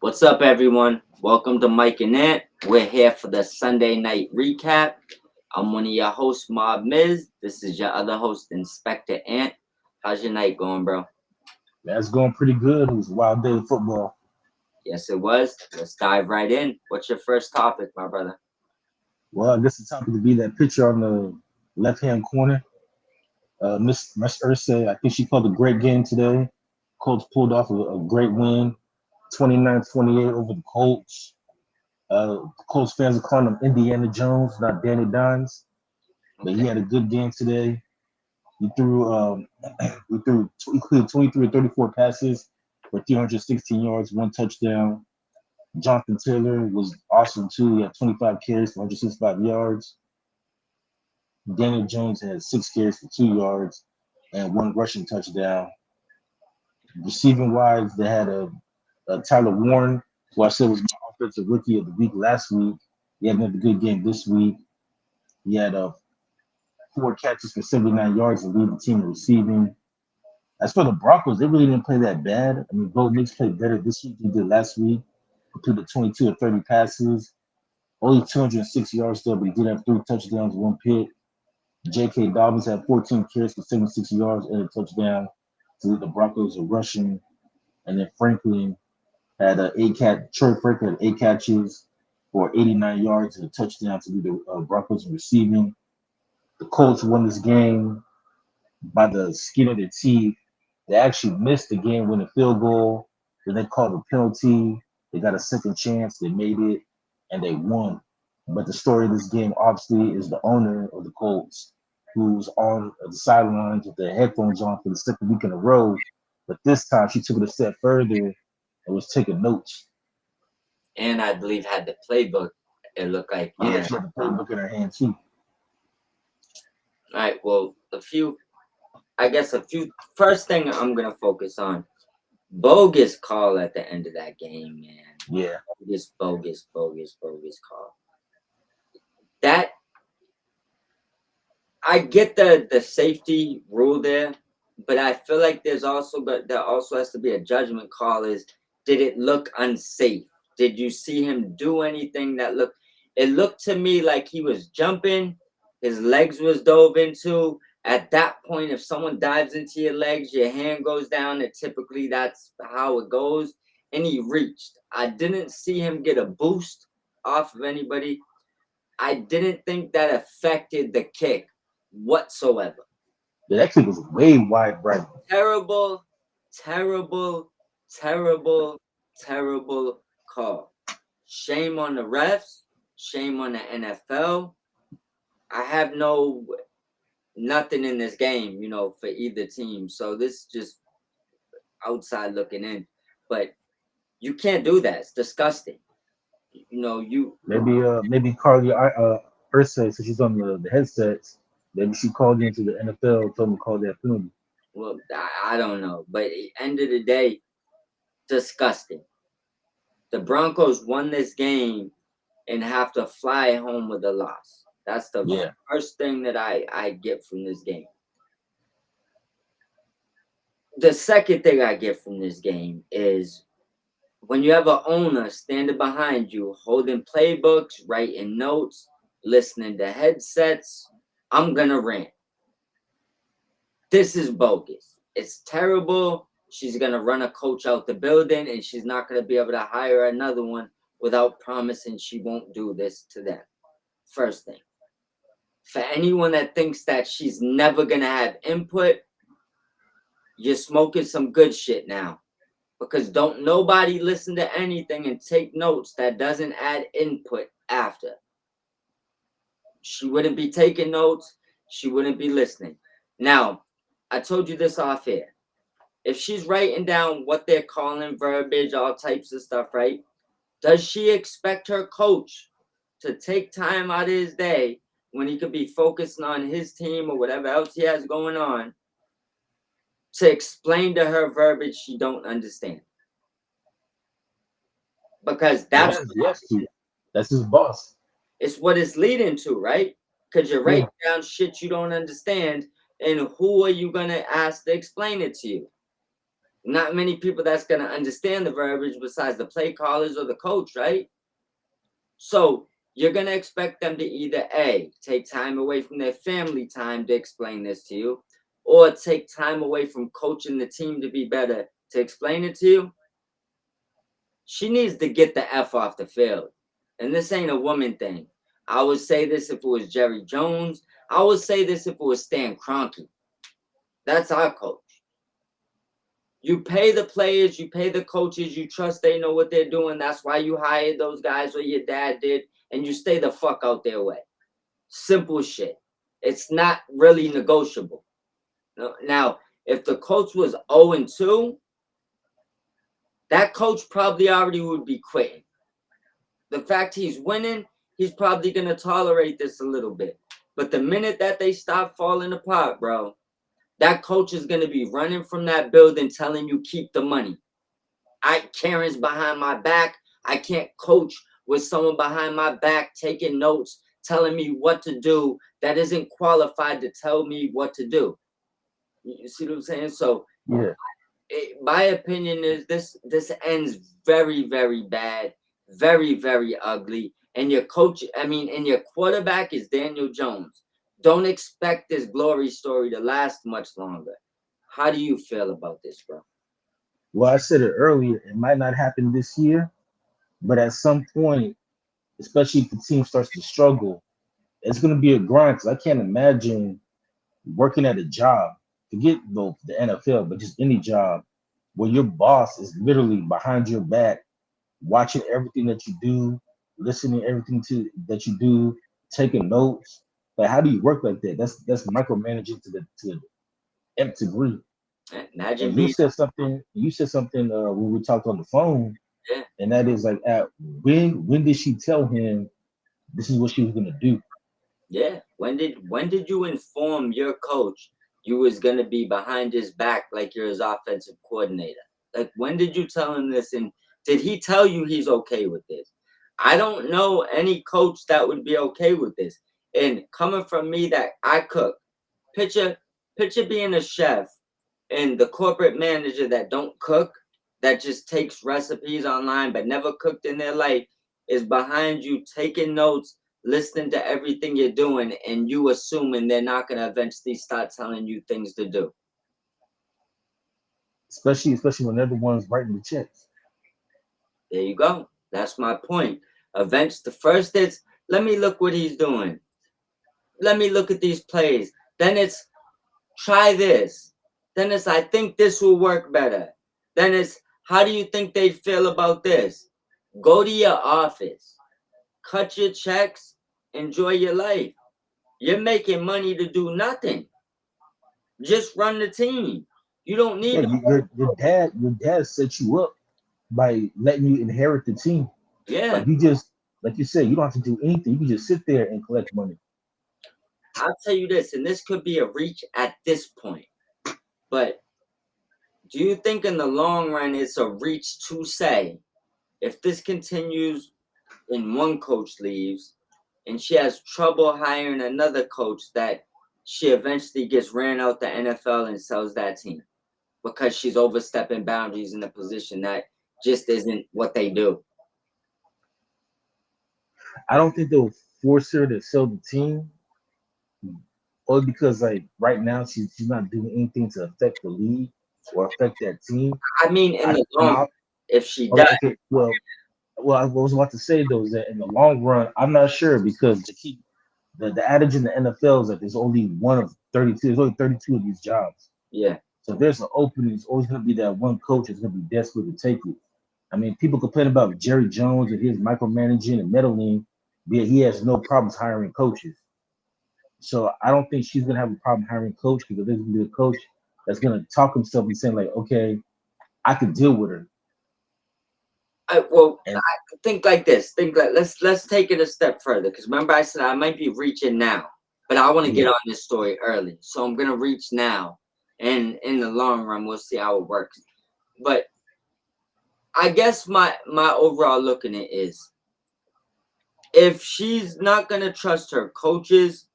What's up, everyone? Welcome to Mike and Ant. We're here for the Sunday night recap. I'm one of your hosts, Mob Miz. This is your other host, Inspector Ant. How's your night going, bro? That's going pretty good. It was a wild day of football. Yes, it was. Let's dive right in. What's your first topic, my brother? Well, I guess the topic would be that picture on the left hand corner. Miss Ursa, I think she called a great game today. Colts pulled off a great win, 29-28 over the Colts. Colts fans are calling him Indiana Jones, not Danny Dimes, but he Okay. had a good game today. He threw he cleared 23 or 34 passes for 316 yards, one touchdown. Jonathan Taylor was awesome too. He had 25 carries for 165 yards. Daniel Jones had 6 carries for 2 yards and one rushing touchdown. Receiving wise, they had a Tyler Warren, who I said was my offensive rookie of the week last week. He had another good game this week. He had 4 catches for 79 yards and lead the team in receiving. As for the Broncos, they really didn't play that bad. I mean, Bo Nix played better this week than he did last week. Completed 22 or 30 passes, only 206 yards though, but he did have 3 touchdowns, one pick. J.K. Dobbins had 14 carries for 76 yards and a touchdown to lead the Broncos in rushing. And then Franklin had Troy Franklin had 8 catches for 89 yards and a touchdown to lead the Broncos in receiving. The Colts won this game by the skin of their teeth. They actually missed the game-winning field goal. Then they called a penalty. They got a second chance. They made it, and they won. But the story of this game, obviously, is the owner of the Colts, who's on the sidelines with the headphones on for the second week in a row. But this time, she took it a step further and was taking notes. And I believe had the playbook. It looked like Yeah, on. she had the playbook in her hand too. All right. Well, a few. First thing I'm gonna focus on bogus call at the end of that game, man. Yeah, Bogus call. That I get the safety rule there, but I feel like there also has to be a judgment call. Is did it look unsafe? Did you see him do anything that looked? It looked to me like he was jumping, his legs was dove into. At that point, if someone dives into your legs, your hand goes down, and typically that's how it goes. And he reached. I didn't see him get a boost off of anybody. I didn't think that affected the kick whatsoever. that kick was way wide right. Terrible, terrible, terrible, terrible call. Shame on the refs. Shame on the NFL. I have nothing in this game, for either team. So this is just outside looking in. But you can't do that. It's disgusting. You Maybe Carly Ursa, so she's on the headsets. Maybe she called into the NFL, told them to call that penalty. well, I don't know. But at the end of the day, disgusting. The Broncos won this game and have to fly home with a loss. That's the Yeah, first thing that I get from this game. The second thing I get from this game is when you have an owner standing behind you, holding playbooks, writing notes, listening to headsets, I'm going to rant. This is bogus. It's terrible. She's going to run a coach out the building and she's not going to be able to hire another one without promising she won't do this to them. First thing. For anyone that thinks that she's never going to have input, you're smoking some good shit now. Because don't nobody listen to anything and take notes that doesn't add input after. She wouldn't be taking notes. She wouldn't be listening. Now, I told you this off air. If she's writing down what they're calling verbiage, all types of stuff, right? Does she expect her coach to take time out of his day when he could be focusing on his team or whatever else he has going on to explain to her verbiage she don't understand? Because that's yes, too. That's his boss. it's what it's leading to, right? Because you're Yeah, writing down shit you don't understand, and who are you gonna ask to explain it to you? Not many people that's gonna understand the verbiage besides the play callers or the coach, right? So you're gonna expect them to either A, take time away from their family time to explain this to you, or take time away from coaching the team to be better to explain it to you. She needs to get the F off the field. And this ain't a woman thing. I would say this if it was Jerry Jones. I would say this if it was Stan Kroenke. That's our coach. You pay the players, you pay the coaches, you trust they know what they're doing. That's why you hired those guys or your dad did, and you stay the fuck out their way. Simple shit. It's not really negotiable. Now, if the coach was 0-2, that coach probably already would be quitting. The fact he's winning, he's probably going to tolerate this a little bit. But the minute that they stop falling apart, bro, that coach is going to be running from that building telling you keep the money. Karen's behind my back. I can't coach with someone behind my back taking notes, telling me what to do that isn't qualified to tell me what to do. You see what I'm saying? So Yeah. my opinion is this ends very, very bad, very, very ugly. And your coach, and your quarterback is Daniel Jones. Don't expect this glory story to last much longer. How do you feel about this, bro? Well, I said it earlier. It might not happen this year, but at some point, especially if the team starts to struggle, it's going to be a grind. Because I can't imagine working at a job, forget the NFL, but just any job where your boss is literally behind your back, watching everything that you do, listening to everything that you do, taking notes. Like, how do you work like that? That's micromanaging to the nth degree. Imagine And you being, said something. You said something when we talked on the phone, yeah. and that is like, at when did she tell him this is what she was gonna do? Yeah. When did you inform your coach you was gonna be behind his back like you're his offensive coordinator? Like when did you tell him this? And did he tell you he's okay with this? I don't know any coach that would be okay with this. And coming from me that I cook, picture picture being a chef and the corporate manager that don't cook, that just takes recipes online but never cooked in their life, is behind you taking notes, listening to everything you're doing, and you assuming they're not going to eventually start telling you things to do. Especially when they're the ones writing the checks. There you go. That's my point. Events, the first it's, let me look what he's doing. Let me look at these plays. Then it's, try this. Then it's, I think this will work better. Then it's, how do you think they'd feel about this? Go to your office, cut your checks, enjoy your life. You're making money to do nothing. Just run the team. You don't Yeah, need to. your dad set you up by letting you inherit the team. Yeah, Like, you just, like you said, you don't have to do anything. You can just sit there and collect money. I'll tell you this, and this could be a reach at this point, but do you think in the long run it's a reach to say if this continues and one coach leaves and she has trouble hiring another coach that she eventually gets ran out the NFL and sells that team because she's overstepping boundaries in a position that just isn't what they do? I don't think they'll force her to sell the team, only because, like, right now she's not doing anything to affect the league or affect that team. I mean, in I the and long, I if she does, Okay, well, I was about to say though is that in the long run, I'm not sure, because the adage in the NFL is that there's only one of 32. There's only 32 of these jobs. yeah. So if there's an opening, it's always going to be that one coach that's going to be desperate to take it. I mean, people complain about Jerry Jones and his micromanaging and meddling, but he has no problems hiring coaches. So I don't think she's going to have a problem hiring a coach, because there's going to be a coach that's going to talk himself and saying like, okay, I can deal with her. Well, And I think like this. Think like, let's take it a step further because remember I said I might be reaching now, but I want to get yeah, on this story early, so I'm gonna reach now, and in the long run we'll see how it works. But I guess my overall look in it is if she's not gonna trust her coaches,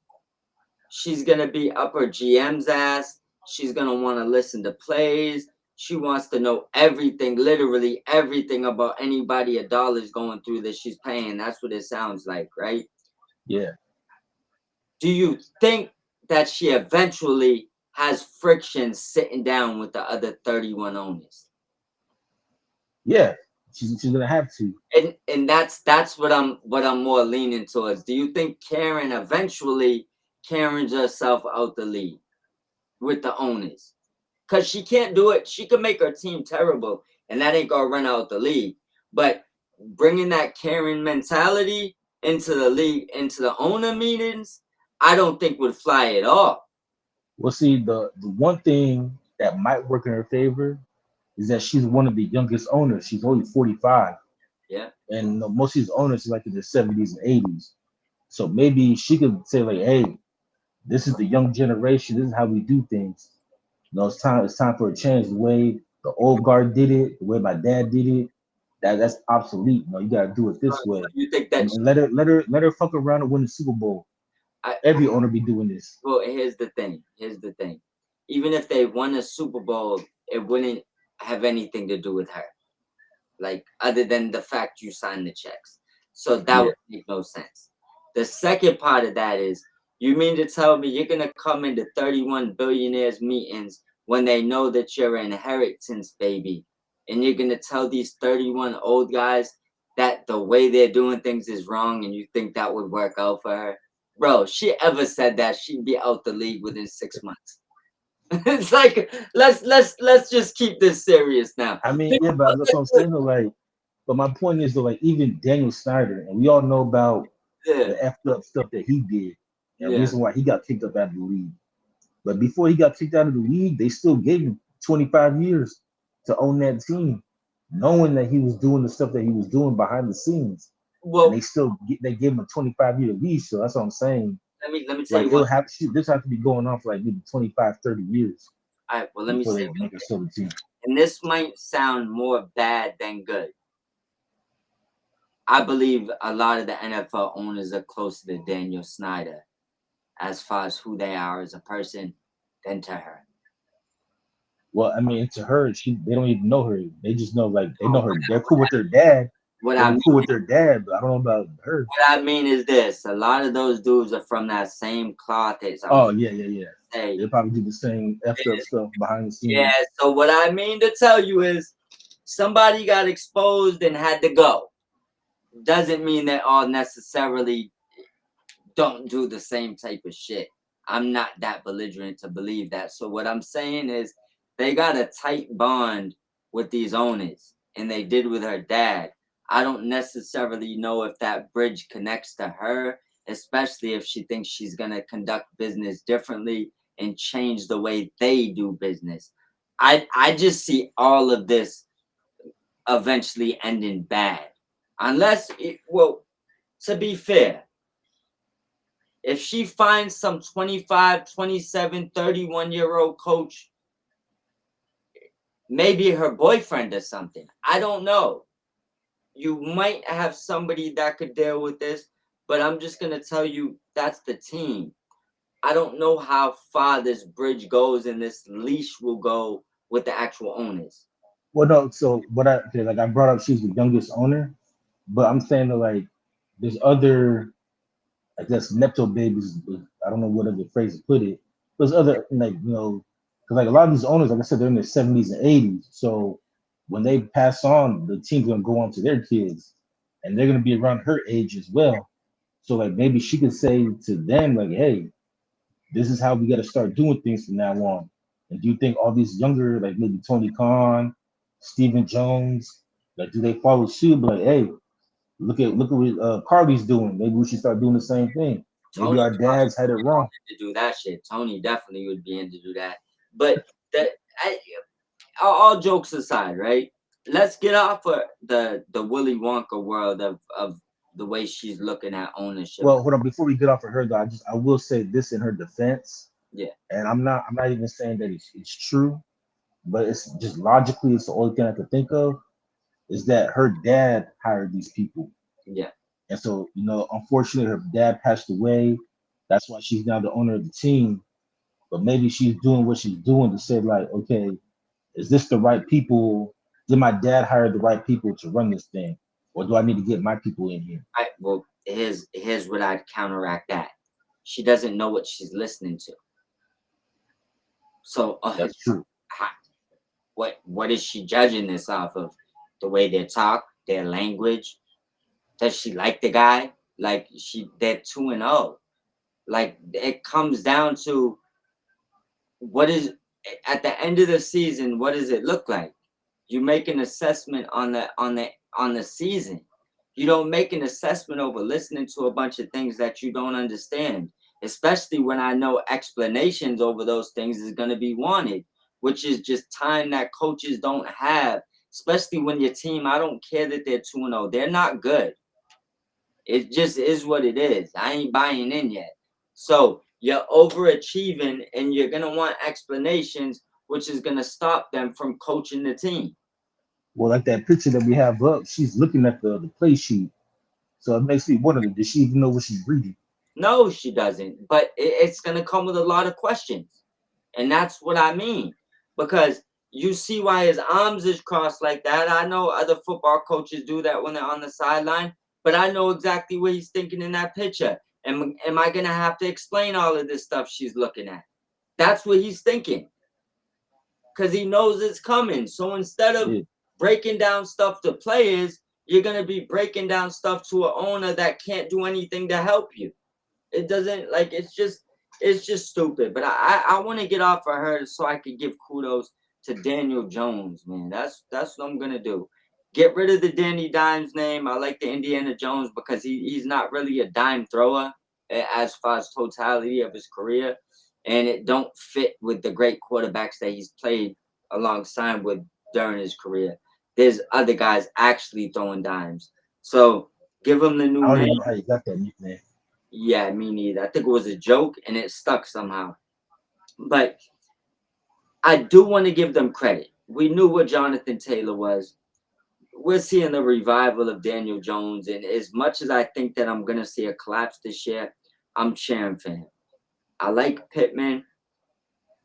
she's gonna be up her GM's ass. She's gonna want to listen to plays. She wants to know everything, literally everything about anybody a dollar's going through that she's paying. That's what it sounds like, right? Yeah, Do you think that she eventually has friction sitting down with the other 31 owners? yeah. She's gonna have to. And that's what I'm more leaning towards. Do you think Karen eventually Karen's herself out the league with the owners? Because she can't do it. She can make her team terrible, and that ain't gonna run out the league. But bringing that Karen mentality into the league, into the owner meetings, I don't think would fly at all. Well, see, the one thing that might work in her favor is that she's one of the youngest owners. She's only 45, Yeah. and most of these owners are like in their 70s and 80s. So maybe she could say like, "Hey, this is the young generation. This is how we do things. It's time for a change. The way the old guard did it, the way my dad did it, that's obsolete. You gotta do it this So way, you think that? and let her fuck around and win the Super Bowl. I, Every owner be doing this. well, here's the thing. Here's the thing. Even if they won a Super Bowl, it wouldn't have anything to do with her. Like other than the fact you signed the checks. So that Yeah. would make no sense. The second part of that is you mean to tell me you're gonna come into 31 billionaires meetings when they know that you're an inheritance baby, and you're gonna tell these 31 old guys that the way they're doing things is wrong, and you think that would work out for her? Bro, she ever said that she'd be out the league within 6 months. It's like let's just keep this serious now. I mean, yeah, but that's what I'm saying. Though, like, but my point is though, like, even Daniel Snyder, and we all know about Yeah, the effed up stuff that he did, and yeah. reason why he got kicked up out of the league. But before he got kicked out of the league, they still gave him 25 years to own that team, knowing that he was doing the stuff that he was doing behind the scenes, and Well, they gave him a 25-year lease. So that's what I'm saying. let me tell Like, you one. this have to be going on for like maybe 25, 30 years All right, well, let me before say they one make a thing, silver team. and this might sound more bad than good. I believe a lot of the NFL owners are closer to Daniel Snyder as far as who they are as a person than to her. Well, I mean, to her, they don't even know her. They just know like they So know her. They're cool with their dad. what They're I mean, cool with their dad, but I don't know about her. what I mean is this: a lot of those dudes are from that same cloth as I was Oh yeah, yeah, yeah. say. They probably do the same effed up stuff behind the Yeah. scenes. So what I mean to tell you is, somebody got exposed and had to go. Doesn't mean they all necessarily don't do the same type of shit. I'm not that belligerent to believe that. So what I'm saying is they got a tight bond with these owners, and they did with her dad. I don't necessarily know if that bridge connects to her, especially if she thinks she's gonna conduct business differently and change the way they do business. I just see all of this eventually ending bad. Unless well, to be fair, if she finds some 25, 27, 31-year old coach, maybe her boyfriend or something. I don't know. You might have somebody that could deal with this, but I'm just going to tell you that's the team. I don't know how far this bridge goes and this leash will go with the actual owners. Well, no. So what okay, like I brought up, she's the youngest owner, but I'm saying that like there's other, I guess, Nepto babies. I don't know what other phrase to put it. There's other like because like a lot of these owners, like I said, they're in their 70s and 80s. So when they pass on, the team's gonna go on to their kids, and they're gonna be around her age as well. So like maybe she could say to them like, "Hey, this is how we got to start doing things from now on." And do you think all these younger, like maybe Tony Khan, Stephen Jones, like do they follow suit? But like, hey, look at what Carly's doing. Maybe we should start doing the same thing. Tony Maybe our dads had it wrong. to do that shit. Tony definitely would be in to do that. But that I, all jokes aside, right? Let's get off of the Willy Wonka world of the way she's looking at ownership. Well, hold on. Before we get off of her, though, I will say this in her defense, Yeah, and I'm not even saying that it's true, but it's just logically, it's the only thing I could think of is that her dad hired these people. yeah. And so, unfortunately, her dad passed away. That's why she's now the owner of the team. But maybe she's doing what she's doing to say, like, okay, Is this the right people? Did my dad hire the right people to run this thing, or do I need to get my people in here? Well, here's what I'd counteract that. She doesn't know what she's listening to. So, That's true. what is she judging this off of? The way they talk, their language. Does she like the guy? Like they're 2-0. Like it comes down to what is at the end of the season. What does it look like? You make an assessment on the season. You don't make an assessment over listening to a bunch of things that you don't understand, especially when I know explanations over those things is going to be wanted, which is just time that coaches don't have, especially when your team, I don't care that they're 2-0. They're not good. It just is what it is. I ain't buying in yet. So you're overachieving and you're going to want explanations, which is going to stop them from coaching the team. Well, like that picture that we have up, she's looking at the play sheet, so it makes me wonder: does she even know what she's reading? No, she doesn't. But it's going to come with a lot of questions. And that's what I mean. Because you see why his arms is crossed like that. I know other football coaches do that when they're on the sideline, but I know exactly what he's thinking in that picture. Am I going to have to explain all of this stuff she's looking at? That's what he's thinking because he knows it's coming. So instead of Yeah. breaking down stuff to players, you're going to be breaking down stuff to an owner that can't do anything to help you. It doesn't like it's just stupid. But I want to get off of her so I could give kudos to Daniel Jones, man. That's what I'm gonna do. Get rid of the Danny Dimes name. I like the Indiana Jones because he's not really a dime thrower as far as totality of his career, and it don't fit with the great quarterbacks that he's played alongside with during his career. There's other guys actually throwing dimes. So give him the new I don't name. even know how you got that nickname. Yeah, me neither. I think it was a joke and it stuck somehow. But I do want to give them credit. We knew what Jonathan Taylor was. We're seeing the revival of Daniel Jones. And as much as I think that I'm going to see a collapse this year, I'm cheering for him. I like Pittman.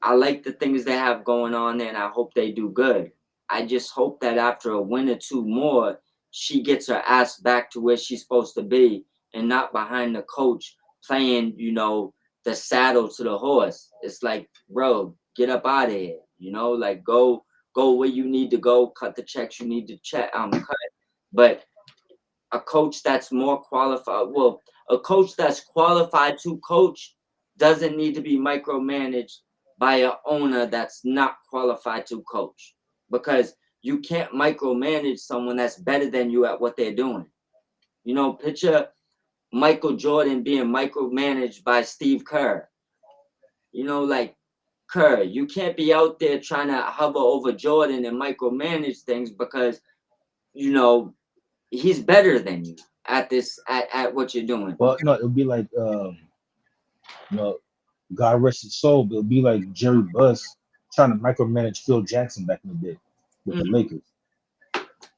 I like the things they have going on there, and I hope they do good. I just hope that after a win or two more, she gets her ass back to where she's supposed to be and not behind the coach playing, the saddle to the horse. It's like, bro, get up out of here. Like go where you need to go, cut the checks you need to cut. But a coach that's more qualified. Well, a coach that's qualified to coach doesn't need to be micromanaged by an owner that's not qualified to coach because you can't micromanage someone that's better than you at what they're doing. Picture Michael Jordan being micromanaged by Steve Kerr. Like Kerr, you can't be out there trying to hover over Jordan and micromanage things because you know he's better than you at this at what you're doing. Well, no, it'll be like you know, God rest his soul, but it'll be like Jerry Buss trying to micromanage Phil Jackson back in the day with the Mhm. Lakers.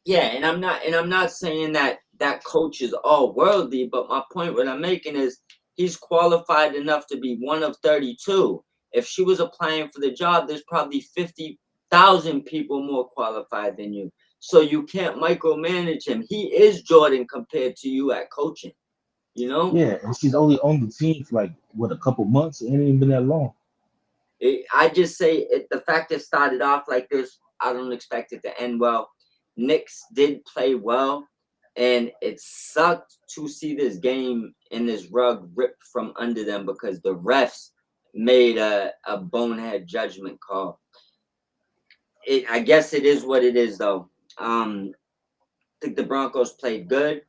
Yeah, and I'm not saying that that coach is all worldly, but my point what I'm making is he's qualified enough to be one of 32. If she was applying for the job, there's probably 50,000 people more qualified than you. So you can't micromanage him. He is Jordan compared to you at coaching, you know? Yeah, and she's only on the team for like what, a couple months. It ain't even been that long. I just say the fact it started off like this, I don't expect it to end well. Knicks did play well, and it sucked to see this game and this rug ripped from under them because the refs made a bonehead judgment call. I guess it is what it is, though. I think the Broncos played good.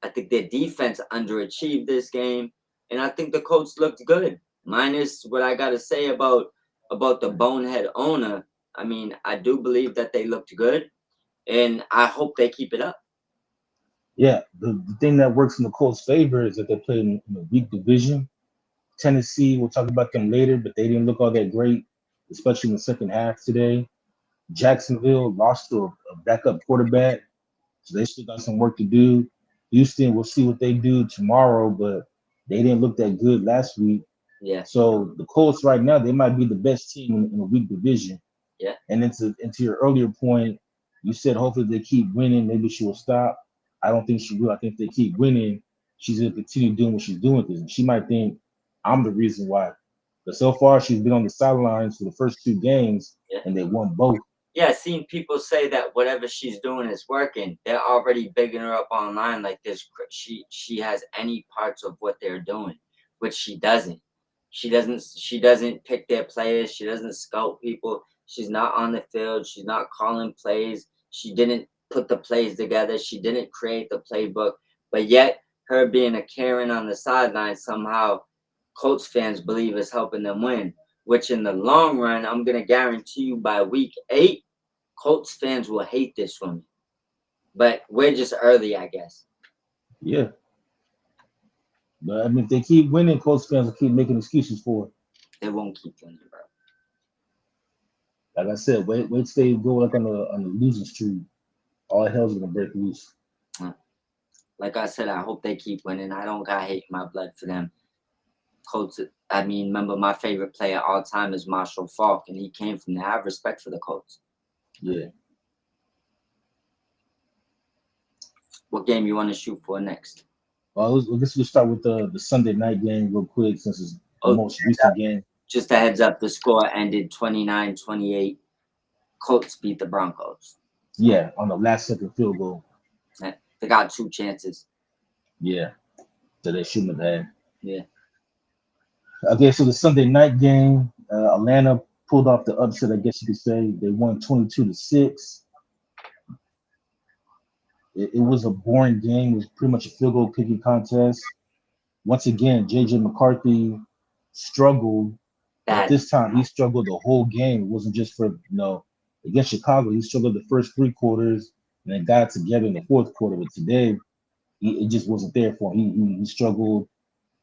I think their defense underachieved this game, and I think the Colts looked good. Minus what I gotta say about the bonehead owner. I mean, I do believe that they looked good, and I hope they keep it up. Yeah, the thing that works in the Colts' favor is that they play in a weak division. Tennessee, we'll talk about them later, but they didn't look all that great, especially in the second half today. Jacksonville lost to a backup quarterback, so they still got some work to do. Houston, we'll see what they do tomorrow, but they didn't look that good last week. Yeah, So the Colts right now, they might be the best team in a weak division. Yeah. And into your earlier point, you said hopefully they keep winning, maybe she will stop. I don't think she will. I think if they keep winning, she's gonna continue doing what she's doing because she might think I'm the reason why. But so far she's been on the sidelines for the first two games Yeah. and they won both. Yeah, seeing people say that whatever she's doing is working, they're already bigging her up online like this. She has any parts of what they're doing, which she doesn't. She doesn't pick their players. She doesn't scout people. She's not on the field. She's not calling plays. She didn't put the plays together. She didn't create the playbook. But yet, her being a Karen on the sideline somehow, Colts fans believe is helping them win. Which in the long run, I'm gonna guarantee you by week 8 Colts fans will hate this one, but we're just early, I guess. Yeah. But I mean if they keep winning, Colts fans will keep making excuses for it. They won't keep winning, bro. Like I said, wait till they go like on the losing streak. All hell's gonna break loose. Mm. Like I said, I hope they keep winning. I don't got hate in my blood for them. Colts. I mean, remember my favorite player all time is Marshall Falk, and he came from there. I have respect for the Colts. Yeah. What game you want to shoot for next? I guess we'll start with the Sunday night game real quick since it's the Oh, most recent game. just a heads up. The score ended 29-28. Colts beat the Broncos. Yeah, on the last second field goal. They got 2 chances. Yeah, that they shouldn't have had. Yeah. Okay, so the Sunday night game, Atlanta pulled off the upset. I guess you could say they won 22-6. It was a boring game. It was pretty much a field goal kicking contest. Once again, JJ McCarthy struggled, but Bad. this time he struggled the whole game. It wasn't just for against Chicago. He struggled the first three quarters and then got it together in the fourth quarter. But today, it just wasn't there for him. He struggled,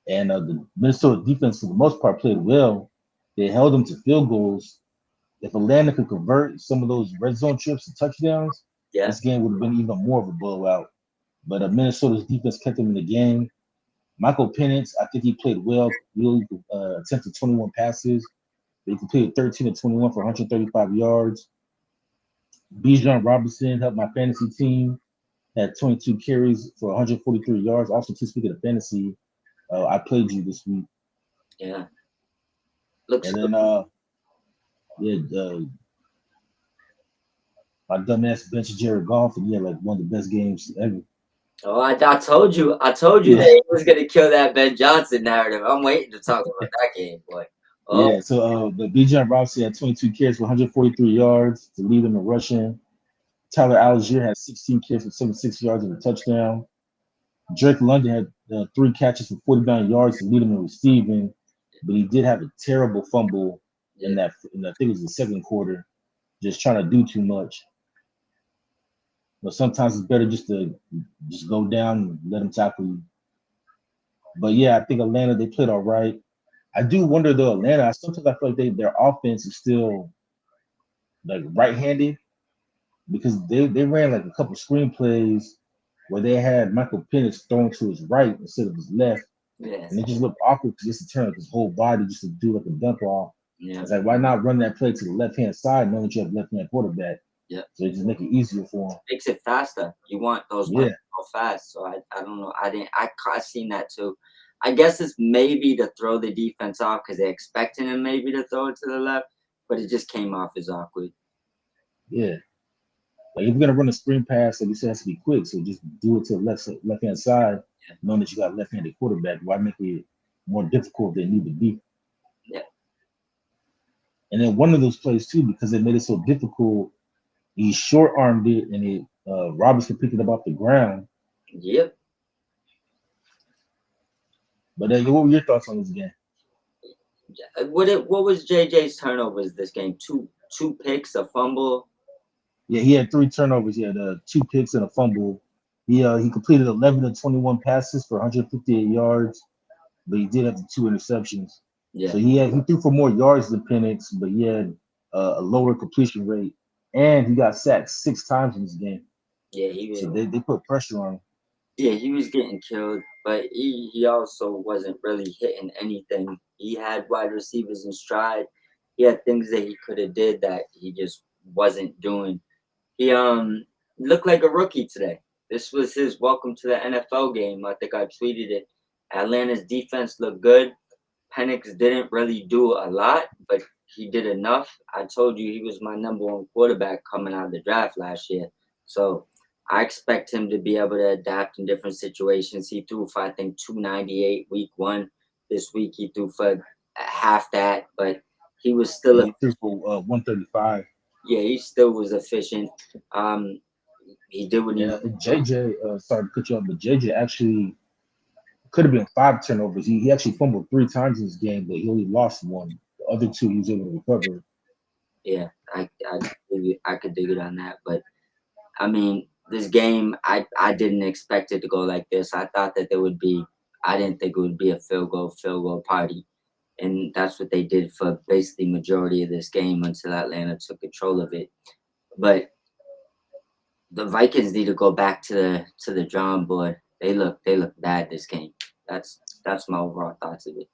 and the Minnesota defense for the most part played well. They held him to field goals. If Atlanta could convert some of those red zone trips to touchdowns, Yeah. this game would have been even more of a blowout. But Minnesota's defense kept them in the game. Michael Penix, I think he played well. He only attempted 21 passes. They completed 13 to 21 for 135 yards. Bijan Robinson helped my fantasy team. Had 22 carries for 143 yards. Also, too, speaking of fantasy, I played you this week. Yeah. Looks And good. then, yeah, my dumbass bench Jared Goff, and he had like one of the best games ever. Oh, I told you that Yeah, he was gonna kill that Ben Johnson narrative. I'm waiting to talk about that game, boy. Oh, yeah. So, but Bijan Robinson had 22 carries for 143 yards to lead them in rushing. Tyler Algier had 16 carries for 76 yards and a touchdown. Drake London had 3 catches for 49 yards to lead him in receiving, but he did have a terrible fumble yeah, I think it was the second quarter, just trying to do too much. But sometimes it's better just to just go down and let him tackle you. But yeah, I think Atlanta they played all right. I do wonder though, Atlanta. Sometimes I feel like their offense is still like right-handed because they ran like a couple screenplays where they had Michael Penix thrown to his right instead of his left. And yes, it just looked awkward to just to turn like his whole body just to do like a dump off. yeah, It's like why not run that play to the left hand side knowing that you have a left hand quarterback? yeah. So it just make it easier for him. Makes it faster. You want those runs Yeah, to go fast. So I don't know. I seen that too. I guess it's maybe to throw the defense off because they're expecting him maybe to throw it to the left, but it just came off as awkward. yeah. Like if you're gonna run a screen pass, like you said, it has to be quick. So just do it to the left hand side, Yeah, knowing that you got a left handed quarterback. Why make it more difficult than it need to be? yeah, And then one of those plays too, because they made it so difficult, he short armed it and it Robinson picked it up off the ground. yep. But what were your thoughts on this game? What was JJ's turnovers this game? Two picks, a fumble. Yeah, he had 3 turnovers. He had 2 picks and a fumble. He completed 11 of 21 passes for 158 yards, but he did have the 2 interceptions. Yeah, So he threw for more yards than Penix, but he had a lower completion rate, and he got sacked 6 times in this game. yeah. He So was. they put pressure on him. Yeah, he was getting killed, but he also wasn't really hitting anything. He had wide receivers in stride. he had things that he could have did that he just wasn't doing. He looked like a rookie today. This was his welcome to the NFL game. I think I tweeted it. Atlanta's defense looked good. Penix didn't really do a lot, but he did enough. I told you he was my number one quarterback coming out of the draft last year. So I expect him to be able to adapt in different situations. He threw for, I think, 298 week one. This week he threw for half that, but he was still, Yeah, he threw for 135. yeah, he still was efficient. Um, he did what And he, JJ, sorry to cut you off, but JJ actually could have been five turnovers. He actually fumbled three times in this game, but he only lost one. The other two he was able to recover. yeah, I could dig it on that. But I mean, this game, I didn't expect it to go like this. I thought that there would be, I didn't think it would be a field goal party. And that's what they did for basically majority of this game until Atlanta took control of it. But the Vikings need to go back to the drawing board. They look bad this game. That's my overall thoughts of it.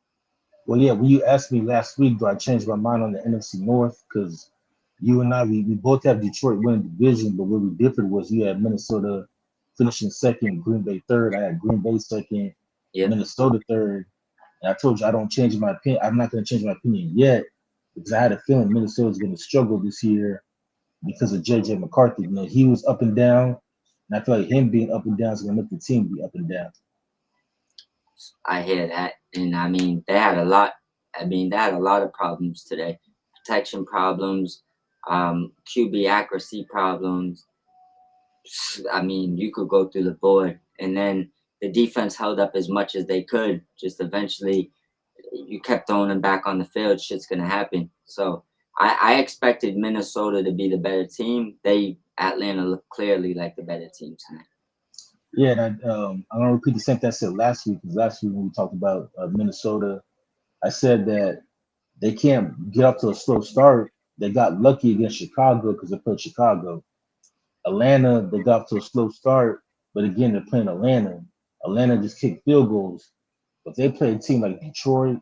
Well, yeah, when you asked me last week, do I change my mind on the NFC North? Because you and I, we both have Detroit winning the division, but where we differed was you had Minnesota finishing second, Green Bay third. I had Green Bay second, Yeah, Minnesota third. And I told you I don't change my opinion. I'm not going to change my opinion yet because I had a feeling Minnesota's going to struggle this year because of JJ McCarthy. You know, he was up and down, and I feel like him being up and down is going to make the team be up and down. I hear that, and I mean they had a lot. I mean they had a lot of problems today, protection problems, QB accuracy problems. I mean you could go through the board, and then the defense held up as much as they could. Just eventually, you kept throwing them back on the field. Shit's gonna happen. So I expected Minnesota to be the better team. Atlanta looked clearly like the better team tonight. Yeah, and I'm gonna repeat the same thing I said last week. Because last week when we talked about Minnesota, I said that they can't get up to a slow start. They got lucky against Chicago because they played Chicago. Atlanta, they got up to a slow start, but again, they're playing Atlanta. Atlanta just kicked field goals. If they play a team like Detroit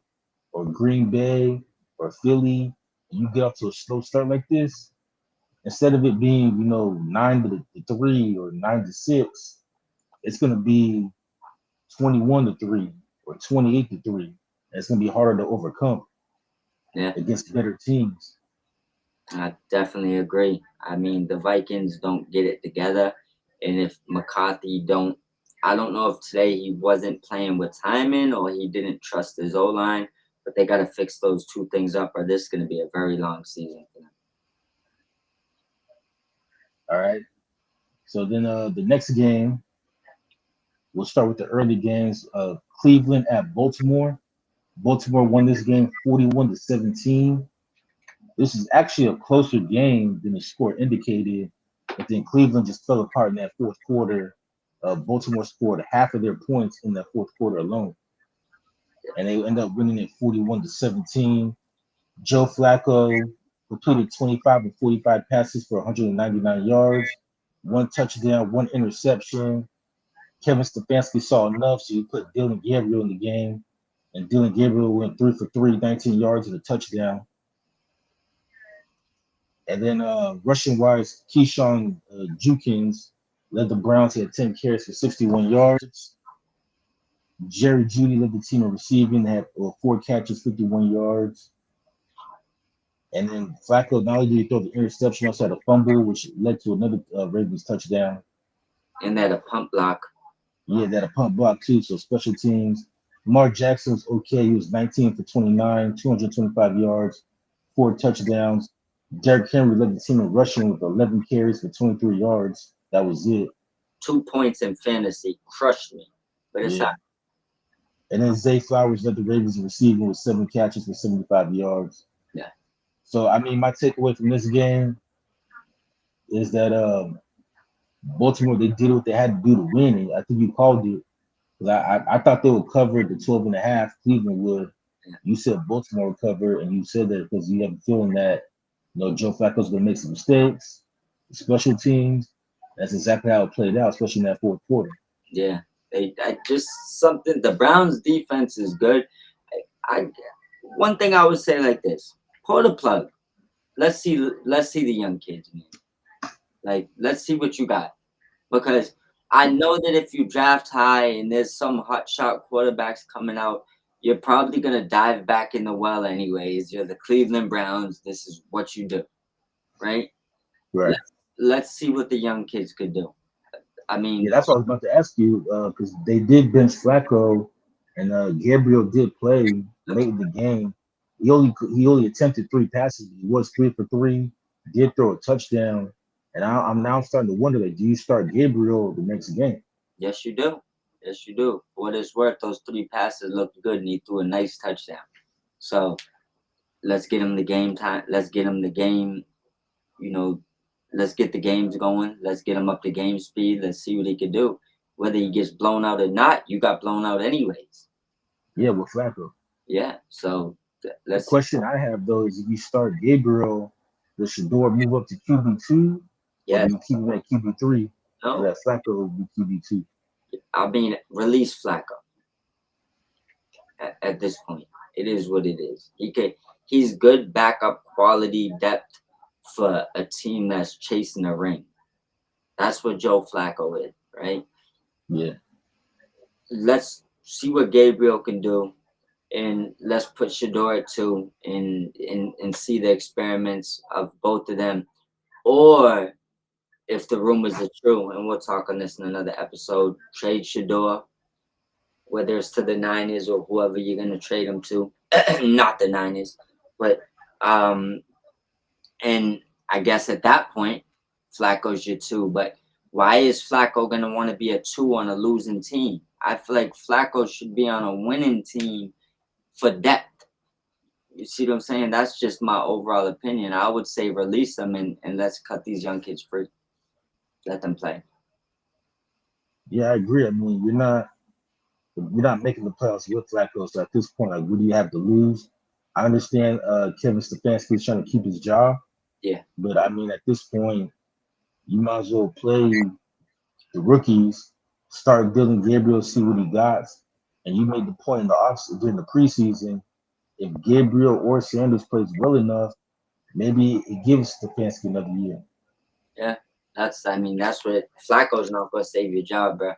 or Green Bay or Philly, and you get up to a slow start like this, instead of it being, 9-3 or 9-6, it's gonna be 21-3 or 28-3. And it's gonna be harder to overcome Yeah. against better teams. I definitely agree. I mean, the Vikings don't get it together, and if McCarthy don't, I don't know if today he wasn't playing with timing or he didn't trust his O line, but they got to fix those two things up, or this is going to be a very long season for them. All right. So then the next game, we'll start with the early games. Cleveland at Baltimore. Baltimore won this game 41-17. This is actually a closer game than the score indicated, but then Cleveland just fell apart in that fourth quarter. Baltimore scored half of their points in that fourth quarter alone, and they end up winning it 41-17. Joe Flacco completed 25 of 45 passes for 199 yards, one touchdown, one interception. Kevin Stefanski saw enough, so he put Dylan Gabriel in the game, and Dylan Gabriel went 3 for 3, 19 yards and a touchdown. And then rushing wise, Keyshawn Jukins led the Browns. He had 10 carries for 61 yards. Jerry Judy led the team in receiving, had 4 catches, 51 yards. And then Flacco not only did he throw the interception, also had a fumble, which led to another Ravens touchdown. And that a pump block. Yeah, that a punt block too. So special teams. Lamar Jackson was okay. He was 19 for 29, 225 yards, 4 touchdowns. Derrick Henry led the team in rushing with 11 carries for 23 yards. That was it. 2 points in fantasy crushed me, but it's Yeah. not. And then Zay Flowers led the Ravens in receiving with 7 catches for 75 yards. Yeah, So, I mean, my takeaway from this game is that Baltimore, they did what they had to do to win. And I think you called it. Because I thought they would cover the 12 and a half, Cleveland would. yeah, You said Baltimore would cover, and you said that because you have a feeling that Joe Flacco's going to make some mistakes, special teams. That's exactly how it played out, especially in that fourth quarter. yeah. I just something. The Browns' defense is good. I one thing I would say like this. Pull the plug. Let's see the young kids, man. Like, let's see what you got. Because I know that if you draft high and there's some hot shot quarterbacks coming out, you're probably gonna dive back in the well anyways. You're the Cleveland Browns. This is what you do, right? Right. Let's see what the young kids could do. I Yeah, mean, that's what I was about to ask you because they did bench Flacco, and Gabriel did play late in the game. He only attempted three passes. He was 3 for 3. Did throw a touchdown, and I'm now starting to wonder, like, do you start Gabriel the next game? yes, you do. Yes, you do. For what it's worth, those three passes looked good, and he threw a nice touchdown. So let's get him the game time. Let's get him the game. You know, let's get the games going. Let's get him up to game speed. Let's see what he can do. Whether he gets blown out or not, you got blown out anyways. Yeah, with Flacco. Yeah. So The let's see. question I have though is, if you start Gabriel, does Shador move up to QB2, or do Yes. you keep him at QB3 and No. let Flacco be QB2? I mean, release Flacco at this point. It is what it is. He's good backup quality depth for a team that's chasing a ring. That's what Joe Flacco is, right? Yeah. Let's see what Gabriel can do, and let's put Shador at two, and see the experiments of both of them. Or if the rumors are true, and we'll talk on this in another episode, trade Shador, whether it's to the Niners or whoever you're gonna trade him to. Not the Niners, but um, and I guess at that point, Flacco's your two. But why is Flacco gonna want to be a two on a losing team? I feel like Flacco should be on a winning team for depth. You see what I'm saying? That's just my overall opinion. I would say release them, and let's cut these young kids free. Let them play. Yeah, I agree. I mean, you're not making the playoffs with Flacco, so at this point, like, what do you have to lose? I understand Kevin Stefanski is trying to keep his job, Yeah. but I mean, at this point, you might as well play the rookies, start Dylan Gabriel, see what he got. And you made the point in the off during the preseason, if Gabriel or Sanders plays well enough, maybe it gives Stefanski another year. Yeah. That's what Flacco's not gonna save your job, bro.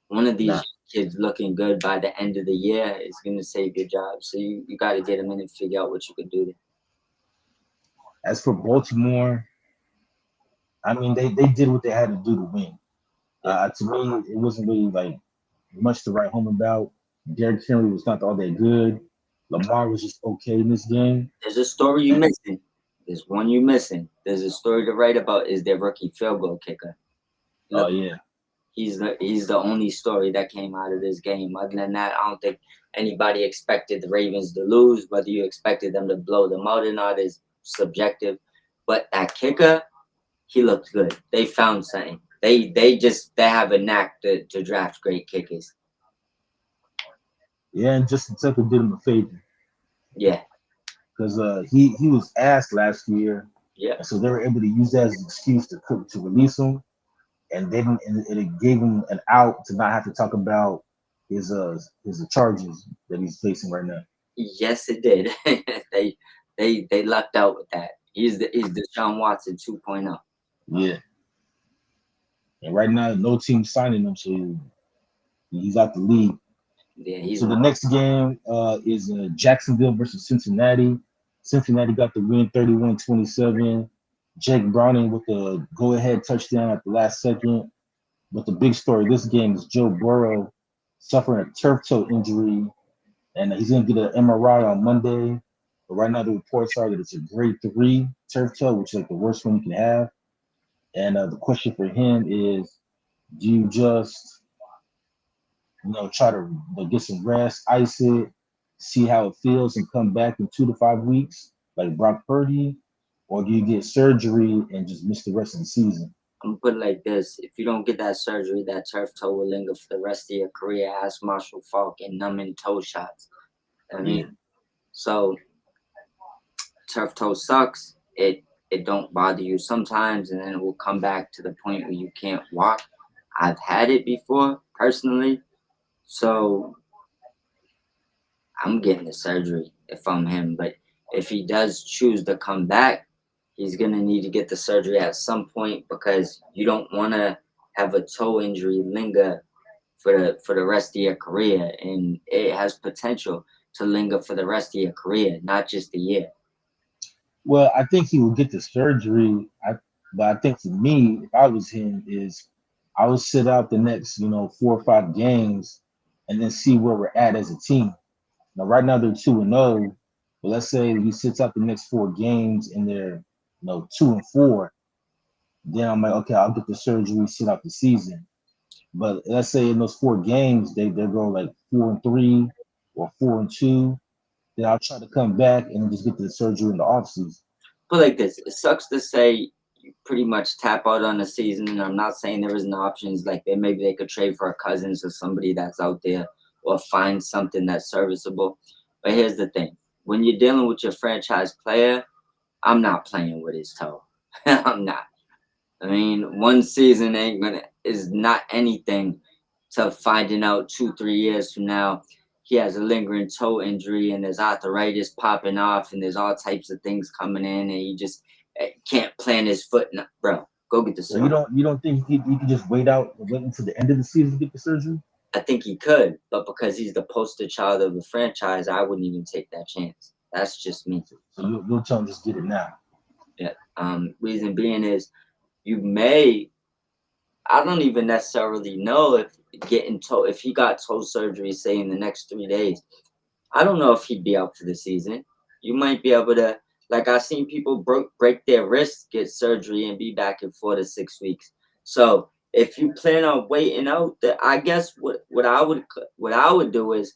One of these Nah. kids looking good by the end of the year is going to save your job. So you got to get them in and figure out what you can do there. As for Baltimore, I mean, they did what they had to do to win. Yeah. To me, it wasn't really like much to write home about. Derrick Henry was not all that good. Lamar was just okay in this game. There's a story you missing. There's one you missing. There's a story to write about is their rookie field goal kicker. Oh Look, yeah, he's the only story that came out of this game. Other than that, I don't think anybody expected the Ravens to lose. Whether you expected them to blow them out or not is subjective. But that kicker, he looked good. They found something. They have a knack to draft great kickers. yeah, and Justin Tucker did him a favor Yeah, because he was asked last year, yeah. and so they were able to use that as an excuse to release him, and they didn't, and it gave him an out to not have to talk about his charges that he's facing right now. Yes, it did. they they lucked out with that. He's Deshaun Watson 2.0. Yeah, and right now no team signing him, so he's out the league. Yeah, So the next game is Jacksonville versus Cincinnati. Cincinnati got the win 31-27. Jake Browning with a go-ahead touchdown at the last second. But the big story of this game is Joe Burrow suffering a turf toe injury, and he's going to get an MRI on Monday. But right now the reports are that it's a grade 3 turf toe, which is like the worst one you can have. And the question for him is, do you just try to get some rest, ice it, see how it feels, and come back in 2 to 5 weeks like Brock Purdy, or do you get surgery and just miss the rest of the season? I'm gonna put it like this: if you don't get that surgery, that turf toe will linger for the rest of your career. Ask Marshall Falk and numbing toe shots. I Yeah, mean, so turf toe sucks. It don't bother you sometimes, and then it will come back to the point where you can't walk. I've had it before personally, so I'm getting the surgery if I'm him. But If he does choose to come back, he's gonna need to get the surgery at some point because you don't want to have a toe injury linger for the rest of your career, and it has potential to linger for the rest of your career, not just a year. Well, I think he will get the surgery. But I think for me, if I was him, is I would sit out the next, 4 or 5 games, and then see where we're at as a team. Now, right now they're 2-0, but let's say he sits out the next 4 games and they're, 2-4. Then I'm like, okay, I'll get the surgery, sit out the season. But let's say in those 4 games they go like 4-3 or 4-2, then I'll try to come back and just get the surgery in the offseason. But like this, it sucks to say you pretty much tap out on the season. And I'm not saying there isn't options like they maybe they could trade for a Cousins or somebody that's out there or find something that's serviceable. But here's the thing: when you're dealing with your franchise player, I'm not playing with his toe. I'm not. I mean, one season ain't gonna is not anything to finding out 2, 3 years from now he has a lingering toe injury and there's arthritis popping off and there's all types of things coming in and he just can't plant his foot. No, bro, go get the So you surgery. don't you don't think he could just wait until the end of the season to get the surgery? I think he could, but because he's the poster child of the franchise, I wouldn't even take that chance. That's just me. So you'll tell him just get it now. Yeah. Reason being is you may I don't even necessarily know if if he got toe surgery, say in the next 3 days. I don't know if he'd be out for the season. You might be able to, like I've seen people break their wrists, get surgery, and be back in 4 to 6 weeks. So if you plan on waiting out, I guess what I would do is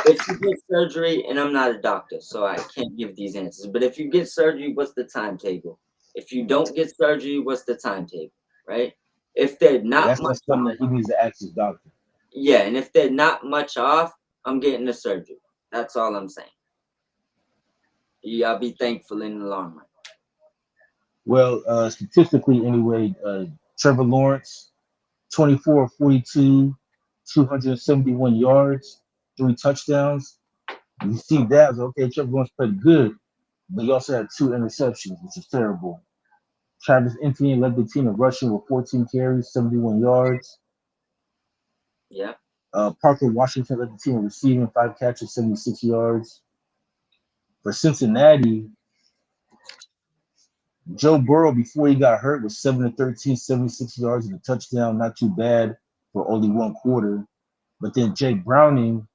if you get surgery, and I'm not a doctor, so I can't give these answers. But if you get surgery, what's the timetable? If you don't get surgery, what's the timetable? Right? If they're Yeah, not much that's something off, that he needs to ask his doctor. yeah, and if they're not much off, I'm getting the surgery. That's all I'm saying. I'll be thankful in the long run. Well, statistically anyway, Trevor Lawrence, 24 of 42, 271 yards, 3 touchdowns. You see that, I was like, okay, Trevor Lawrence played good, but he also had 2 interceptions, which is terrible. Travis Etienne led the team in rushing with 14 carries, 71 yards. Yeah, Parker Washington led the team in receiving, 5 catches, 76 yards. For Cincinnati, Joe Burrow, before he got hurt, was 7 to 13, 76 yards and a touchdown. Not too bad for only 1 quarter. But then Jake Browning,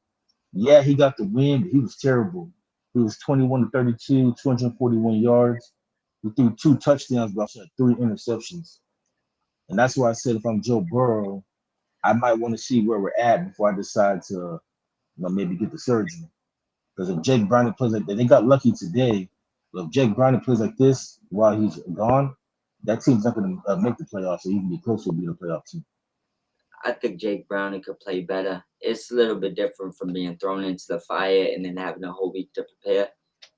yeah, he got the win, but he was terrible. He was 21 to 32, 241 yards. He threw 2 touchdowns, but also had 3 interceptions. And that's why I said if I'm Joe Burrow, I might want to see where we're at before I decide to maybe get the surgery. Because if Jake Browning plays like that, they got lucky today. But if Jake Browning plays like this while he's gone, that team's not going to make the playoffs, so even be close to being a playoff team. I think Jake Browning could play better. It's a little bit different from being thrown into the fire and then having a whole week to prepare.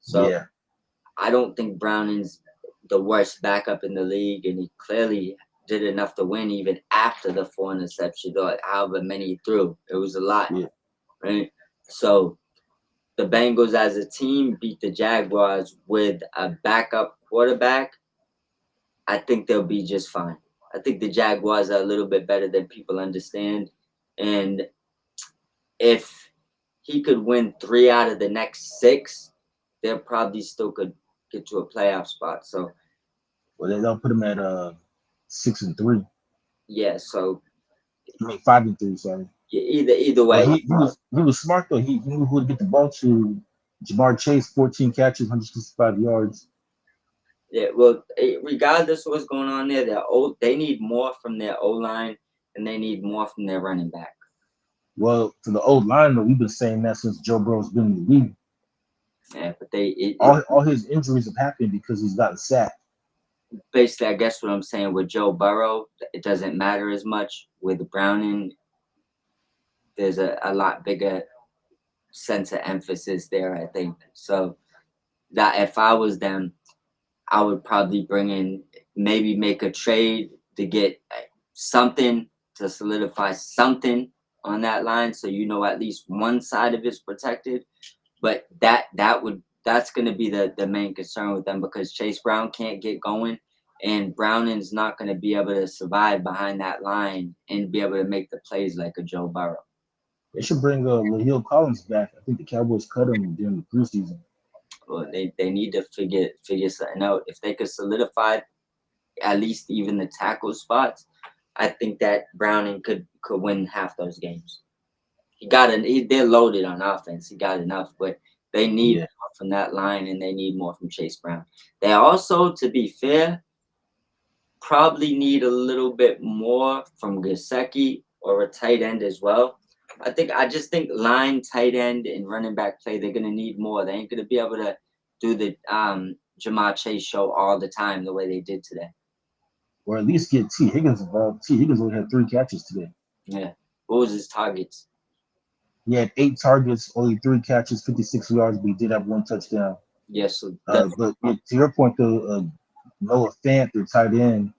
So Yeah, I don't think Browning's the worst backup in the league, and he clearly did enough to win even after the 4 interceptions or however many he threw. It was a lot, yeah. right? So the Bengals as a team beat the Jaguars with a backup quarterback. I think they'll be just fine. I think the Jaguars are a little bit better than people understand. And if he could win 3 out of the next 6, they'll probably still could get to a playoff spot. So Well, they'll put him at 6-3. yeah, so I mean 5-3. Sorry. either But way, he was smart though. He knew who to get the ball to. Jamar Chase, 14 catches, 165 yards. yeah. Well, regardless of what's going on there, they need more from their O line and they need more from their running back. Well, to the old line though, we've been saying that since Joe Burrow's been in the league. Yeah, but All his injuries have happened because he's gotten sacked. basically, I guess what I'm saying with Joe Burrow, it doesn't matter as much. With Browning, there's a lot bigger sense of emphasis there, I think. So that if I was them, I would probably bring in, maybe make a trade to get something to solidify something on that line, so at least one side of it's protected. But that's going to be the main concern with them because Chase Brown can't get going, and Browning's not going to be able to survive behind that line and be able to make the plays like a Joe Burrow. They should bring Lahil Collins back. I think the Cowboys cut him during the preseason. Well, they need to figure something out. If they could solidify at least even the tackle spots, I think that Browning could win half those games. They're loaded on offense. He got enough, but they need Yeah, more from that line and they need more from Chase Brown. They also, to be fair, probably need a little bit more from Gesicki or a tight end as well. I just think line, tight end, and running back play, they're gonna need more. They ain't gonna be able to do the Jamar Chase show all the time the way they did today. or at least get T Higgins involved. T Higgins only had 3 catches today. Yeah. What was his targets? He had 8 targets, only 3 catches, 56 yards, but he did have 1 touchdown. Yeah, so that's But yeah, to your point, though, Noah Fant, their tight end,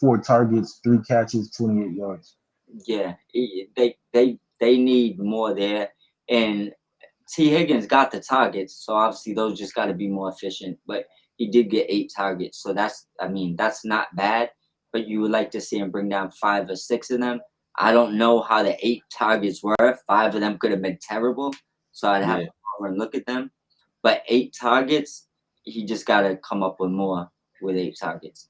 4 targets, 3 catches, 28 yards. yeah. They need more there. And T. Higgins got the targets, so obviously those just got to be more efficient. But he did get 8 targets, so that's not bad. But you would like to see him bring down 5 or 6 of them. I don't know how the 8 targets were. 5 of them could have been terrible, so I'd have to Yeah. go over and look at them. But 8 targets, he just got to come up with more with 8 targets.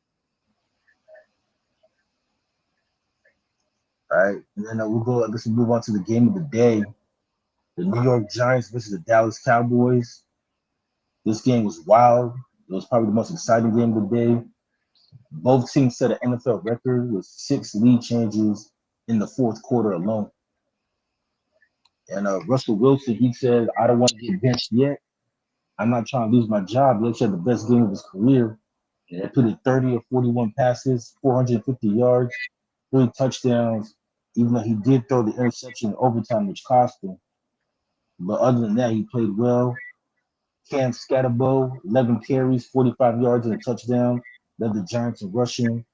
All right. And then we'll go, I guess we'll move on to the game of the day. The New York Giants versus the Dallas Cowboys. This game was wild. It was probably the most exciting game of the day. Both teams set an NFL record with 6 lead changes in the fourth quarter alone. And Russell Wilson, he said, I don't want to get benched yet. I'm not trying to lose my job. He actually had the best game of his career. He Yeah, put in 30 or 41 passes, 450 yards, 3 touchdowns, even though he did throw the interception in overtime, which cost him. But other than that, he played well. Cam Scatterbo, 11 carries, 45 yards, and a touchdown. Led the Giants in rushing.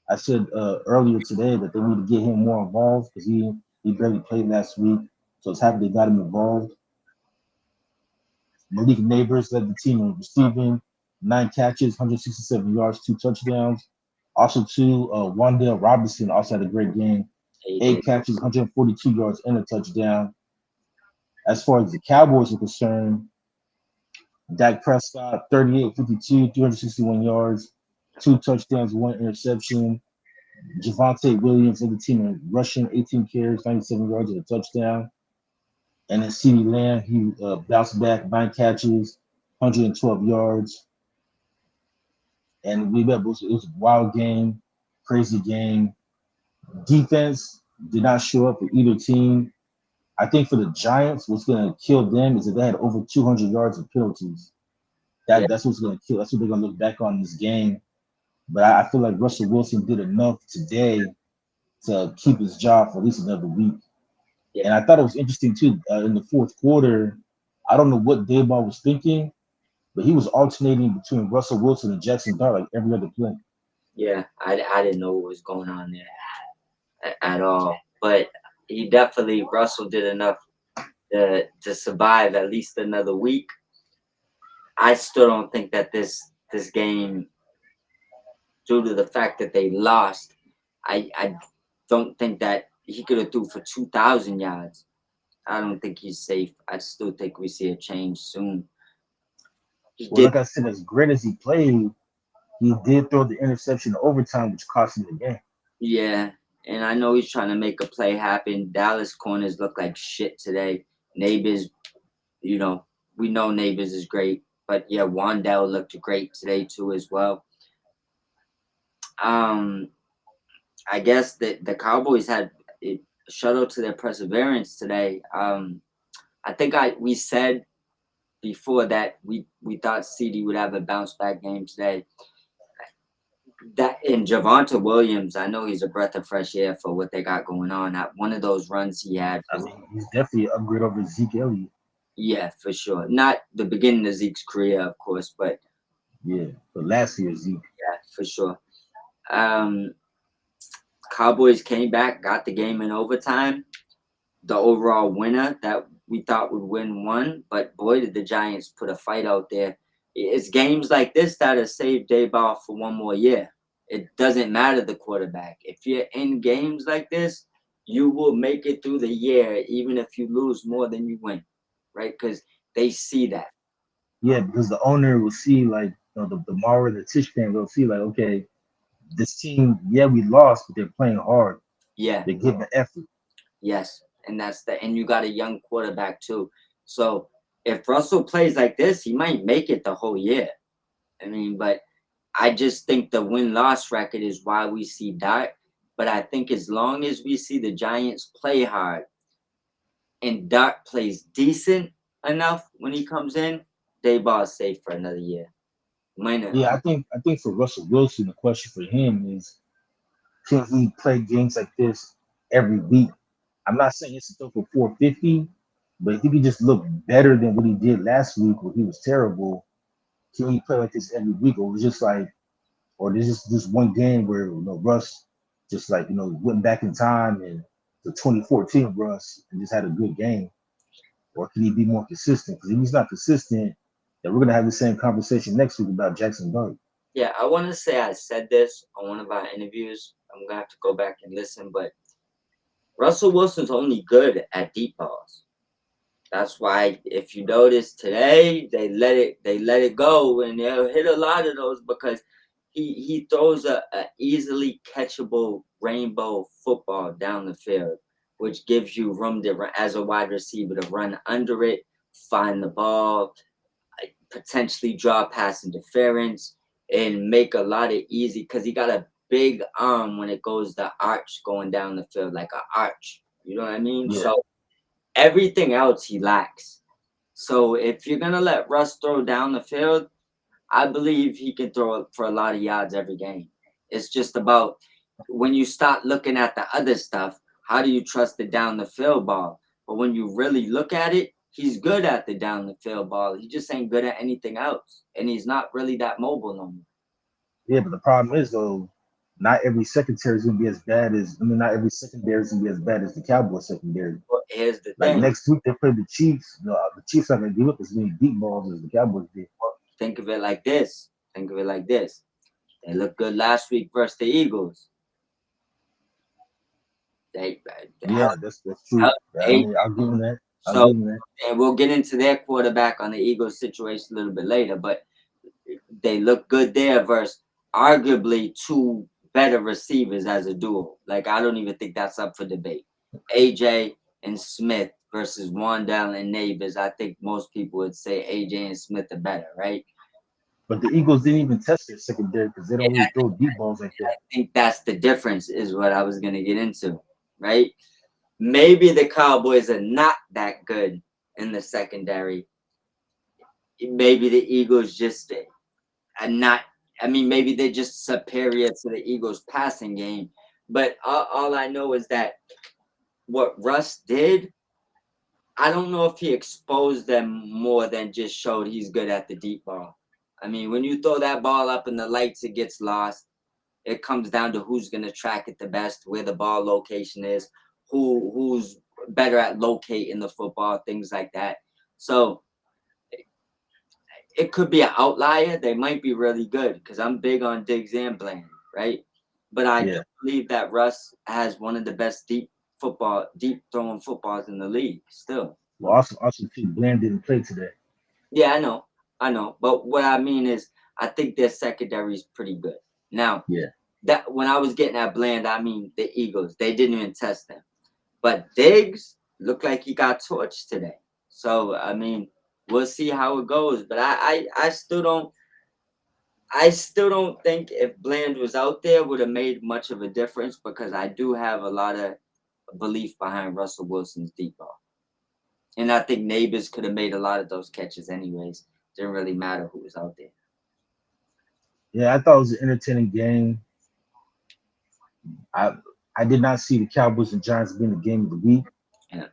I said earlier today that they need to get him more involved because he barely played last week. So it's happy they got him involved. Malik Neighbors led the team in receiving, 9 catches, 167 yards, 2 touchdowns. Also, too, Wandale Robinson also had a great game, he eight did. catches, 142 yards, and a touchdown. As far as the Cowboys are concerned, Dak Prescott, 38, 52, 361 yards, 2 touchdowns, 1 interception. Javante Williams led the team in rushing, 18 carries, 97 yards, and a touchdown. And then CeeDee Lamb, he bounced back, 9 catches, 112 yards. And it was a wild game, crazy game. Defense did not show up for either team. I think for the Giants, what's going to kill them is that they had over 200 yards of penalties. Yeah, That's what's going to kill. That's what they're going to look back on this game. But I feel like Russell Wilson did enough today to keep his job for at least another week. yeah, And I thought it was interesting too. In the fourth quarter, I don't know what Dayball was thinking, but he was alternating between Russell Wilson and Jackson Dart like every other play. yeah. I didn't know what was going on there at all. But he definitely Russell did enough to survive at least another week. I still don't think that this game, due to the fact that they lost, I don't think that he could have threw for 2,000 yards. I don't think he's safe. I still think we see a change soon. He Well, did, like I said, as great as he played, he did throw the interception in overtime, which cost him the game. yeah. And I know he's trying to make a play happen. Dallas corners look like shit today. Neighbors, you know, we know Neighbors is great, but yeah, Wandell looked great today too as well. Um, I guess that the Cowboys had a shout out to their perseverance today. I think we said before that we thought CD would have a bounce back game today. That in Javonte Williams, I know he's a breath of fresh air for what they got going on. One of those runs he had I was, mean, he's definitely an upgrade over Zeke Elliott. yeah, for sure. Not the beginning of Zeke's career, of course, but Yeah, but last year Zeke. yeah, for sure. Um, Cowboys came back, got the game in overtime. The overall winner, that we thought would win one, but boy, did the Giants put a fight out there. It's games like this that have saved Dayball for one more year. It doesn't matter the quarterback. If you're in games like this, you will make it through the year, even if you lose more than you win, right? Because they see that. Yeah, because the owner will see like the Mara, the Tish fan will see like, okay, this team, yeah, we lost, but they're playing hard. Yeah, They're giving effort. yes, and and you got a young quarterback too. So if Russell plays like this, he might make it the whole year. I mean, but I just think the win-loss record is why we see that. But I think as long as we see the Giants play hard and Doc plays decent enough when he comes in, Dayball is safe for another year. Might not. Yeah, I think for Russell Wilson, the question for him is, can he play games like this every week? I'm not saying it's to throw for 450, but if he could just look better than what he did last week where he was terrible, can he play like this every week? Or was just like, or there's just this one game where Russ just like went back in time and the 2014 Russ and just had a good game, or can he be more consistent? Because if he's not consistent, then we're gonna have the same conversation next week about Jackson Dart. Yeah, I want to say I said this on one of our interviews. I'm gonna have to go back and listen, but Russell Wilson's only good at deep balls. That's why if you notice today, they let it go and they'll hit a lot of those because he throws a easily catchable rainbow football down the field, which gives you room to run as a wide receiver to run under it, find the ball, potentially draw pass interference, and make a lot of easy because he got a big arm when it goes the arch going down the field like an arch. You know what I mean? Yeah, So everything else he lacks. So if you're gonna let Russ throw down the field, I believe he can throw it for a lot of yards every game. It's just about when you start looking at the other stuff, how do you trust the down the field ball? But when you really look at it, he's good at the down the field ball. He just ain't good at anything else. And he's not really that mobile no more. yeah, but the problem is though, not every secondary is gonna be as bad as not every secondary is gonna be as bad as the Cowboys secondary. But here's the Like thing. next week they play the Chiefs. The Chiefs are gonna give up as many deep balls as the Cowboys did. Think of it like this. Think of it like this. They looked good last week versus the Eagles. They Yeah, that's true. hell, I they mean, I'll give them that. I'll so give them that. and we'll get into their quarterback on the Eagles situation a little bit later, but they look good there versus arguably two better receivers as a duo. Like I don't even think that's up for debate. AJ and Smith versus Wandell and Neighbors. I think most people would say AJ and Smith are better, right? But the Eagles didn't even test their secondary because they don't And really throw deep balls like that. I think that's the difference, is what I was gonna get into, right? Maybe the Cowboys are not that good in the secondary. Maybe the Eagles just are not. I mean, maybe they're just superior to the Eagles' passing game. But all I know is that what Russ did, I don't know if he exposed them more than just showed he's good at the deep ball. I mean, when you throw that ball up in the lights, it gets lost. It comes down to who's going to track it the best, where the ball location is, who's better at locating the football, things like that. So it could be an outlier. They might be really good because I'm big on Diggs and Bland, right? But I do Yeah. believe that Russ has one of the best deep throwing footballs in the league still. Well, also too, Bland didn't play today. Yeah, I know. But what I mean is, I think their secondary is pretty good. Now, Yeah. that when I was getting at Bland, I mean the Eagles. They didn't even test them. But Diggs looked like he got torched today. So I mean, we'll see how it goes. But I still don't think if Bland was out there would have made much of a difference because I do have a lot of belief behind Russell Wilson's deep ball. And I think Neighbors could have made a lot of those catches anyways. Didn't really matter who was out there. Yeah, I thought it was an entertaining game. I I did not see the Cowboys and Giants being the game of the week, Yeah,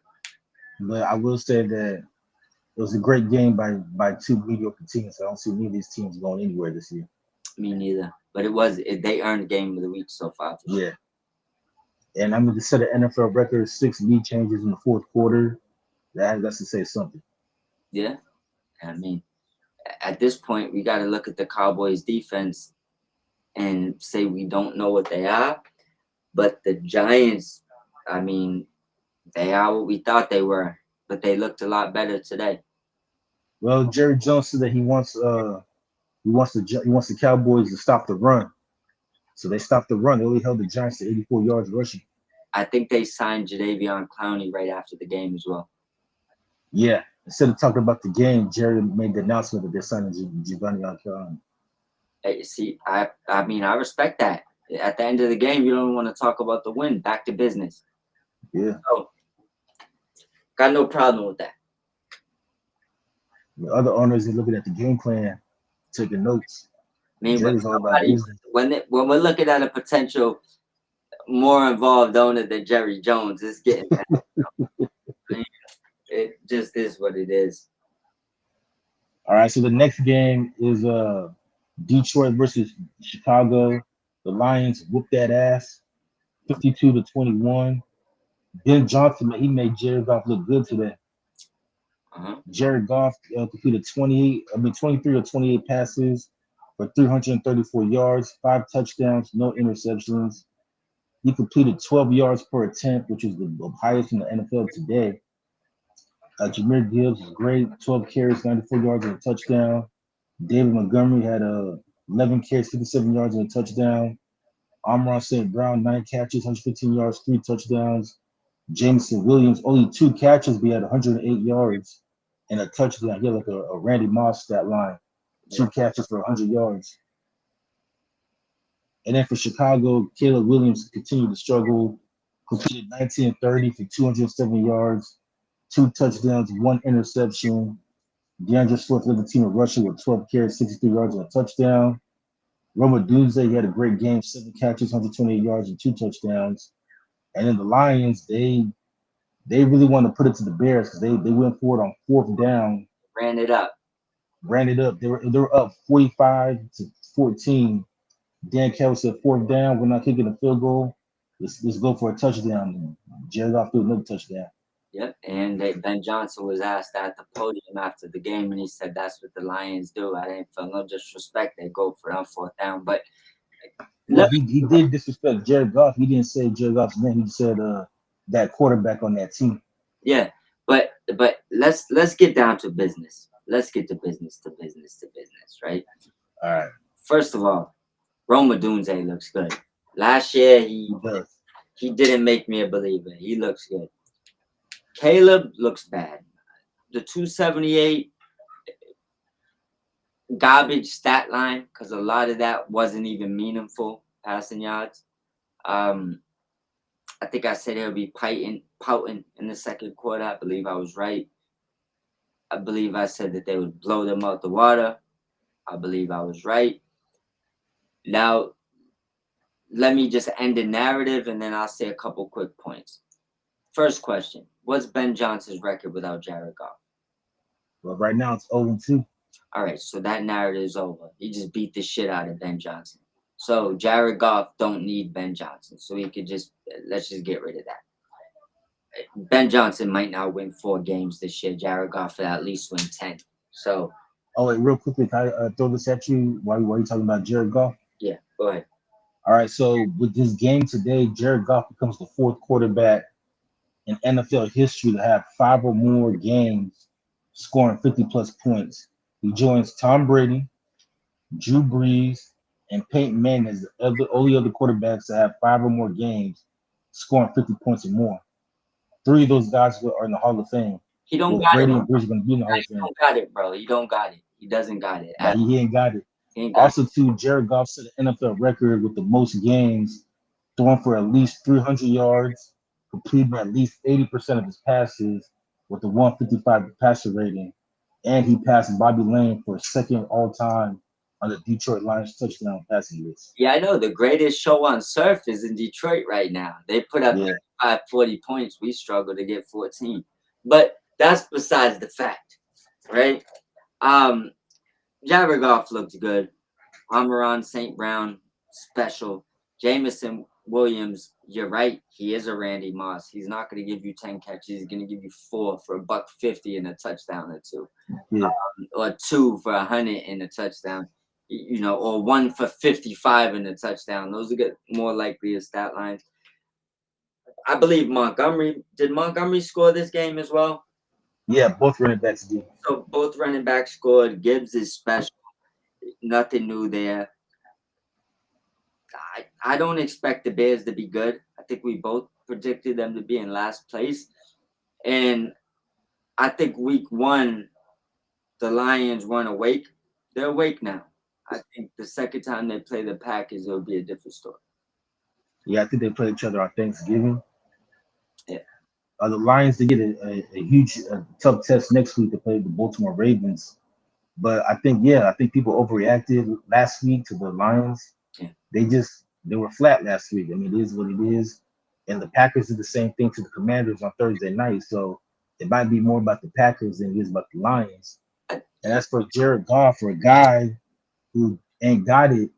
but I will say that it was a great game by two mediocre teams. I don't see any of these teams going anywhere this year. me neither. But they earned game of the week so far for sure. Yeah. And I'm going to set an NFL record, 6 lead changes in the fourth quarter. That has to say something. Yeah, I mean, at this point, we got to look at the Cowboys' defense and say we don't know what they are. But the Giants, I mean, they are what we thought they were, but they looked a lot better today. Well, Jerry Jones said that he wants the Cowboys to stop the run. So they stopped the run. They only held the Giants to 84 yards rushing. I think they signed Jadeveon Clowney right after the game as well. Yeah. Instead of talking about the game, Jerry made the announcement that they're signing Giovanni Alcon. Hey, see, I mean, I respect that. At the end of the game, you don't want to talk about the win. Back to business. Yeah. So, got no problem with that. The other owners are looking at the game plan, taking notes. I mean, Jerry's all about business. when we're looking at a potential more involved owner than Jerry Jones, it's getting bad. I mean, it just is what it is. All right. So the next game is Detroit versus Chicago. The Lions whooped that ass, 52-21. Ben Johnson, he made Jared Goff look good today. Uh-huh. Jared Goff completed 23 or 28 passes for 334 yards, 5 touchdowns, no interceptions. He completed 12 yards per attempt, which is the highest in the NFL today. Jameer Gibbs is great, 12 carries, 94 yards and a touchdown. David Montgomery had 11 carries, 57 yards and a touchdown. Amon St. Brown, 9 catches, 115 yards, 3 touchdowns. Jameson Williams, only 2 catches, but he had 108 yards and a touchdown. He had like a Randy Moss stat line, Yeah. 2 catches for 100 yards. And then for Chicago, Caleb Williams continued to struggle, completed 19-30 for 207 yards, 2 touchdowns, 1 interception. DeAndre Swift led the team in rushing with 12 carries, 63 yards, and a touchdown. Roma Dunze, he had a great game, 7 catches, 128 yards, and 2 touchdowns. And then the Lions, they really want to put it to the Bears because they went for it on fourth down, Ran it up. ran it up. They were up 45-14. Dan Campbell said fourth down, we're not kicking a field goal. Let's go for a touchdown. And Jared Goff threw another touchdown. Yep. And Ben Johnson was asked at the podium after the game, and he said that's what the Lions do. I didn't feel no disrespect. They go for it on fourth down. But Well, let he did disrespect Jared Goff. He didn't say Jared Goff's name. He said that quarterback on that team. Yeah, but let's get down to business. Let's get to business, right? All right, First of all, Roma Dunze looks good. Last year he does. he didn't make me a believer. He looks good. Caleb looks bad. The 278 garbage stat line, because a lot of that wasn't even meaningful passing yards. Um, I think I said he'll be pouting in the second quarter. I believe I was right. I believe I said that they would blow them out the water. I believe I was right. Now, let me just end the narrative and then I'll say a couple quick points. First question: what's Ben Johnson's record without Jared Goff? Well, right now it's 0-2. All right, so that narrative is over. He just beat the shit out of Ben Johnson. So Jared Goff don't need Ben Johnson. So he could just let's just get rid of that. Ben Johnson might not win 4 games this year. Jared Goff will at least win 10. So Oh, wait, real quickly, can I throw this at you while you talking about Jared Goff? yeah, go ahead. All right, so with this game today, Jared Goff becomes the fourth quarterback in NFL history to have 5 or more games scoring 50 plus points. He joins Tom Brady, Drew Brees, and Peyton Manning as the only other quarterbacks to have 5 or more games scoring 50 points or more. 3 of those guys are in the Hall of Fame. He don't Well, got it. Brady and Brees are going to be in the Hall of He Fame. don't got it, bro. He don't got it. He doesn't got it. Now he ain't got it. He ain't got it. Also, too, Jared Goff set an NFL record with the most games throwing for at least 300 yards, completing at least 80% of his passes with a 155 passer rating, and he passed Bobby Lane for second all time on the Detroit Lions touchdown passing list. Yeah, I know. The greatest show on surf is in Detroit right now. They put up Yeah, 35, 40 points. We struggle to get 14. But that's besides the fact, right? Um, Jared Goff looked good. Amon St. Brown, special. Jameson Williams you're right. He is a Randy Moss. He's not going to give you 10 catches. He's going to give you 4 for a buck 50 and a touchdown or two, Yeah, or 2 for 100 and a touchdown. Or 1 for 55 and a touchdown. Those are get more likely as stat lines. I believe Montgomery. Did Montgomery score this game as well? yeah, both running backs did. So both running backs scored. Gibbs is special. Nothing new there. I don't expect the Bears to be good. I think we both predicted them to be in last place. And I think week 1, the Lions weren't awake. They're awake now. I think the second time they play the Packers, it'll be a different story. Yeah, I think they play each other on Thanksgiving. Yeah. The Lions, they get a huge, tough test next week to play the Baltimore Ravens. But I think people overreacted last week to the Lions. Yeah. They were flat last week. I mean, it is what it is. And the Packers did the same thing to the Commanders on Thursday night. So it might be more about the Packers than it is about the Lions. And as for Jared Goff, for a guy who ain't got it,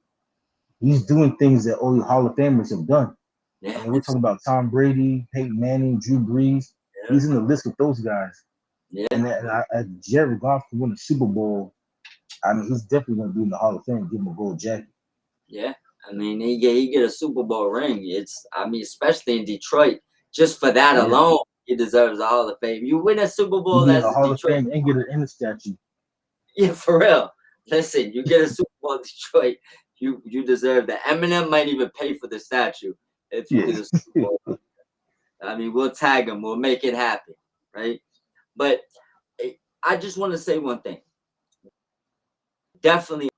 he's doing things that only Hall of Famers have done. I Yeah. mean, we're talking about Tom Brady, Peyton Manning, Drew Brees. Yeah. He's in the list with those guys. Yeah. And Jared Goff can win a Super Bowl. I mean, he's definitely going to be in the Hall of Fame. Give him a gold jacket. Yeah. I mean, he get a Super Bowl ring. Especially in Detroit, just for that Yeah, alone, he deserves a Hall of Fame. You win a Super he Bowl get as a a Hall of Detroit. Fame and get an in the statue. Yeah, for real. Listen, you get a Super Bowl in Detroit, you deserve that. Eminem might even pay for the statue if you Yeah, get a Super Bowl. I mean, we'll tag him. We'll make it happen, right? But I just want to say one thing. Definitely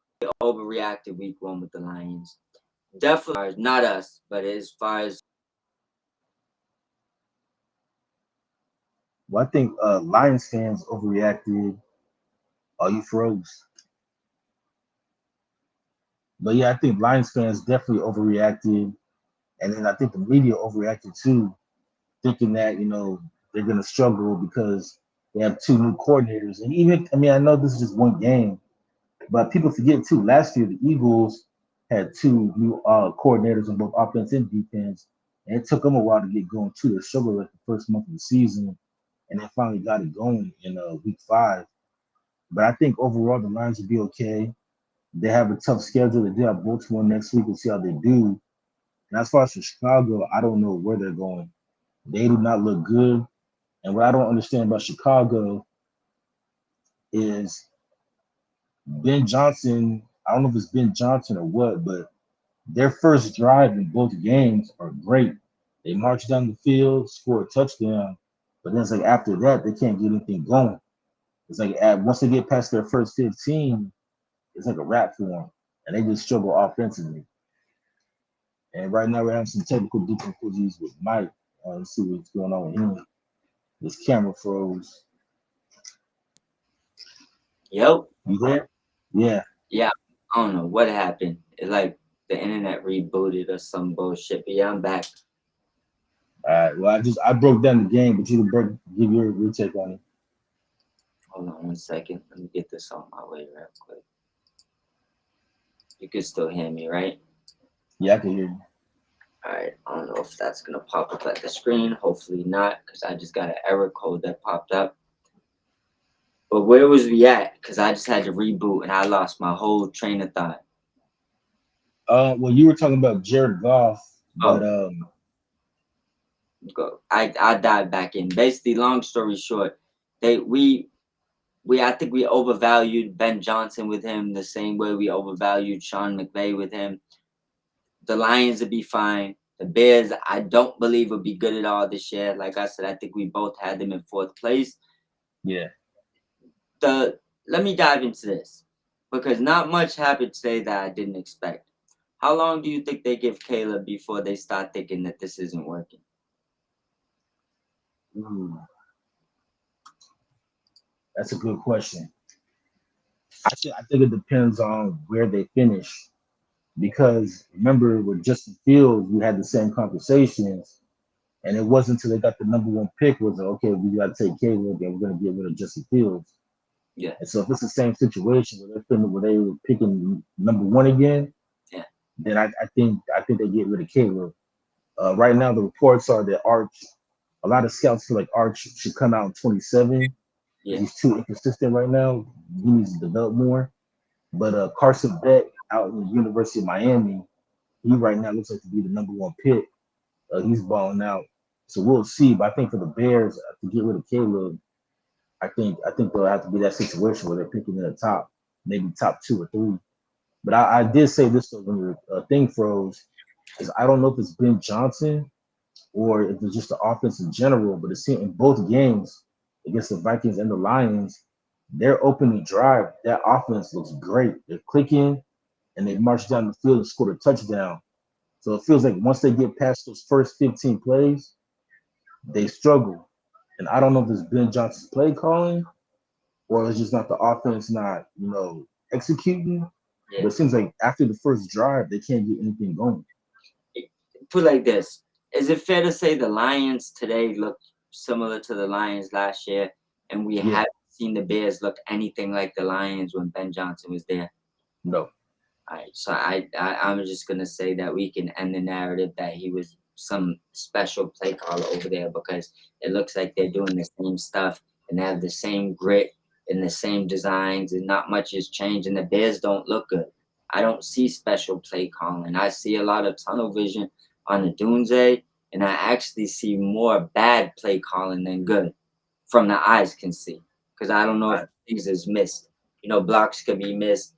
overreacted week 1 with the Lions. Definitely not us, but as far as well, I think Lions fans overreacted. Oh, you froze. But yeah, I think Lions fans definitely overreacted, and then I think the media overreacted too, thinking that they're gonna struggle because they have 2 new coordinators. And even I mean, I know this is just one game, but people forget too. Last year, the Eagles had 2 new coordinators on both offense and defense, and it took them a while to get going too. They struggled like the first month of the season, and they finally got it going in week 5. But I think overall the Lions will be okay. They have a tough schedule. They do have Baltimore next week. We'll see how they do. And as far as for Chicago, I don't know where they're going. They do not look good. And what I don't understand about Chicago is Ben Johnson. I don't know if it's Ben Johnson or what, but their first drive in both games are great. They march down the field, score a touchdown, but then it's like after that they can't get anything going. It's like once they get past their first 15, it's like a wrap for them, and they just struggle offensively. And right now we're having some technical difficulties with Mike. Let's see what's going on with him. This camera froze. yep. You there? Yeah. Yeah, I don't know what happened. It like the internet rebooted or some bullshit. But yeah, I'm back. All right. Well, I broke down the game, but you can give your take on it. Hold on 1 second. Let me get this on my way real quick. You can still hear me, right? Yeah, I can hear you. All right. I don't know if that's gonna pop up at the screen. Hopefully not, because I just got an error code that popped up. But where was we at? Because I just had to reboot and I lost my whole train of thought. Well, you were talking about Jared Goff, but Oh, go. I dived back in. Basically, long story short, they we I think we overvalued Ben Johnson with him the same way we overvalued Sean McVay with him. The Lions would be fine. The Bears, I don't believe would be good at all this year. Like I said, I think we both had them in 4th place. yeah. Let me dive into this because not much happened today that I didn't expect. How long do you think they give Caleb before they start thinking that this isn't working? Ooh, that's a good question. I think it depends on where they finish because remember with Justin Fields, we had the same conversations, and it wasn't until they got the number 1 pick was like, okay, we got to take Caleb and we're going to get rid of Justin Fields. Yeah, And so if it's the same situation where they were picking number 1 again, yeah, then I think they get rid of Caleb. Right now, the reports are that Arch, a lot of scouts feel like Arch should come out in 27. Yeah, He's too inconsistent right now. He needs to develop more. But Carson Beck out in the University of Miami, he right now looks like to be the number one pick. He's balling out. So we'll see. But I think for the Bears to get rid of Caleb, I think there'll have to be that situation where they're picking in the top, maybe top two or three. But I did say this though, when the thing froze, is I don't know if it's Ben Johnson or if it's just the offense in general. But it seems in both games against the Vikings and the Lions, their opening drive, that offense looks great. They're clicking and they march down the field and scored a touchdown. So it feels like once they get past those first 15 plays, they struggle. And I don't know if it's Ben Johnson's play calling or it's just not the offense not, executing. yeah. But it seems like after the first drive, they can't get anything going. Put like this: is it fair to say the Lions today look similar to the Lions last year, and we Yeah, haven't seen the Bears look anything like the Lions when Ben Johnson was there? no. All right, so I'm just gonna say that we can end the narrative that he was some special play caller over there because it looks like they're doing the same stuff and they have the same grit and the same designs and not much has changed and the Bears don't look good. I don't see special play calling. I see a lot of tunnel vision on the Doomsday, and I actually see more bad play calling than good from the eyes can see because I don't know if I, things is missed. Blocks could be missed,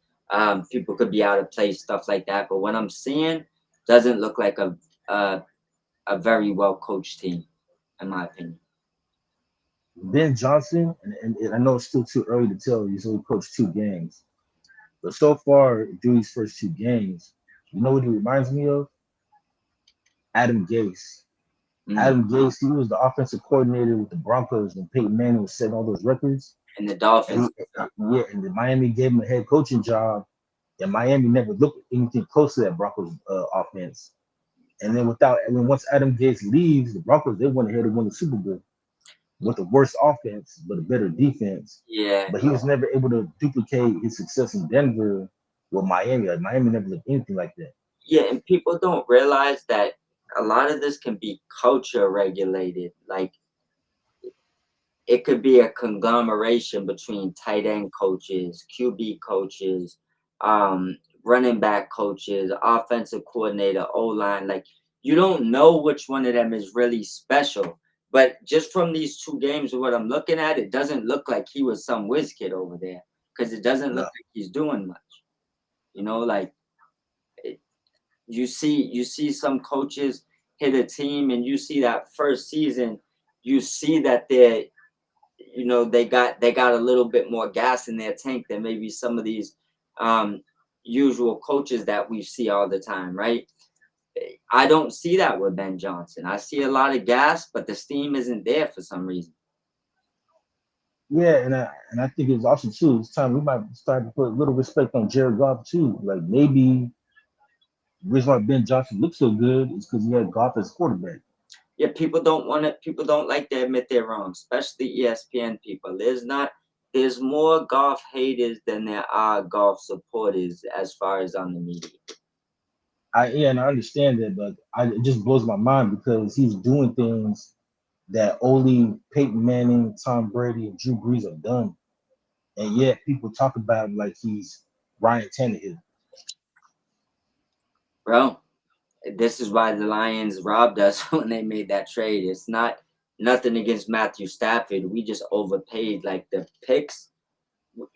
people could be out of place, stuff like that. But what I'm seeing doesn't look like a, a very well coached team, in my opinion. Ben Johnson, and I know it's still too early to tell. He's only coached two games, but so far through these first two games, you know what he reminds me of? Adam Gase. Mm. Adam Gase, he was the offensive coordinator with the Broncos when Peyton Manning was setting all those records. And the And Dolphins, yeah, and the Miami gave him a head coaching job, and Miami never looked anything close to that Broncos offense. And then once Adam Gase leaves, the Broncos they went ahead and won the Super Bowl with a worse offense but a better defense. yeah, But he was never able to duplicate his success in Denver with Miami. Like Miami never looked anything like that. yeah, and people don't realize that a lot of this can be culture regulated. Like it could be a conglomeration between tight end coaches, QB coaches, running back coaches, offensive coordinator, O line. Like you don't know which one of them is really special. But just from these two games, what I'm looking at, it doesn't look like he was some whiz kid over there because it doesn't look No, like he's doing much. Like it, you see some coaches hit a team, and you see that first season, you see that they got a little bit more gas in their tank than maybe some of these um, usual coaches that we see all the time, right? I don't see that with Ben Johnson. I see a lot of gas, but the steam isn't there for some reason. yeah, and I think it's also too. It's time we might start to put a little respect on Jared Goff too. Like maybe the reason why Ben Johnson looks so good is because he had Goff as quarterback. Yeah, people don't want it. People don't like to admit they're wrong, especially ESPN people. There's more golf haters than there are golf supporters as far as on the media. And I understand that, but it just blows my mind because he's doing things that only Peyton Manning, Tom Brady, and Drew Brees have done, and yet people talk about him like he's Ryan Tannehill. Bro, this is why the Lions robbed us when they made that trade. It's not nothing against Matthew Stafford. We just overpaid. Like the picks,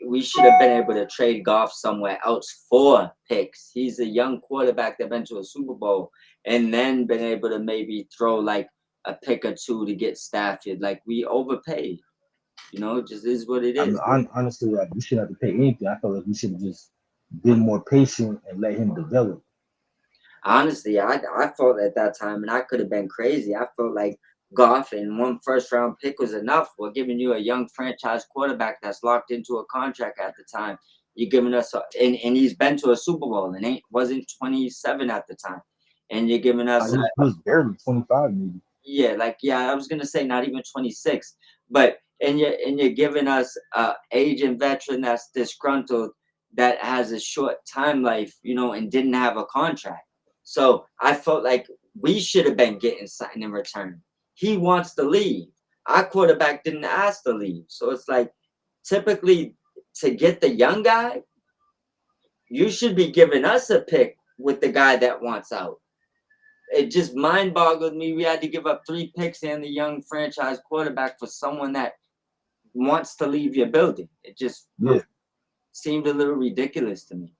we should have been able to trade Goff somewhere else for picks. He's a young quarterback that been to a Super Bowl and then been able to maybe throw like a pick or two to get Stafford. Like we overpaid. It just is what it I mean, is. honestly, like we shouldn't have to pay anything. I felt like we should have just been more patient and let him develop. Honestly, I felt at that time, and I could have been crazy. I felt like Goff and one first round pick was enough. We're giving you a young franchise quarterback that's locked into a contract at the time. You're giving us, and he's been to a Super Bowl and wasn't 27 at the time, and you're giving us, He was barely 25, maybe. yeah, like I was gonna say not even 26, but and you're giving us aging veteran that's disgruntled that has a short time life, and didn't have a contract. So I felt like we should have been getting something in return. He wants to leave. Our quarterback didn't ask to leave. So it's like typically to get the young guy, you should be giving us a pick with the guy that wants out. It just mind boggled me. We had to give up 3 picks and the young franchise quarterback for someone that wants to leave your building. It just Yeah, seemed a little ridiculous to me.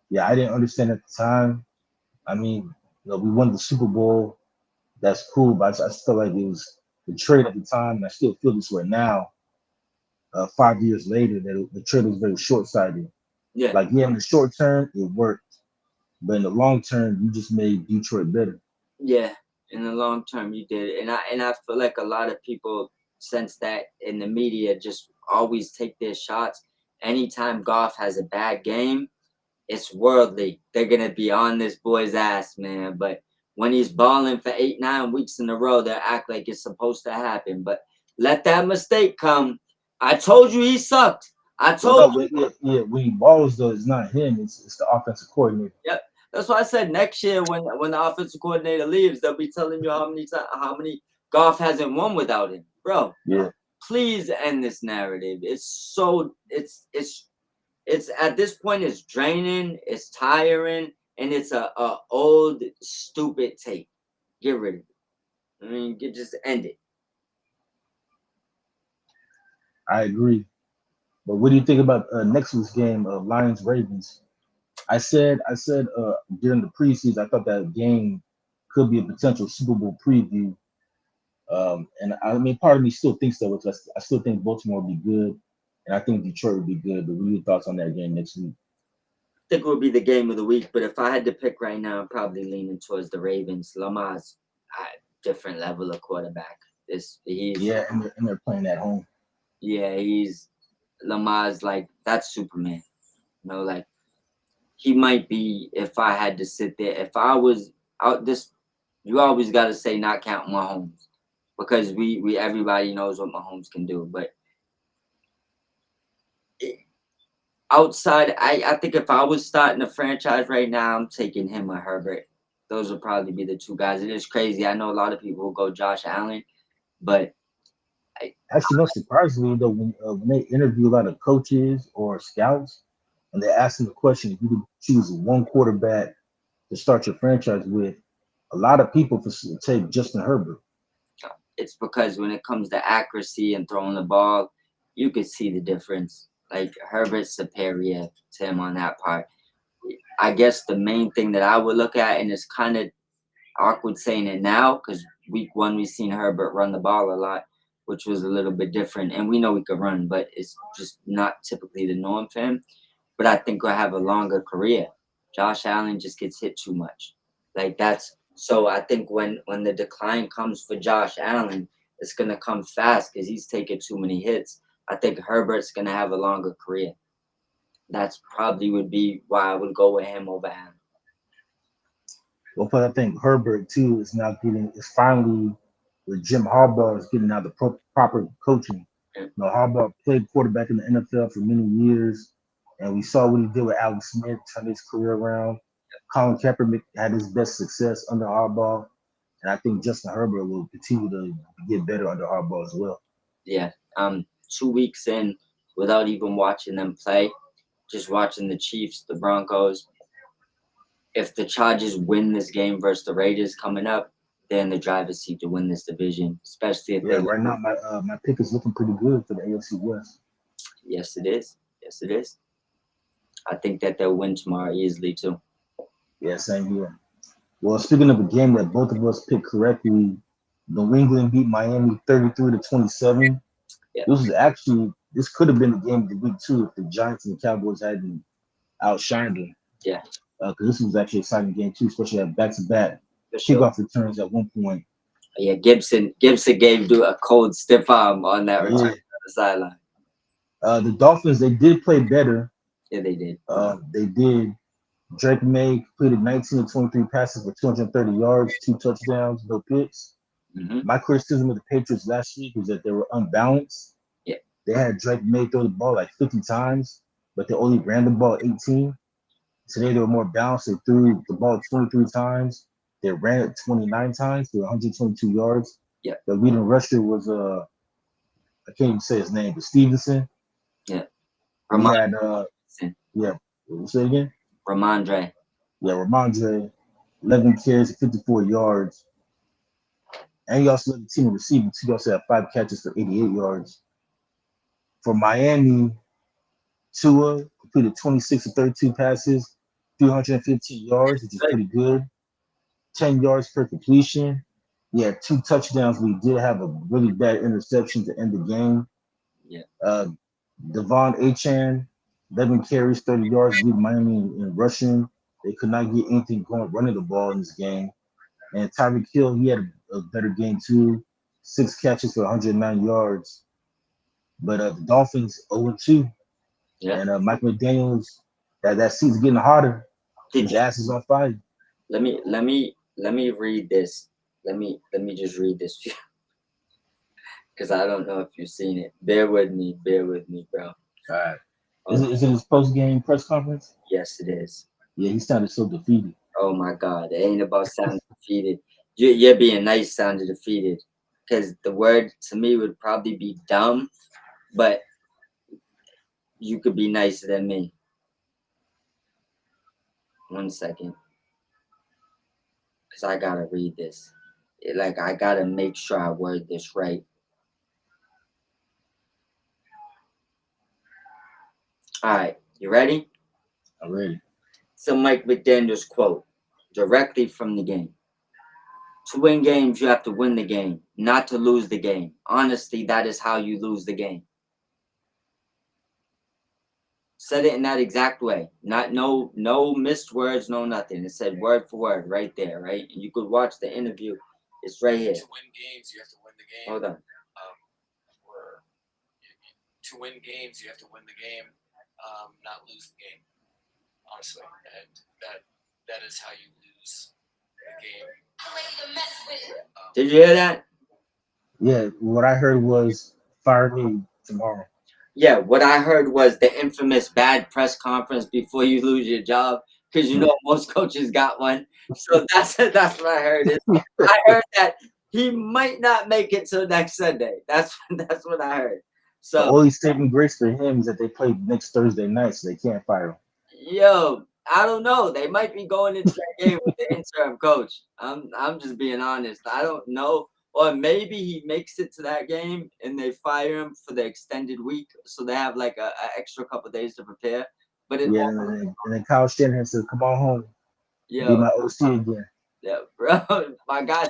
yeah, I didn't understand at the time. I mean, we won the Super Bowl. That's cool, but I just felt like it was the trade at the time, and I still feel this way now. 5 years later, that the trade was very short-sighted. Yeah, Like, yeah, in the short term, it worked, but in the long term, you just made Detroit better. yeah. In the long term, you did, and I feel like a lot of people sense that in the media just always take their shots. Anytime Goff has a bad game, it's worldly. They're gonna be on this boy's ass, man. But when he's balling for 8, 9 weeks in a row, they act like it's supposed to happen. But let that mistake come. I told you he sucked. I Well, told no, but yeah, when he balls though, it's not him; it's the offensive coordinator. Yep. That's why I said next year when the offensive coordinator leaves, they'll be telling you how many Golf hasn't won without him. Bro, Yeah, please end this narrative. It's at this point it's draining, it's tiring, and it's a old stupid tape. Get rid of it. I mean, just end it. I agree. But what do you think about next week's game of Lions Ravens? I said during the preseason, I thought that game could be a potential Super Bowl preview. And I mean, part of me still thinks that, because I still think Baltimore will be good, and I think Detroit will be good. But what are your thoughts on that game next week? I think it will be the game of the week, but if I had to pick right now, I'm probably leaning towards the Ravens. Lamar's a different level of quarterback. This he's Yeah, and they're playing at home. Yeah, he's Lamar's like that's Superman. Like he might be if I had to sit there. If I was out this, you always got to say not counting Mahomes because we everybody knows what Mahomes can do. But i- outside, I think if I was starting a franchise right now, I'm taking him or Herbert. Those would probably be the two guys. It is crazy. I know a lot of people will go Josh Allen, but I, Actually, no, surprisingly though, when they interview a lot of coaches or scouts, and they ask them the question, if you could choose one quarterback to start your franchise with, a lot of people take Justin Herbert. it's because when it comes to accuracy and throwing the ball, you could see the difference. Like Herbert's superior to him on that part. I guess the main thing that I would look at, and it's kind of awkward saying it now because week one we seen Herbert run the ball a lot, which was a little bit different. And we know he could run, but it's just not typically the norm for him. But I think he'll have a longer career. Josh Allen just gets hit too much. Like that's so I think when the decline comes for Josh Allen, it's gonna come fast because he's taking too many hits. I think Herbert's gonna have a longer career. That's probably would be why I would go with him over Allen. Well, but I think Herbert too is finally where Jim Harbaugh is getting out the proper coaching. Harbaugh played quarterback in the NFL for many years, and we saw what he did with Alex Smith, turned his career around. Colin Kaepernick had his best success under Harbaugh, and I think Justin Herbert will continue to get better under Harbaugh as well. Yeah. 2 weeks in without even watching them play, just watching the Chiefs, the Broncos. If the Chargers win this game versus the Raiders coming up, they're in the driver's seat to win this division, especially if Yeah, they. right now my pick is looking pretty good for the AFC West. Yes, it is. Yes, it is. I think that they'll win tomorrow easily too. Yeah, same here. Well, speaking of a game that both of us picked correctly, New England beat Miami 33 to 27. Yeah, This could have been the game of the week too if the Giants and the Cowboys hadn't outshined them. yeah, Because this was actually an exciting game too, especially at back-to-back for sure. kickoff returns at one point. Yeah, Gibson gave do a cold stiff arm on that return Yeah, on the sideline. the Dolphins they did play better. Yeah, they did. They did. Drake May completed 19 of 23 passes for 230 yards, 2 touchdowns, no picks. Hmm. My criticism of the Patriots last week was that they were unbalanced. Yeah, They had Drake May throw the ball like 50 times, but they only ran the ball 18. Today they were more balanced. They threw the ball 23 times. They ran it 29 times for 122 yards. Yeah, The leading rusher was I can't even say his name, but Stevenson. yeah. He had Ramondre. yeah, say it again. Ramondre. Yeah, Ramondre, 11 carries, 54 yards. And he also led the team in receiving too. He also had 5 catches for 88 yards. For Miami, Tua completed 26 of 32 passes, 315 yards, which is Good. pretty good. 10 yards per completion. He had 2 touchdowns, but he did have a really bad interception to end the game. Yeah. Uh, Devon Achan, 11 carries, 30 yards, lead Miami in rushing. They could not get anything going running the ball in this game. And Tyreek Hill, he had a better game too. 6 catches for 109 yards. But the Dolphins 0-2. Yeah. And Mike McDaniels, that seat's getting hotter. Did His you ass is on fire. let me read this. Let me just read this because I don't know if you've seen it. Bear with me, bro. All right. Oh, Is it his post game press conference? yes, it is. Yeah, he sounded so defeated. Oh my God, it ain't about sounding defeated. You're being nice, sounding defeated, because the word to me would probably be dumb, but you could be nicer than me. 1 second, because I gotta read this. Like I gotta make sure I word this right. All right, you ready? Already. So Mike McDaniel's quote directly from the game. To win games, you have to win the game, not to lose the game. Honestly, that is how you lose the game. Said it in that exact way. Not no missed words, no nothing. It said word for word right there, right? And you could watch the interview. It's right here. To win games, you have to win the game. Hold on. Or to win games, you have to win the game, not lose the game. Honestly, and that is how you lose the game. Did you hear that? Yeah, what I heard was fire me tomorrow. Yeah, what I heard was the infamous bad press conference before you lose your job, because you Yeah. know most coaches got one. So that's what I heard. I heard that he might not make it till next Sunday. That's what I heard. The So only saving grace for him is that they play next Thursday night, so they can't fire him. yo, I don't know. They might be going into that game with the interim coach. I'm just being honest. I don't know. Or maybe he makes it to that game and they fire him for the extended week, so they have like a extra couple days to prepare. But it, Yeah, and then Kyle Shanahan said, "Come on home, be yo, my OC again." yeah, bro. My guy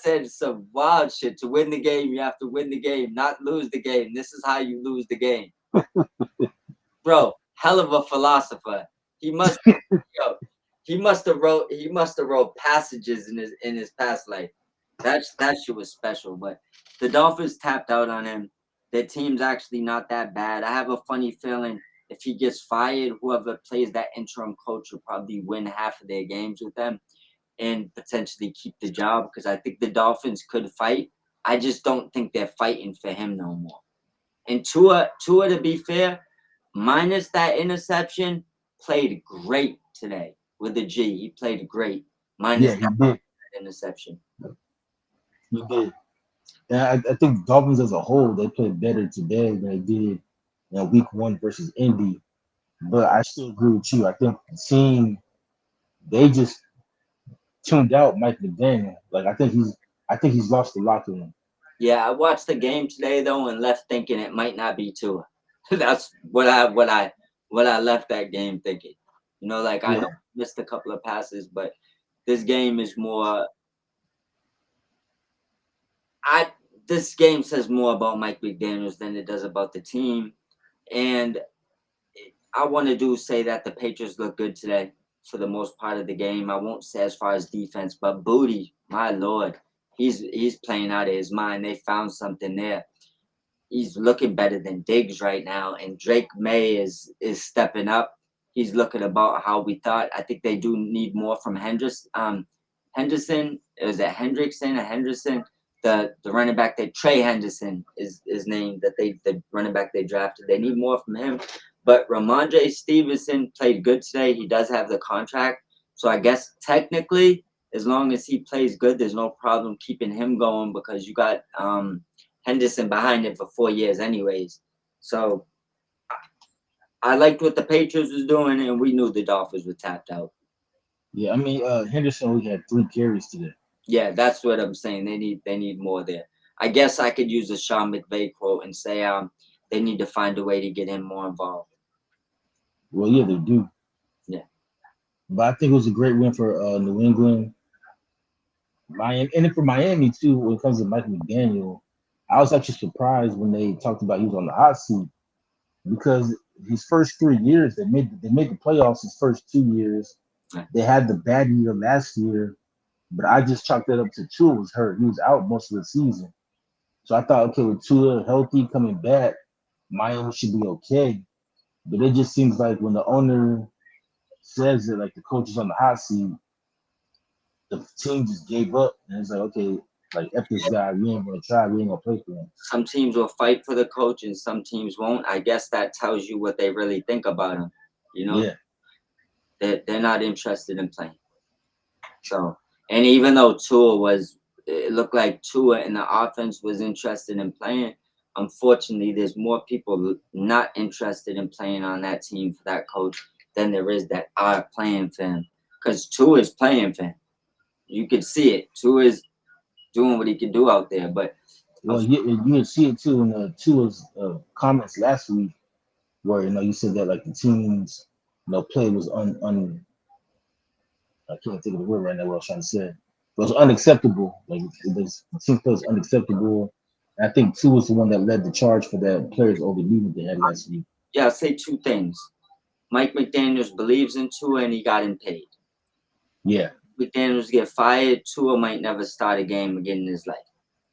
said some wild shit. To win the game, you have to win the game, not lose the game. This is how you lose the game, bro. Hell of a philosopher. He must yo, he must have wrote passages in his past life. That shit was special. But the Dolphins tapped out on him. Their team's actually not that bad. I have a funny feeling if he gets fired, whoever plays that interim coach will probably win half of their games with them and potentially keep the job because I think the Dolphins could fight. I just don't think they're fighting for him no more. And Tua, to be fair, minus that interception, played great today with the G. He played great, minus Yeah, he did. that interception. He did. And I think Dolphins as a whole, they played better today than they did week one versus Indy. But I still agree with you. I think the team, they just tuned out Mike McDaniel. Like I think he's lost the locker room. Yeah, I watched the game today though and left thinking it might not be Tua. That's what I left that game thinking. Like I know Yeah, I missed a couple of passes, but this game is more. I this game says more about Mike McDaniel's than it does about the team, and I want to do say that the Patriots look good today for the most part of the game. I won't say as far as defense, but Booty, my lord, he's playing out of his mind. They found something there. He's looking better than Diggs right now, and Drake May is stepping up. He's looking about how we thought. I think they do need more from Henderson. Henderson is it Hendrickson or Henderson? The running back that Trey Henderson is named that the running back they drafted. They need more from him. But Ramondre Stevenson played good today. He does have the contract. So I guess technically, as long as he plays good, there's no problem keeping him going because you got Henderson behind him for 4 years anyways. So I liked what the Patriots was doing, and we knew the Dolphins were tapped out. Yeah, I mean, Henderson only had 3 carries today. Yeah, that's what I'm saying. They need more there. I guess I could use a Sean McVay quote and say they need to find a way to get him more involved. Well, yeah, they do. Yeah. But I think it was a great win for New England, Miami, and then for Miami too. When it comes to Mike McDaniel, I was actually surprised when they talked about he was on the hot seat because his first 3 years they made the playoffs. His first 2 years, Yeah. they had the bad year last year, but I just chalked that up to Tua was hurt. He was out most of the season, so I thought, okay, with Tua healthy coming back, Miami should be okay. But it just seems like when the owner says that like the coach is on the hot seat, the team just gave up and it's like, okay, like F this guy, we ain't gonna try, we ain't gonna play for him. Some teams will fight for the coach and some teams won't. I guess that tells you what they really think about him. You know, Yeah. they're not interested in playing. So, and even though it looked like Tua in the offense was interested in playing. Unfortunately, there's more people not interested in playing on that team for that coach than there is that are playing for him. Because Tua is playing for him. You could see it. Tua is doing what he can do out there. But Well, you can see it too in Tua's comments last week, where you said that like the team's play was un I can't think of the word right now. What I was trying to say, it was unacceptable. Like the team play was unacceptable. And I think Tua was the one that led the charge for that players over leaving they had last week. yeah, I'll say two things. Mike McDaniels believes in Tua and he got him paid. Yeah. McDaniels get fired, Tua might never start a game again in his life.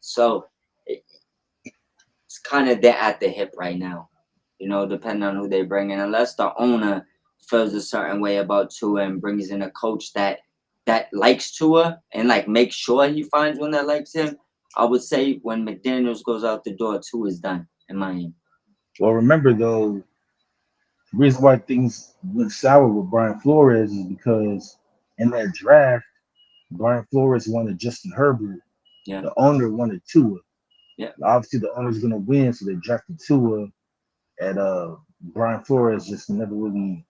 So it's kind of they're at the hip right now, depending on who they bring in. Unless the owner feels a certain way about Tua and brings in a coach that likes Tua and like makes sure he finds one that likes him. I would say when McDaniels goes out the door, Tua is done in Miami. Well, remember though, the reason why things went sour with Brian Flores is because in that draft, Brian Flores wanted Justin Herbert. Yeah, The owner wanted Tua. yeah, Obviously, the owner's gonna win, so they drafted Tua. And Brian Flores just never really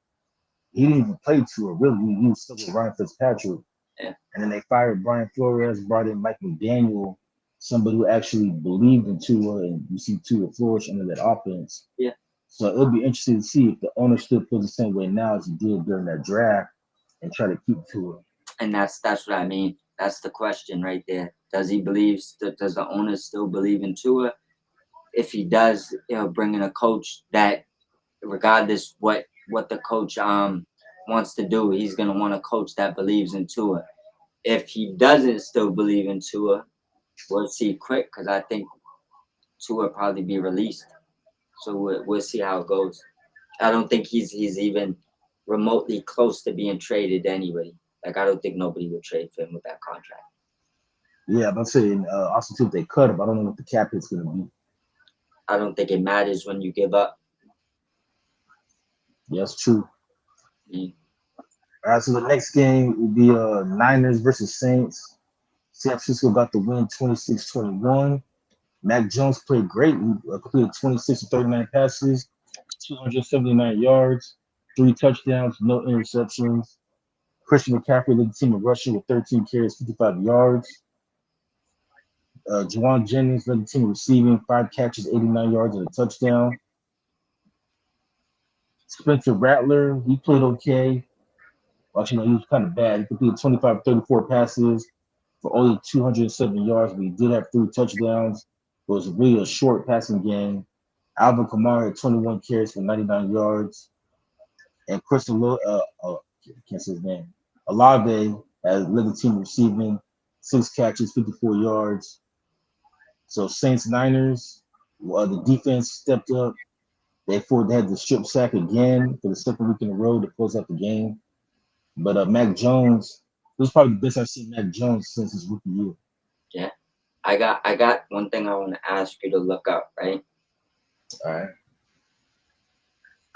he didn't even play Tua really. He was stuck with Ryan Fitzpatrick. yeah, And then they fired Brian Flores, brought in Mike McDaniel, somebody who actually believed in Tua, and you see Tua flourish under that offense. yeah. So it'll be interesting to see if the owner still feels the same way now as he did during that draft and try to keep Tua. And that's what I mean. That's the question right there. Does he believe? Does the owner still believe in Tua? If he does, bring in a coach that, regardless what the coach wants to do, he's gonna want a coach that believes in Tua. If he doesn't still believe in Tua, we'll see quick because I think Tua probably be released. So we'll see how it goes. I don't think he's even remotely close to being traded to anybody. Like I don't think nobody would trade for him with that contract. Yeah, I'm saying also too if they cut him, I don't know what the cap hit's gonna be. I don't think it matters when you give up. Yeah, that's true. Mm. All right, so the next game will be Niners versus Saints. San Francisco got the win 26-21. Mac Jones played great. He completed 26 to 39 passes, 279 yards, 3 touchdowns, no interceptions. Christian McCaffrey led the team in rushing with 13 carries, 55 yards. Juwan Jennings led the team in receiving, 5 catches, 89 yards, and a touchdown. Spencer Rattler, he played okay. Well, actually, no, he was kind of bad. He completed 25 34 passes for only 207 yards, but he did have 3 touchdowns. It was really a short passing game. Alvin Kamara had 21 carries for 99 yards. And I can't say his name. Olave has led the team receiving, 6 catches, 54 yards. So Saints Niners, the defense stepped up. They had the strip sack again for the second week in a row to close out the game. But Mac Jones, this was probably the best I've seen Mac Jones since his rookie year. Yeah, I got one thing I want to ask you to look up. Right, All right.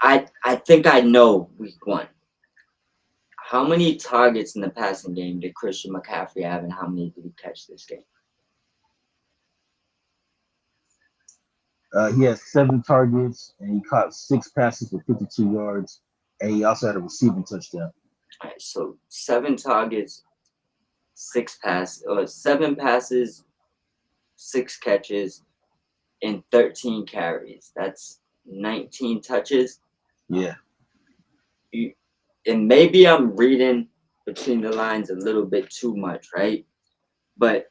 I think I know week one. How many targets in the passing game did Christian McCaffrey have, and how many did he catch this game? He had 7 targets and he caught 6 passes for 52 yards, and he also had a receiving touchdown. All right, so 7 targets, 7 passes, 6 catches, and 13 carries. That's 19 touches. Yeah, You, and maybe I'm reading between the lines a little bit too much, right? But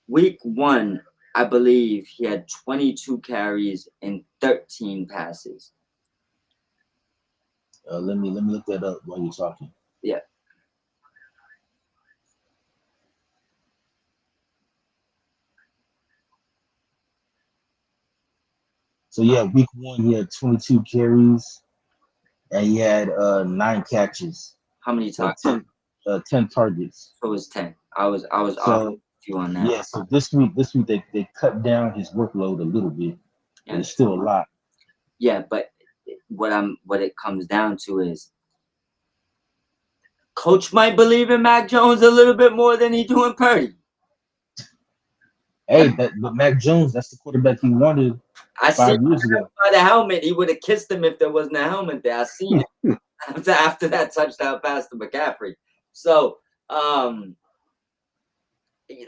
week one, I believe he had 22 carries and 13 passes. let me look that up while you're talking. Yeah. So yeah, week one he had 22 carries and he had 9 catches How many for targets? 10 targets. So it was 10. I was off So you on that. yeah, so this week they cut down his workload a little bit, but Yeah. it's still a lot. Yeah, but what it comes down to is coach might believe in Mac Jones a little bit more than he do in Purdy. Hey, but Mac Jones, that's the quarterback he wanted I see 5 years ago. by the helmet, he would have kissed him if there wasn't a helmet there. I seen it after that touchdown pass to McCaffrey. So,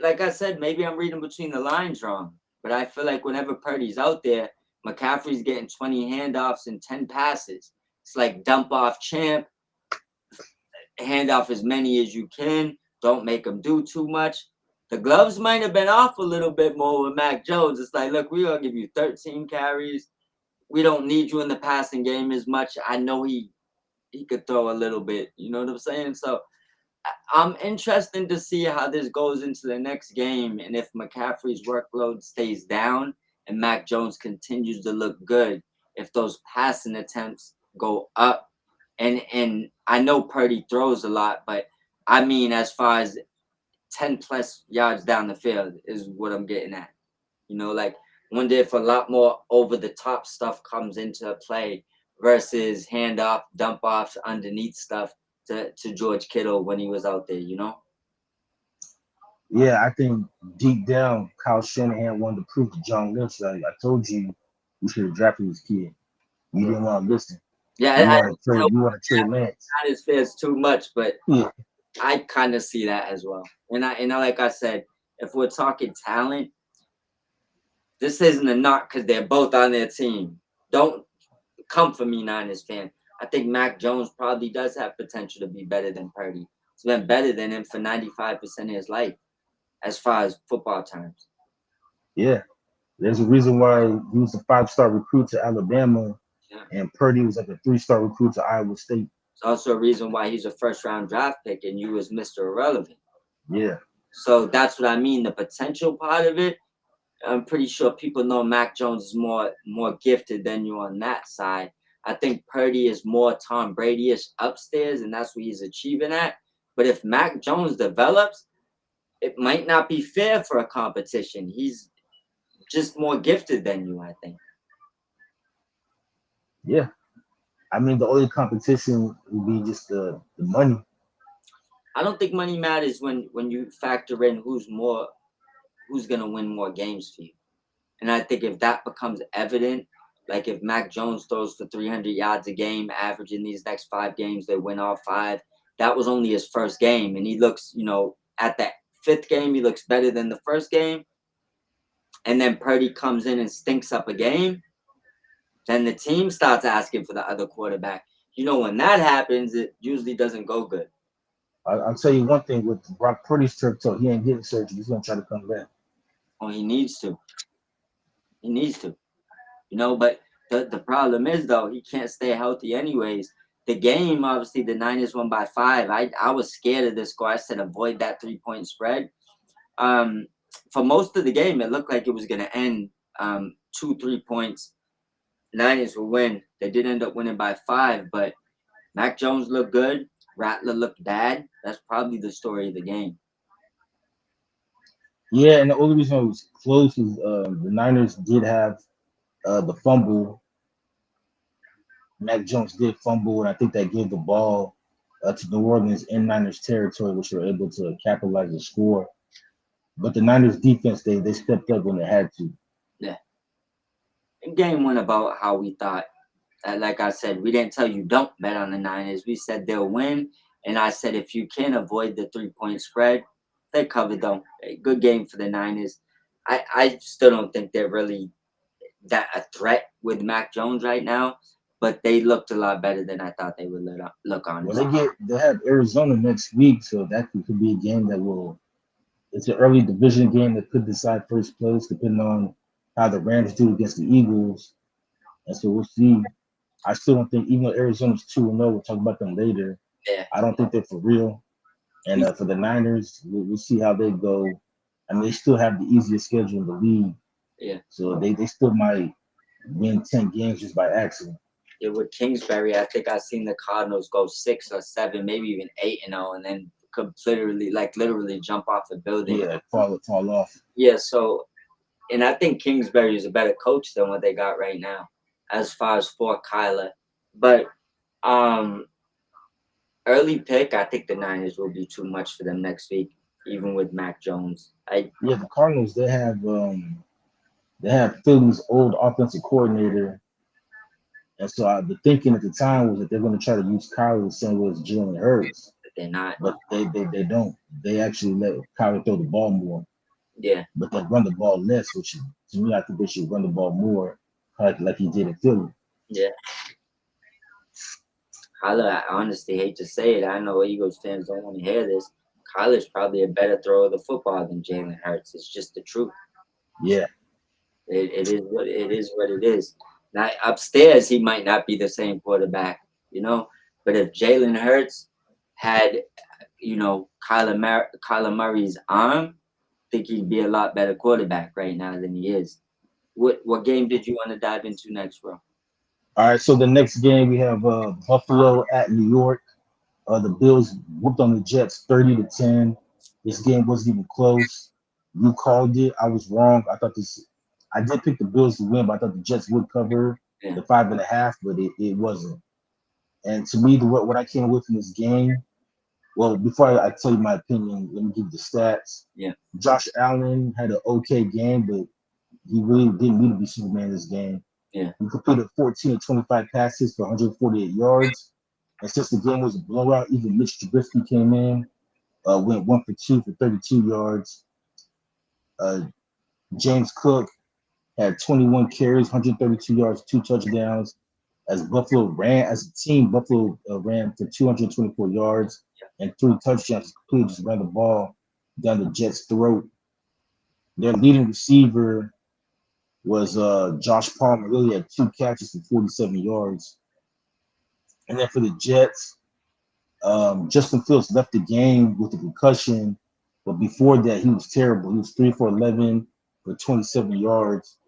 like I said, maybe I'm reading between the lines wrong, but I feel like whenever Purdy's out there, McCaffrey's getting 20 handoffs and 10 passes. It's like dump off champ, hand off as many as you can. Don't make him do too much. The gloves might have been off a little bit more with Mac Jones. It's like, look, we're gonna give you 13 carries. We don't need you in the passing game as much. I know he could throw a little bit. You know what I'm saying? So I'm interested to see how this goes into the next game and if McCaffrey's workload stays down and Mac Jones continues to look good, if those passing attempts go up. And I know Purdy throws a lot, but I mean as far as 10 plus yards down the field is what I'm getting at. Like wonder if a lot more over the top stuff comes into play versus handoff, dump offs, underneath stuff to George Kittle when he was out there. Yeah, I think deep down, Kyle Shanahan wanted to prove to John Lynch that I told you we should have drafted this kid. You didn't want to listen. Yeah, You I want to trade. You want to trade Lance. not as fair as too much, but Yeah, I kind of see that as well. And I like I said, if we're talking talent, this isn't a knock because they're both on their team. Don't come for me, Niners fan. I think Mac Jones probably does have potential to be better than Purdy. He's been better than him for 95% of his life as far as football terms. yeah. There's a reason why he was a 5-star recruit to Alabama, Yeah. and Purdy was like a 3-star recruit to Iowa State. It's also a reason why he's a first round draft pick and you was Mr. Irrelevant. Yeah, So that's what I mean. The potential part of it, I'm pretty sure people know Mac Jones is more gifted than you on that side. I think Purdy is more Tom Brady-ish upstairs, and that's what he's achieving at. But if Mac Jones develops, it might not be fair for a competition. He's just more gifted than you, I think. yeah. I mean, the only competition would be just the money. I don't think money matters when you factor in who's gonna win more games for you. And I think if that becomes evident, like if Mac Jones throws for 300 yards a game, averaging these next 5 games, they win all 5. That was only his first game, and he looks, at that 5th game, he looks better than the first game. And then Purdy comes in and stinks up a game. Then the team starts asking for the other quarterback. When that happens, it usually doesn't go good. I'll tell you one thing with Brock Purdy's turf toe, he ain't getting surgery. He's gonna try to come back. Oh, he needs to. He needs to. But the problem is though he can't stay healthy anyways. The game, obviously, the Niners won by 5. I was scared of this score. I said avoid that 3-point spread. Um, for most of the game, it looked like it was gonna end 2-3 points. Niners will win. They did end up winning by 5, but Mac Jones looked good. Rattler looked bad. That's probably the story of the game. Yeah, and the only reason it was close is the Niners did have the fumble Mac Jones did fumble, and I think that gave the ball to New Orleans in Niners territory, which were able to capitalize the score. But the Niners defense, they stepped up when they had to. Yeah. And game went about how we thought. Like I said, we didn't tell you don't bet on the Niners. We said they'll win. And I said if you can avoid the 3-point spread, they covered though. A good game for the Niners. I still don't think they're really that a threat with Mac Jones right now, but they looked a lot better than I thought they would look Well, honestly. they have Arizona next week, so that could be a game that will. It's an early division game that could decide first place, depending on how the Rams do against the Eagles. And so we'll see. I still don't think, even though Arizona's 2-0, we'll talk about them later. Yeah. I don't think they're for real. And We, for the Niners, we'll see how they go. I mean, they still have the easiest schedule in the league, yeah. so they still might win 10 games just by accident. Yeah, with Kingsbury, I think I've seen the Cardinals go 6 or 7, maybe even 8-0, and then could literally jump off the building. Yeah, fall off. Yeah, so and I think Kingsbury is a better coach than what they got right now, as far as for Kyler. But um, early pick, I think the Niners will be too much for them next week, even with Mac Jones. Yeah, the Cardinals they have Philly's old offensive coordinator, and so the thinking at the time was that they're going to try to use Kyler the same way as Jalen Hurts, They're not. but they don't. They actually let Kyler throw the ball more, Yeah, but they run the ball less, which to me I think they should run the ball more, like he did in Philly. yeah. Kyler, I honestly hate to say it. I know Eagles fans don't want to hear this. Kyler's probably a better thrower of the football than Jalen Hurts. It's just the truth. Yeah, It is what it is. What it is. Now upstairs, he might not be the same quarterback, you know. But if Jalen Hurts had, Kyler Murray's arm, I think he'd be a lot better quarterback right now than he is. What game did you want to dive into next, bro? all right, so the next game we have Buffalo at New York. The Bills whooped on the Jets 30-10. This game wasn't even close. You called it. I was wrong. I did pick the Bills to win, but I thought the Jets would cover Yeah, the 5.5, but it wasn't. And to me, what I came away from this game, well, before I tell you my opinion, let me give you the stats. yeah, Josh Allen had an okay game, but he really didn't need to be Superman this game. yeah, He completed 14 of 25 passes for 148 yards. And since the game was a blowout, even Mitch Trubisky came in, went 1 for 2 for 32 yards. Uh, James Cook had 21 carries, 132 yards, 2 touchdowns. As a team, Buffalo ran for 224 yards and 3 touchdowns. Completely just ran the ball down the Jets' throat. Their leading receiver was Josh Palmer. Really had 2 catches for 47 yards. And then for the Jets, Justin Fields left the game with a concussion, but before that, he was terrible. He was 3 for 11 for 27 yards.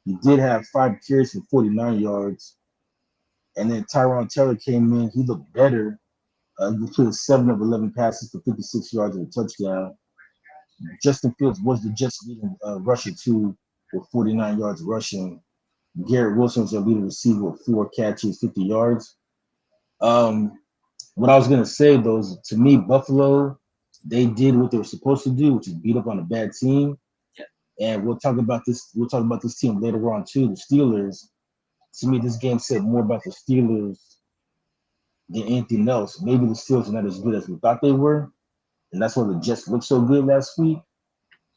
He did have 5 carries for 49 yards. And then Tyron Taylor came in. He looked better. He completed 7 of 11 passes for 56 yards and a touchdown. Justin Fields was the Jets' leading rusher, too, with 49 yards rushing. Garrett Wilson was their leading receiver with 4 catches, 50 yards. Um, what I was gonna say though is to me, Buffalo, they did what they were supposed to do, which is beat up on a bad team. yeah, And we'll talk about this. We'll talk about this team later on too. The Steelers. To me, this game said more about the Steelers than anything else. Maybe the Steelers are not as good as we thought they were, and that's why the Jets looked so good last week.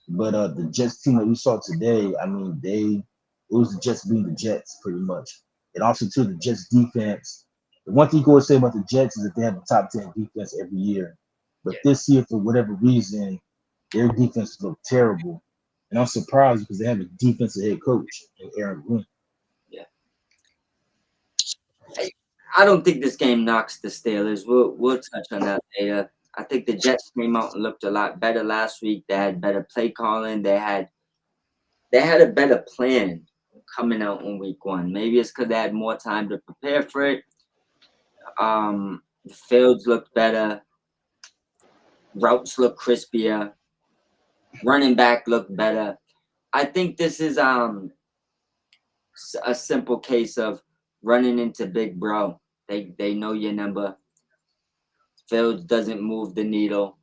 But the Jets team that we saw today, I mean, it was the Jets being the Jets pretty much. And also too, the Jets defense. The one thing you can always say about the Jets is that they have a top 10 defense every year. But yeah, this year, for whatever reason, their defense looked terrible. And I'm surprised because they have a defensive head coach in Aaron Glenn. yeah. I, I don't think this game knocks the Steelers. We'll touch on that later. I think the Jets came out and looked a lot better last week. They had better play calling. They had a better plan coming out in week one. Maybe it's because they had more time to prepare for it. The fields looked better. Routes look crispier. Running back looked better. I think this is a simple case of running into Big Bro. They know your number. Fields doesn't move the needle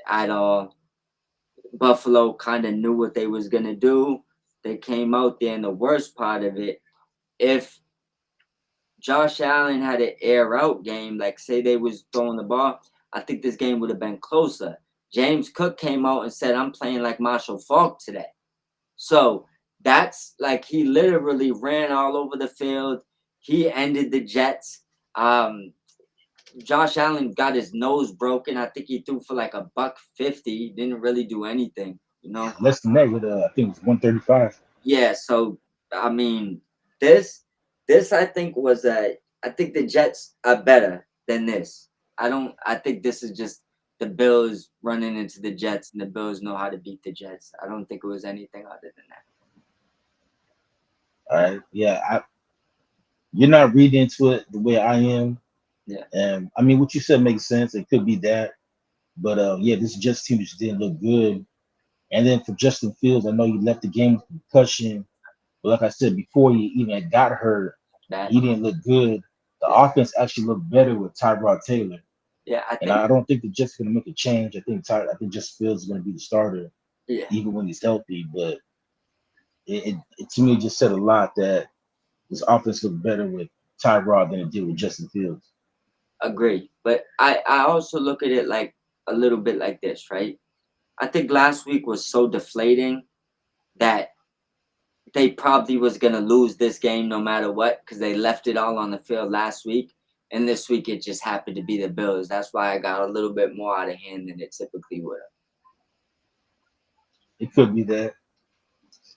at all. Buffalo kind of knew what they was gonna do. They came out there, and the worst part of it, if Josh Allen had an air out game, like say they was throwing the ball, I think this game would have been closer. James Cook came out and said, "I'm playing like Marshall Faulk today." So that's like he literally ran all over the field. He ended the Jets. Um, Josh Allen got his nose broken. I think he threw for like a buck 50. He didn't really do anything, you know. Less than that with I think it was 135. Yeah, so I mean, this this I think was a I think the Jets are better than this. I think this is just the Bills running into the Jets and the Bills know how to beat the Jets. I don't think it was anything other than that. All right, yeah, you're not reading into it the way I am, Yeah. and I mean what you said makes sense. It could be that, but yeah, this Jets team just didn't look good. And then for Justin Fields, I know he left the game with concussion, but like I said before, he even got hurt. That He didn't look good. The yeah. offense actually looked better with Tyrod Taylor, Yeah, I and think I don't think the Jets are going to make a change. I think Justin Fields is going to be the starter yeah, even when he's healthy. But it to me just said a lot that this offense looked better with Tyrod than it did with Justin Fields. agree. But I also look at it like a little bit like this, right? I think last week was so deflating that they probably was gonna lose this game no matter what because they left it all on the field last week, and this week it just happened to be the Bills. That's why I got a little bit more out of hand than it typically would have. It could be that.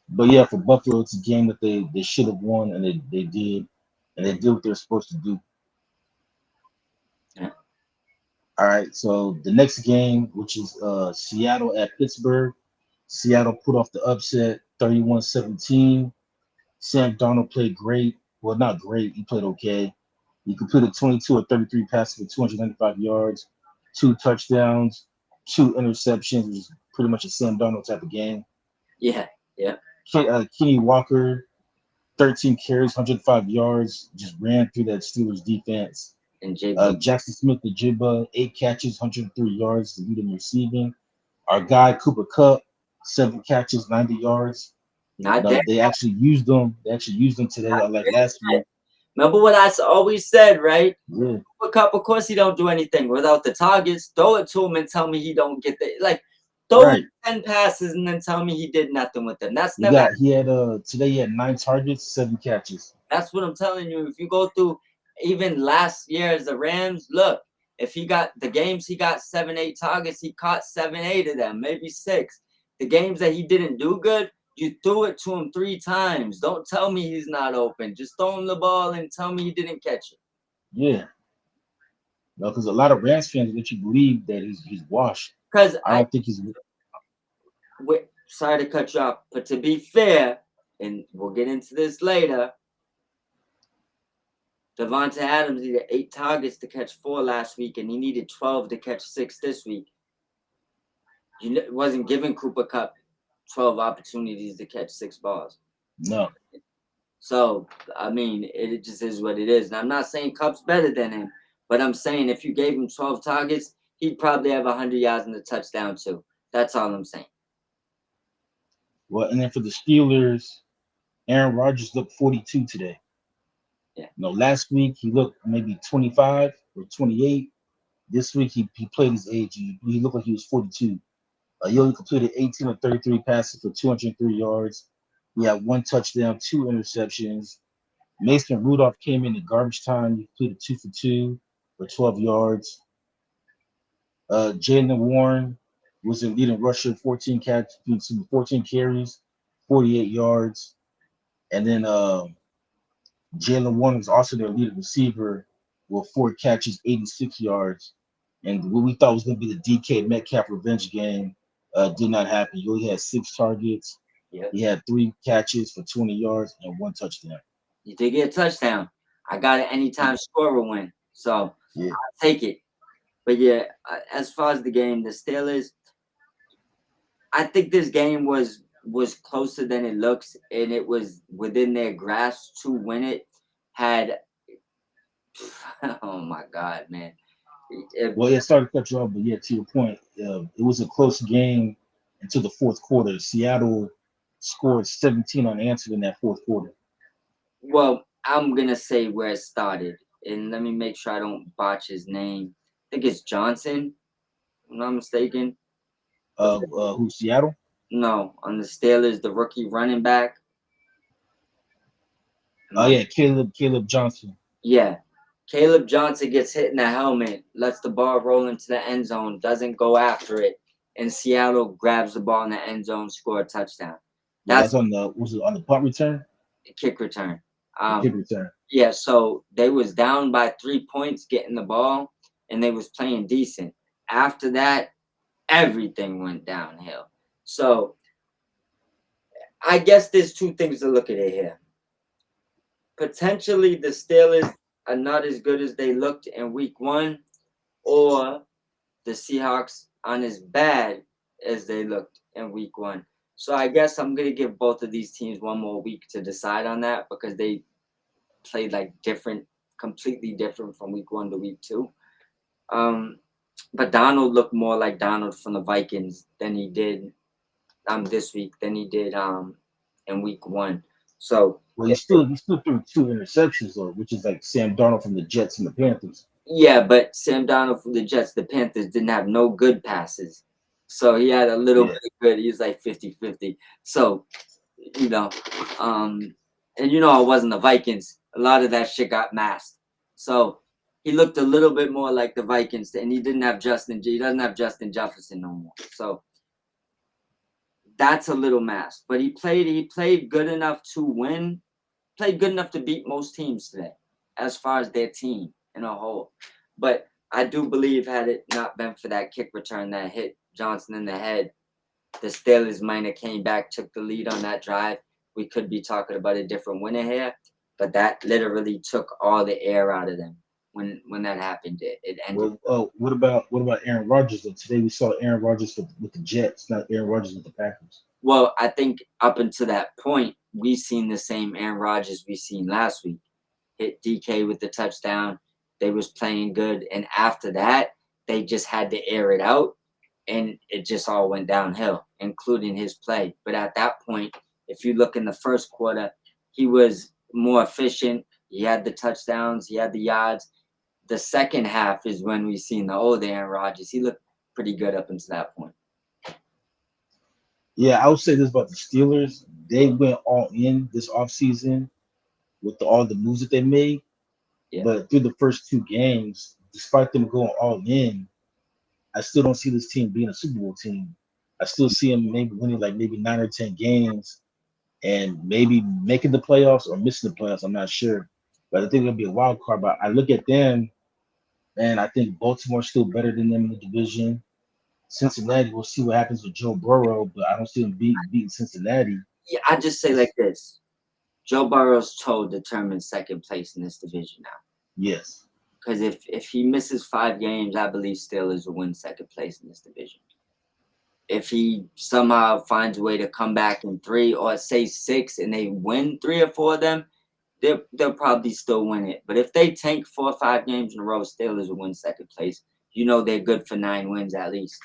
But yeah, for Buffalo, it's a game that they should have won, and they did, and they did what they're supposed to do. Yeah. All right, so the next game, which is Seattle at Pittsburgh, Seattle put off the upset 31-17. Sam Darnold played great. Well, not great. He played okay. He completed 22 or 33 passes for 295 yards, two touchdowns, two interceptions, which is pretty much a Sam Darnold type of game. Yeah, yeah. Kenny Walker, 13 carries, 105 yards, just ran through that Steelers defense. And Jigba, Jackson Smith, the Jibba, 8 catches, 103 yards to lead in receiving. Our guy Cooper Cup, 7 catches, 90 yards. not No, there. they actually used them. They actually used them today, unlike last week. Remember what always said, right? Yeah, Cooper Cup, of course he don't do anything without the targets. Throw it to him and tell me he don't get the like. Throw him right. 10 passes and then tell me he did nothing with them. That's He never. got he had today he had 9 targets, 7 catches. That's what I'm telling you. If you go through even last year as the Rams, look, if he got the games he got 7, 8 targets, he caught 7, 8 of them, maybe six. The games that he didn't do good, you threw it to him 3 times. Don't tell me he's not open. Just throw him the ball and tell me he didn't catch it. Yeah, no, because a lot of Rams fans let you believe that he's washed. Because I don't think he's. sorry to cut you off, but to be fair, and we'll get into this later, Devonta Adams needed 8 targets to catch 4 last week, and he needed 12 to catch 6 this week. You wasn't giving Cooper Cup 12 opportunities to catch 6 balls. No, So, I mean, it just is what it is. And I'm not saying Cup's better than him, but I'm saying if you gave him 12 targets, he'd probably have 100 yards and a touchdown too. That's all I'm saying. well, and then for the Steelers, Aaron Rodgers looked 42 today. Yeah. No, last week he looked maybe 25 or 28. This week he played his age. He looked like he was 42. He only completed 18 or 33 passes for 203 yards. He had 1 touchdown, 2 interceptions. Mason Rudolph came in at garbage time. He completed 2 for 2 for 12 yards. Jalen Warren was the leading rusher, 14 carries, 48 yards. And then Jalen Warren was also their leading receiver with 4 catches, 86 yards. And what we thought was going to be the DK Metcalf revenge game did not happen. He only had 6 targets. Yeah. He had 3 catches for 20 yards and 1 touchdown. You did get a touchdown. I got an anytime scorer win. So Yeah, I'll take it. But yeah, as far as the game, the Steelers, I think this game was closer than it looks, and it was within their grasp to win it. had oh my God, man. Well, yeah, sorry to cut you off, but yeah, to your point, it was a close game until the fourth quarter. Seattle scored 17 unanswered in that fourth quarter. Well, I'm gonna say where it started, and let me make sure I don't botch his name. I think it's Johnson, if I'm not mistaken. The Who Seattle? No, on the Steelers, the rookie running back. Am Oh I? yeah, Caleb Johnson. Yeah. Caleb Johnson gets hit in the helmet, lets the ball roll into the end zone, doesn't go after it, and Seattle grabs the ball in the end zone, score a touchdown. Yeah, That's that's on the was it on the punt return? the kick return. The kick Um, return. yeah, so they was down by 3 points getting the ball, and they was playing decent. After that, everything went downhill. So I guess there's two things to look at it here. Potentially, the Steelers are not as good as they looked in week one, or the Seahawks aren't as bad as they looked in week one. So I guess I'm gonna give both of these teams one more week to decide on that because they played like different, completely different from week one to week two. Um, but Donald looked more like Donald from the Vikings than he did this week than he did in week one. So Well, he still threw two interceptions though, which is like Sam Darnold from the Jets and the Panthers. yeah, but Sam Donald from the Jets, the Panthers didn't have no good passes. So he had a little Yeah. bit of good. He was like 50-50. So, you know, um, and it wasn't the Vikings. A lot of that shit got masked. So he looked a little bit more like the Vikings, and he didn't have he doesn't have Justin Jefferson no more. So that's a little masked. But he played good enough to win, played good enough to beat most teams today, as far as their team in a whole. But I do believe had it not been for that kick return that hit Johnson in the head, the Steelers might have came back, took the lead on that drive. We could be talking about a different winner here, but that literally took all the air out of them when that happened. It ended. Well, what about Aaron Rodgers? Though? Today we saw Aaron Rodgers with the Jets, not Aaron Rodgers with the Packers. Well, I think up until that point, we seen the same Aaron Rodgers we seen last week. Hit DK with the touchdown. They was playing good, and after that, they just had to air it out, and it just all went downhill, including his play. But at that point, if you look in the first quarter, he was more efficient. He had the touchdowns, he had the yards. The second half is when we seen the old Aaron Rodgers. He looked pretty good up until that point. Yeah, I would say this about the Steelers. They went all in this offseason with all the moves that they made. Yeah. But through the first two games, despite them going all in, I still don't see this team being a Super Bowl team. I still see them maybe winning like maybe 9 or 10 games and maybe making the playoffs or missing the playoffs. I'm not sure. But I think it'll be a wild card. But I look at them and I think Baltimore's still better than them in the division. Cincinnati, we'll see what happens with Joe Burrow, but I don't see them beating Cincinnati. Yeah, I just say like this. Joe Burrow's toe determines second place in this division now. Yes. Because if he misses 5 games, I believe Steelers will win second place in this division. If he somehow finds a way to come back in 3 or say 6 and they win 3 or 4 of them, they'll probably still win it. But if they tank 4 or 5 games in a row, Steelers will win second place. They're good for 9 wins at least.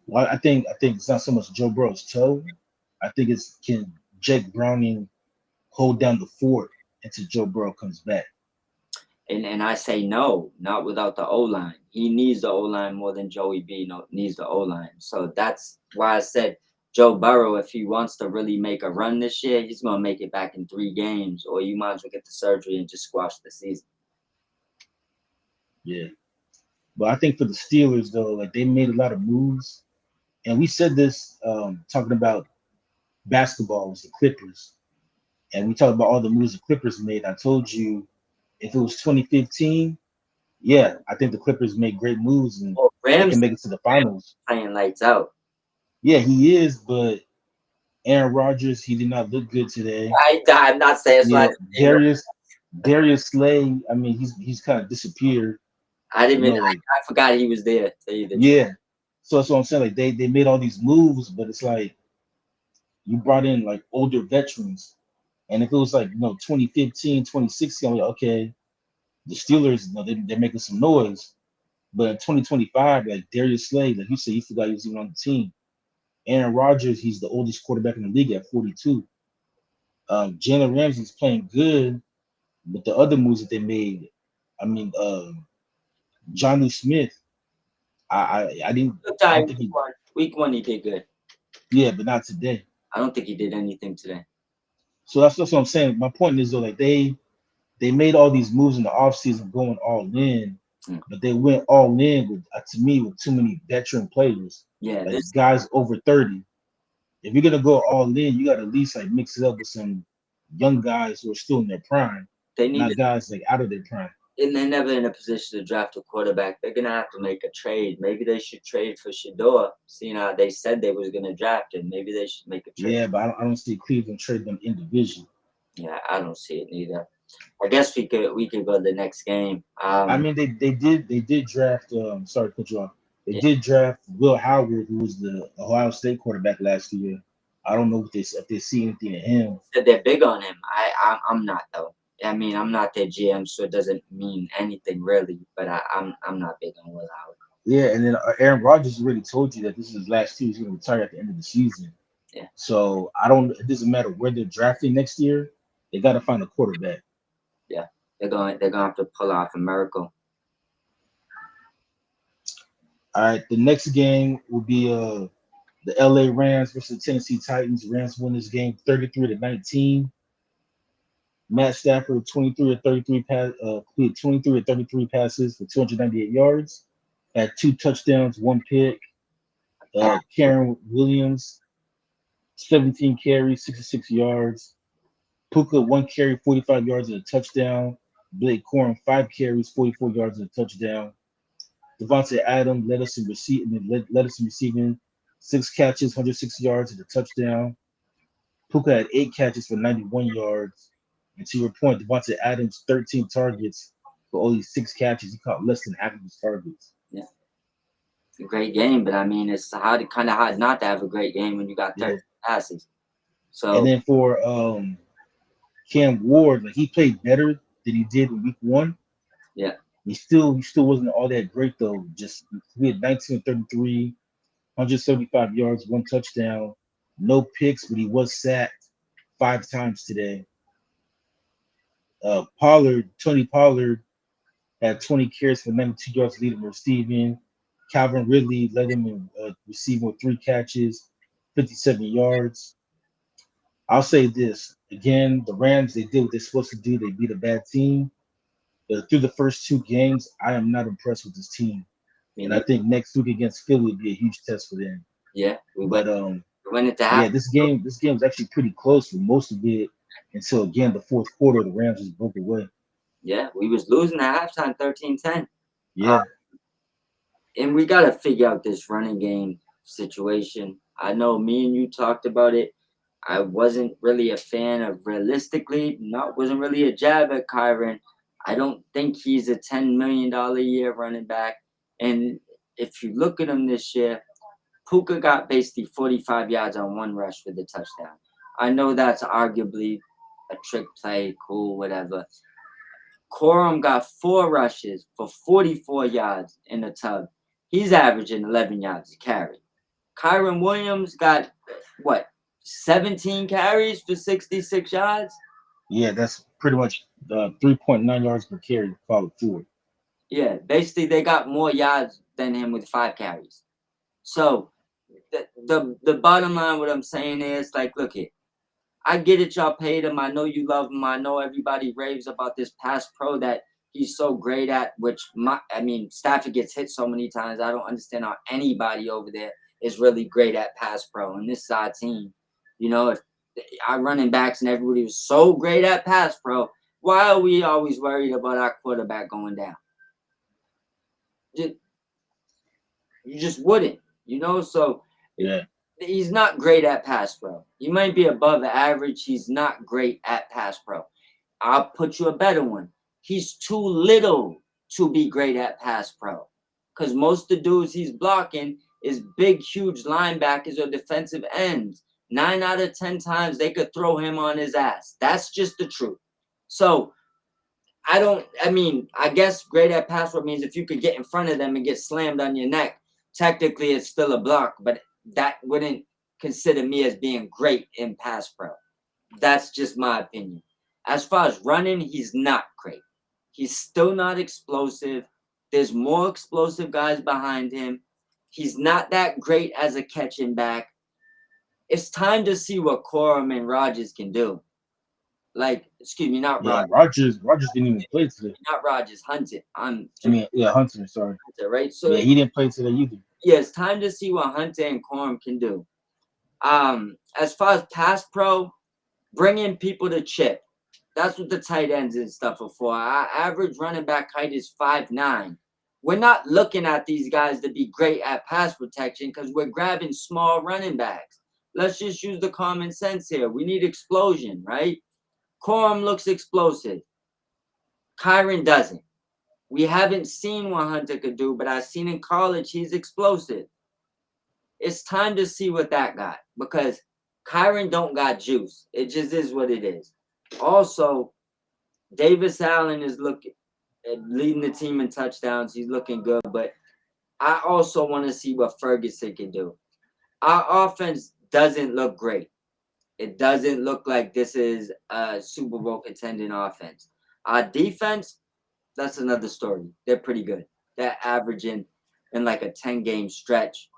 Well, I think it's not so much Joe Burrow's toe. I think it's can Jake Browning hold down the fort until Joe Burrow comes back. And I say no, not without the O line. He needs the O line more than Joey B needs the O line. So that's why I said Joe Burrow, if he wants to really make a run this year, he's gonna make it back in 3 games, or you might as well get the surgery and just squash the season. Yeah. But I think for the Steelers though, like they made a lot of moves. And we said this talking about basketball was the Clippers. And we talked about all the moves the Clippers made. I told you if it was 2015, yeah, I think the Clippers made great moves and Well, they can Rams make it to the finals. playing lights out. Yeah, he is, but Aaron Rodgers, he did not look good today. I'm not Yeah, satisfied. Darius Slay, I mean, he's kind of disappeared. I didn't even. Like I forgot he was there. To tell you the truth. yeah. So that's what I'm saying. Like they made all these moves, but it's like you brought in like older veterans, And if it was like 2015, 2016, I'm like, okay, the Steelers, they're making some noise. But in 2025, like Darius Slay, like you said, you forgot he was even on the team. Aaron Rodgers, he's the oldest quarterback in the league at 42. Jalen Ramsey's playing good, but the other moves that they made, I mean, Jonnu Smith, I didn't, Look, I I don't think week he, one. Week one he did good. yeah, but not today. I don't think he did anything today. So that's what I'm saying. My point is though, like they made all these moves in the offseason going all in, Mm. but they went all in with to me with too many veteran players, Yeah, like this guys over 30. If you're gonna go all in, you gotta at least like mix it up with some young guys who are still in their prime, they need not guys like out of their prime. and they're never in a position to draft a quarterback. They're gonna have to make a trade. Maybe they should trade for Shador. Seeing how they said they was gonna draft him, maybe they should make a trade. Yeah, but I don't see Cleveland trade them in division. Yeah, I don't see it neither. I guess we could go to the next game. I mean, they did draft. Sorry to cut you off. They Yeah, did draft Will Howard, who was the Ohio State quarterback last year. I don't know if they see anything in him. said they're big on him. I'm not though. I mean, I'm not their GM, so it doesn't mean anything really. But I'm not big on Will Howard. Yeah, and then Aaron Rodgers already told you that this is his last year. He's going to retire at the end of the season. Yeah, So I don't. It doesn't matter where they're drafting next year. They got to find a quarterback. yeah. They're going to have to pull off a miracle. All right. The next game will be the LA Rams versus the Tennessee Titans. Rams win this game 33-19. Matt Stafford 23 or 33 passes for 298 yards. Had 2 touchdowns, 1 pick. Karen Williams 17 carries, 66 yards. Puka 1 carry, 45 yards and a touchdown. Blake Corum 5 carries, 44 yards and a touchdown. Devontae Adams led us in receiving, 6 catches, 106 yards and a touchdown. Puka had 8 catches for 91 yards. And to your point, Devontae Adams 13 targets for only 6 catches. He caught less than half of his targets. Yeah, it's a great game, but I mean, it's kind of hard not to have a great game when you got Yeah. 13 passes. And So then for Cam Ward, like he played better than he did in week one. yeah, He still wasn't all that great though. Just he had 19 33, 175 yards, 1 touchdown, no picks, but he was sacked 5 times today. Tony Pollard had 20 carries for 92 yards, leading receiving. Calvin Ridley led him in receiving with 3 catches, 57 yards. I'll say this again: the Rams, they did what they're supposed to do. They beat a bad team. Through the first 2 games, I am not impressed with this team, I and I mean, think next week against Philly would be a huge test for them. yeah, we went But we went into half. yeah, this game was actually pretty close for most of it until again the fourth quarter. The Rams just broke away. Yeah, we was losing at halftime 13-10. Yeah, And we got to figure out this running game situation. I know me and you talked about it. I wasn't really a fan of realistically, not wasn't really a jab at Kyron. I don't think he's a $10 million a year running back. And if you look at him this year, Puka got basically 45 yards on one rush with a touchdown. I know that's arguably a trick play, cool, whatever. Corum got 4 rushes for 44 yards in the tub. He's averaging 11 yards a carry. Kyron Williams got what, 17 carries for 66 yards? yeah, that's pretty much 3.9 yards per carry. Followed forward. Yeah, basically they got more yards than him with 5 carries. So the bottom line, what I'm saying is like, look it, I get it, y'all paid him. I know you love him. I know everybody raves about this pass pro that he's so great at, which Stafford gets hit so many times. I don't understand how anybody over there is really great at pass pro. And this is our team. If our running backs and everybody was so great at pass pro, why are we always worried about our quarterback going down? You just wouldn't. So Yeah, he's not great at pass pro. He might be above average. He's not great at pass pro. I'll put you a better one. He's too little to be great at pass pro. Because most of the dudes he's blocking is big, huge linebackers or defensive ends. 9 out of 10 times they could throw him on his ass. That's just the truth. So I mean, I guess great at pass pro means if you could get in front of them and get slammed on your neck, technically it's still a block, but that wouldn't consider me as being great in pass pro. That's just my opinion. As far as running, he's not great. He's still not explosive. There's more explosive guys behind him. He's not that great as a catching back. It's time to see what Corum and Rogers can do. Like, excuse me, not Yeah, Rogers, Rogers didn't even play today. not Rogers, Hunted. I'm I mean, yeah, Hunter. Sorry. Hunter, right? So Yeah, he didn't play today either. yeah, it's time to see what Hunter and Corum can do. As far as pass pro, bringing people to chip. That's what the tight ends and stuff are for. Our average running back height is 5'9". We're not looking at these guys to be great at pass protection because we're grabbing small running backs. Let's just use the common sense here. We need explosion, right? Corum looks explosive. Kyron doesn't. We haven't seen what Hunter could do, but I've seen in college he's explosive. It's time to see what that got because Kyron don't got juice. It just is what it is. Also, Davis Allen is leading the team in touchdowns. He's looking good, but I also want to see what Ferguson can do. Our offense doesn't look great. It doesn't look like this is a Super Bowl contending offense. Our defense, that's another story. They're pretty good. They're averaging in like a 10-game stretch.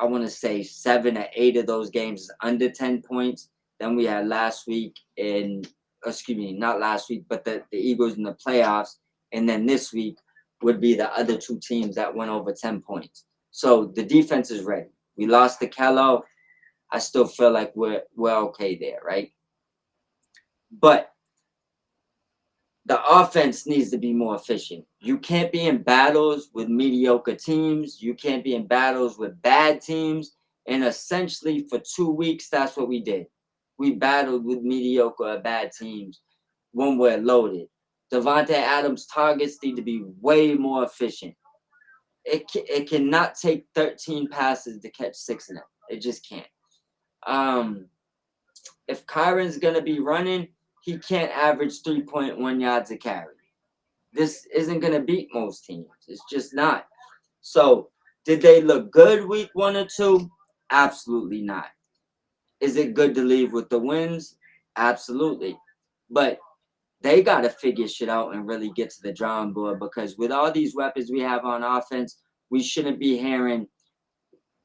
I want to say 7 or 8 of those games is under 10 points. Then we had last week not last week, but the Eagles in the playoffs. And then this week would be the other two teams that went over 10 points. So the defense is ready. We lost to Kello. I still feel like we're okay there, right? But the offense needs to be more efficient. You can't be in battles with mediocre teams. You can't be in battles with bad teams. And essentially, for 2 weeks, that's what we did. We battled with mediocre or bad teams when we're loaded. Devontae Adams' targets need to be way more efficient. It cannot take 13 passes to catch 6 of them. It just can't. If Kyron's going to be running, he can't average 3.1 yards a carry. This isn't going to beat most teams. It's just not. So, did they look good week 1 or 2? Absolutely not. Is it good to leave with the wins? Absolutely. But they got to figure shit out and really get to the drawing board because with all these weapons we have on offense, we shouldn't be hearing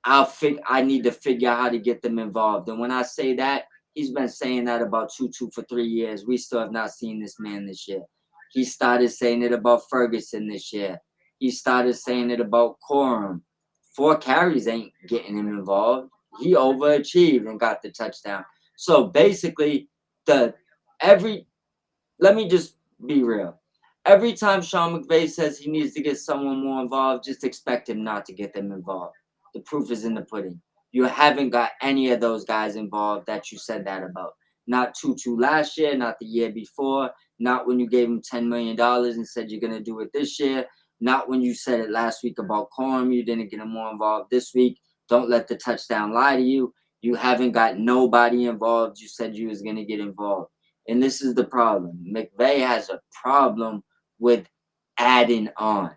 I need to figure out how to get them involved. And when I say that, he's been saying that about Tutu for 3 years. We still have not seen this man this year. He started saying it about Ferguson this year. He started saying it about Corum. 4 carries ain't getting him involved. He overachieved and got the touchdown. So basically, let me just be real. Every time Sean McVay says he needs to get someone more involved, just expect him not to get them involved. The proof is in the pudding. You haven't got any of those guys involved that you said that about. Not Tutu last year, not the year before, not when you gave him $10 million and said you're going to do it this year, not when you said it last week about Corum, you didn't get him more involved this week. Don't let the touchdown lie to you. You haven't got nobody involved. You said you was going to get involved. And this is the problem. McVay has a problem with adding on.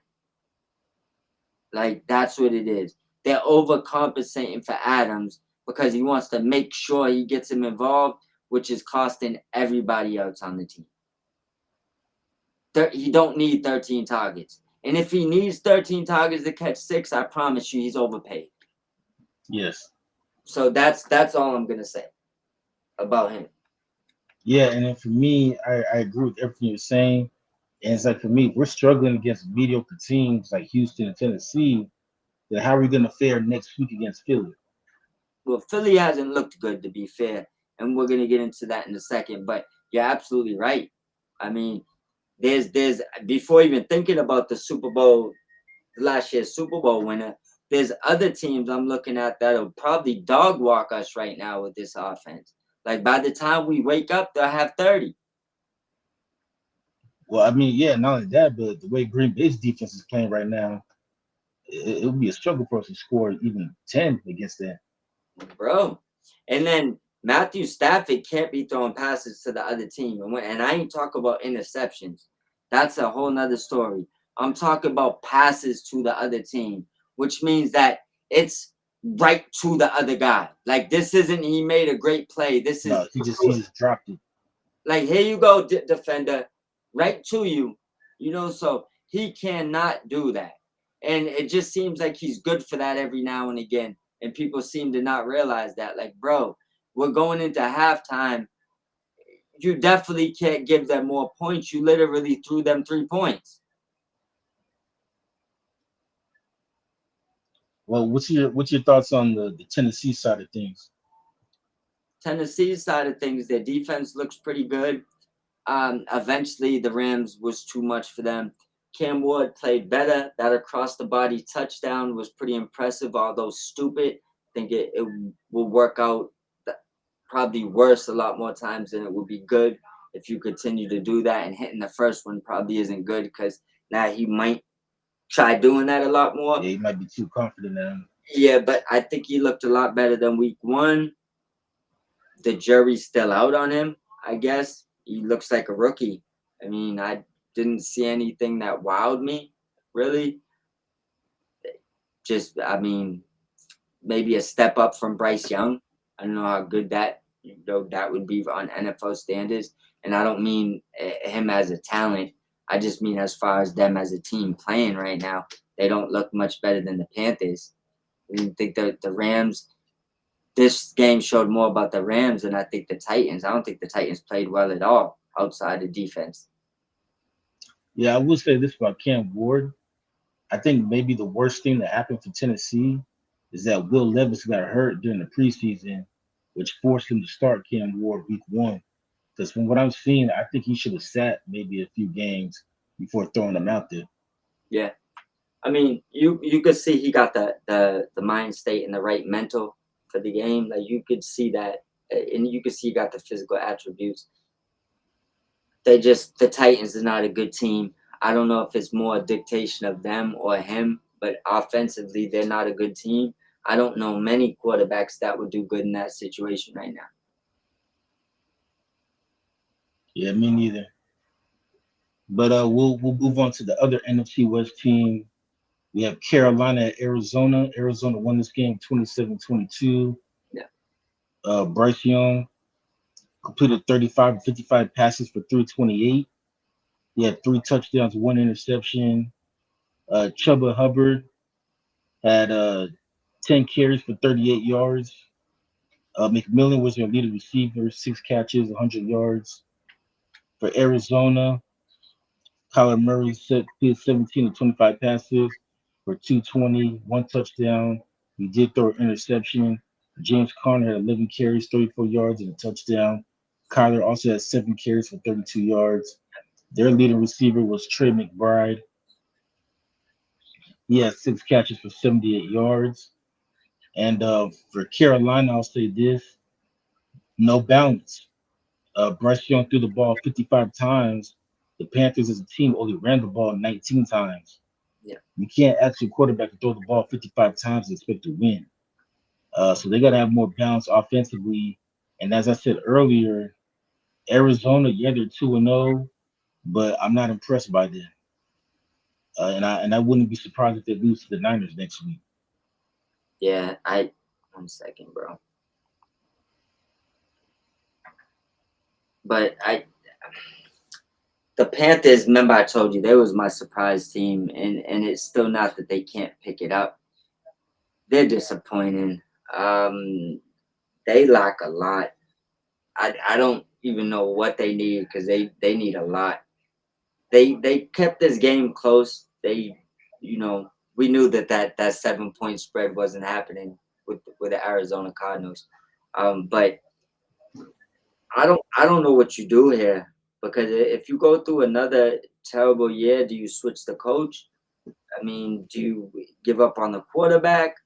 Like, that's what it is. They're overcompensating for Adams because he wants to make sure he gets him involved, which is costing everybody else on the team. He don't need 13 targets. And if he needs 13 targets to catch 6, I promise you he's overpaid. Yes. So that's all I'm going to say about him. Yeah, and then for me, I agree with everything you're saying. And it's like for me, we're struggling against mediocre teams like Houston and Tennessee. Then how are we going to fare next week against Philly? Well, Philly hasn't looked good, to be fair, and we're going to get into that in a second. But you're absolutely right. I mean, there's before even thinking about the Super Bowl, last year's Super Bowl winner, there's other teams I'm looking at that'll probably dog walk us right now with this offense. Like by the time we wake up, they'll have 30. Well, I mean, yeah, not only that, but the way Green Bay's defense is playing right now, it would be a struggle for us to score even 10 against that. Bro, And then Matthew Stafford can't be throwing passes to the other team. And I ain't talking about interceptions. That's a whole nother story. I'm talking about passes to the other team, which means that it's right to the other guy. Like, this isn't he made a great play. This is No, he just dropped it. like, here you go, defender, right to you. So he cannot do that. And it just seems like he's good for that every now and again. And people seem to not realize that. Like, bro, we're going into halftime. You definitely can't give them more points. You literally threw them 3 points. Well, what's your thoughts on the Tennessee side of things? Tennessee's side of things, their defense looks pretty good. Eventually, the Rams was too much for them. Cam Ward played better. That across the body touchdown was pretty impressive, although stupid. I think it will work out probably worse a lot more times than it would be good if you continue to do that. And hitting the first one probably isn't good because now he might try doing that a lot more. Yeah, he might be too confident now. Yeah, but I think he looked a lot better than week one. The jury's still out on him, I guess. He looks like a rookie. I mean, I didn't see anything that wowed me, really. Just, I mean, maybe a step up from Bryce Young. I don't know how good that would be on NFL standards. And I don't mean him as a talent. I just mean as far as them as a team playing right now. They don't look much better than the Panthers. I didn't think the Rams. This game showed more about the Rams than I think the Titans. I don't think the Titans played well at all outside of defense. Yeah, I will say this about Cam Ward. I think maybe the worst thing that happened for Tennessee is that Will Levis got hurt during the preseason, which forced him to start Cam Ward week one. Because from what I'm seeing, I think he should have sat maybe a few games before throwing him out there. Yeah, I mean, you could see he got the mind state and the right mental for the game. Like, you could see that, and you could see he got the physical attributes. The Titans is not a good team. I don't know if it's more a dictation of them or him, but offensively, they're not a good team. I don't know many quarterbacks that would do good in that situation right now. Yeah, me neither. But we'll move on to the other NFC West team. We have Carolina at Arizona. Arizona won this game 27-22. Yeah, Bryce Young completed 35 of 55 passes for 328. He had 3 touchdowns, 1 interception. Chuba Hubbard had 10 carries for 38 yards. McMillan was their leading receiver, 6 catches, 100 yards. For Arizona, Kyler Murray set 17 of 25 passes for 220, 1 touchdown. He did throw an interception. James Conner had 11 carries, 34 yards, and a touchdown. Kyler also had 7 carries for 32 yards. Their leading receiver was Trey McBride. He had 6 catches for 78 yards. And for Carolina, I'll say this: no balance. Bryce Young threw the ball 55 times. The Panthers as a team only ran the ball 19 times. yeah, You can't ask your quarterback to throw the ball 55 times and expect to win. So they got to have more balance offensively. And as I said earlier, Arizona, yeah, they're 2-0, but I'm not impressed by them. And I wouldn't be surprised if they lose to the Niners next week. yeah. 1 second, bro. But the Panthers. Remember, I told you they was my surprise team, and it's still not that they can't pick it up. They're disappointing. Um, they lack a lot. I don't even know what they need because they need a lot. They kept this game close. We knew that 7 point spread wasn't happening with the Arizona Cardinals. But I don't know what you do here because if you go through another terrible year, do you switch the coach? I mean, do you give up on the quarterback?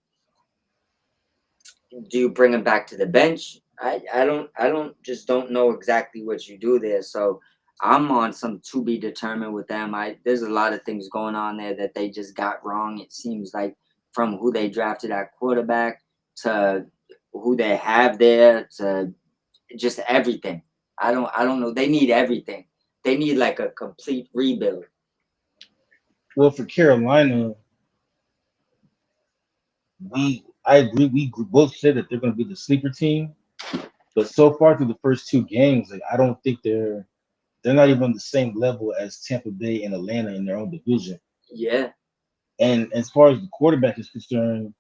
Do you bring him back to the bench? I don't know exactly what you do there. So I'm on some to be determined with them. There's a lot of things going on there that they just got wrong. It seems like from who they drafted at quarterback to who they have there to just everything. I don't know. They need everything. They need like a complete rebuild. Well, for Carolina, I agree. Both said that they're going to be the sleeper team, but so far through the first two games, like I don't think they're not even on the same level as Tampa Bay and Atlanta in their own division. Yeah, And as far as the quarterback is concerned,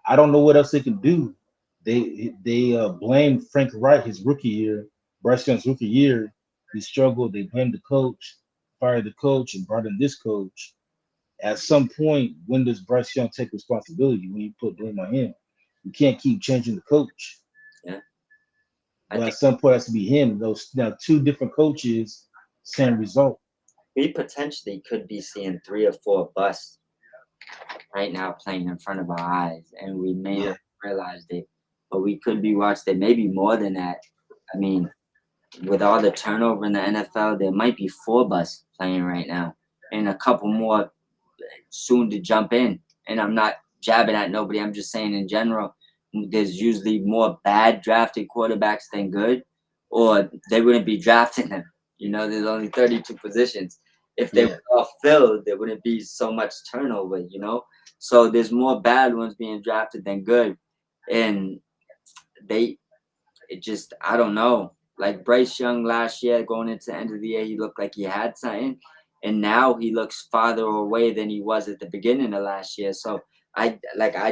I don't know what else they can do. They blamed Frank Wright his rookie year, Bryce Young's rookie year. He struggled. They blamed the coach, fired the coach, and brought in this coach. At some point, when does Bryce Young take responsibility? When you put blame on him, you can't keep changing the coach. yeah. I But at think some point, it has to be him. Those now two different coaches, same result. we potentially could be seeing 3 or 4 busts right now playing in front of our eyes, and we may not Yeah, realize it, but we could be watching it. Maybe more than that. I mean, with all the turnover in the NFL, there might be 4 busts playing right now, and a couple more soon to jump in. And I'm not jabbing at nobody. I'm just saying in general, there's usually more bad drafted quarterbacks than good, or they wouldn't be drafting them. There's only 32 positions. If they were yeah. all filled, there wouldn't be so much turnover. So there's more bad ones being drafted than good. And they it just I don't know. Like Bryce Young last year, going into the end of the year, he looked like he had something, and now he looks farther away than he was at the beginning of last year. So I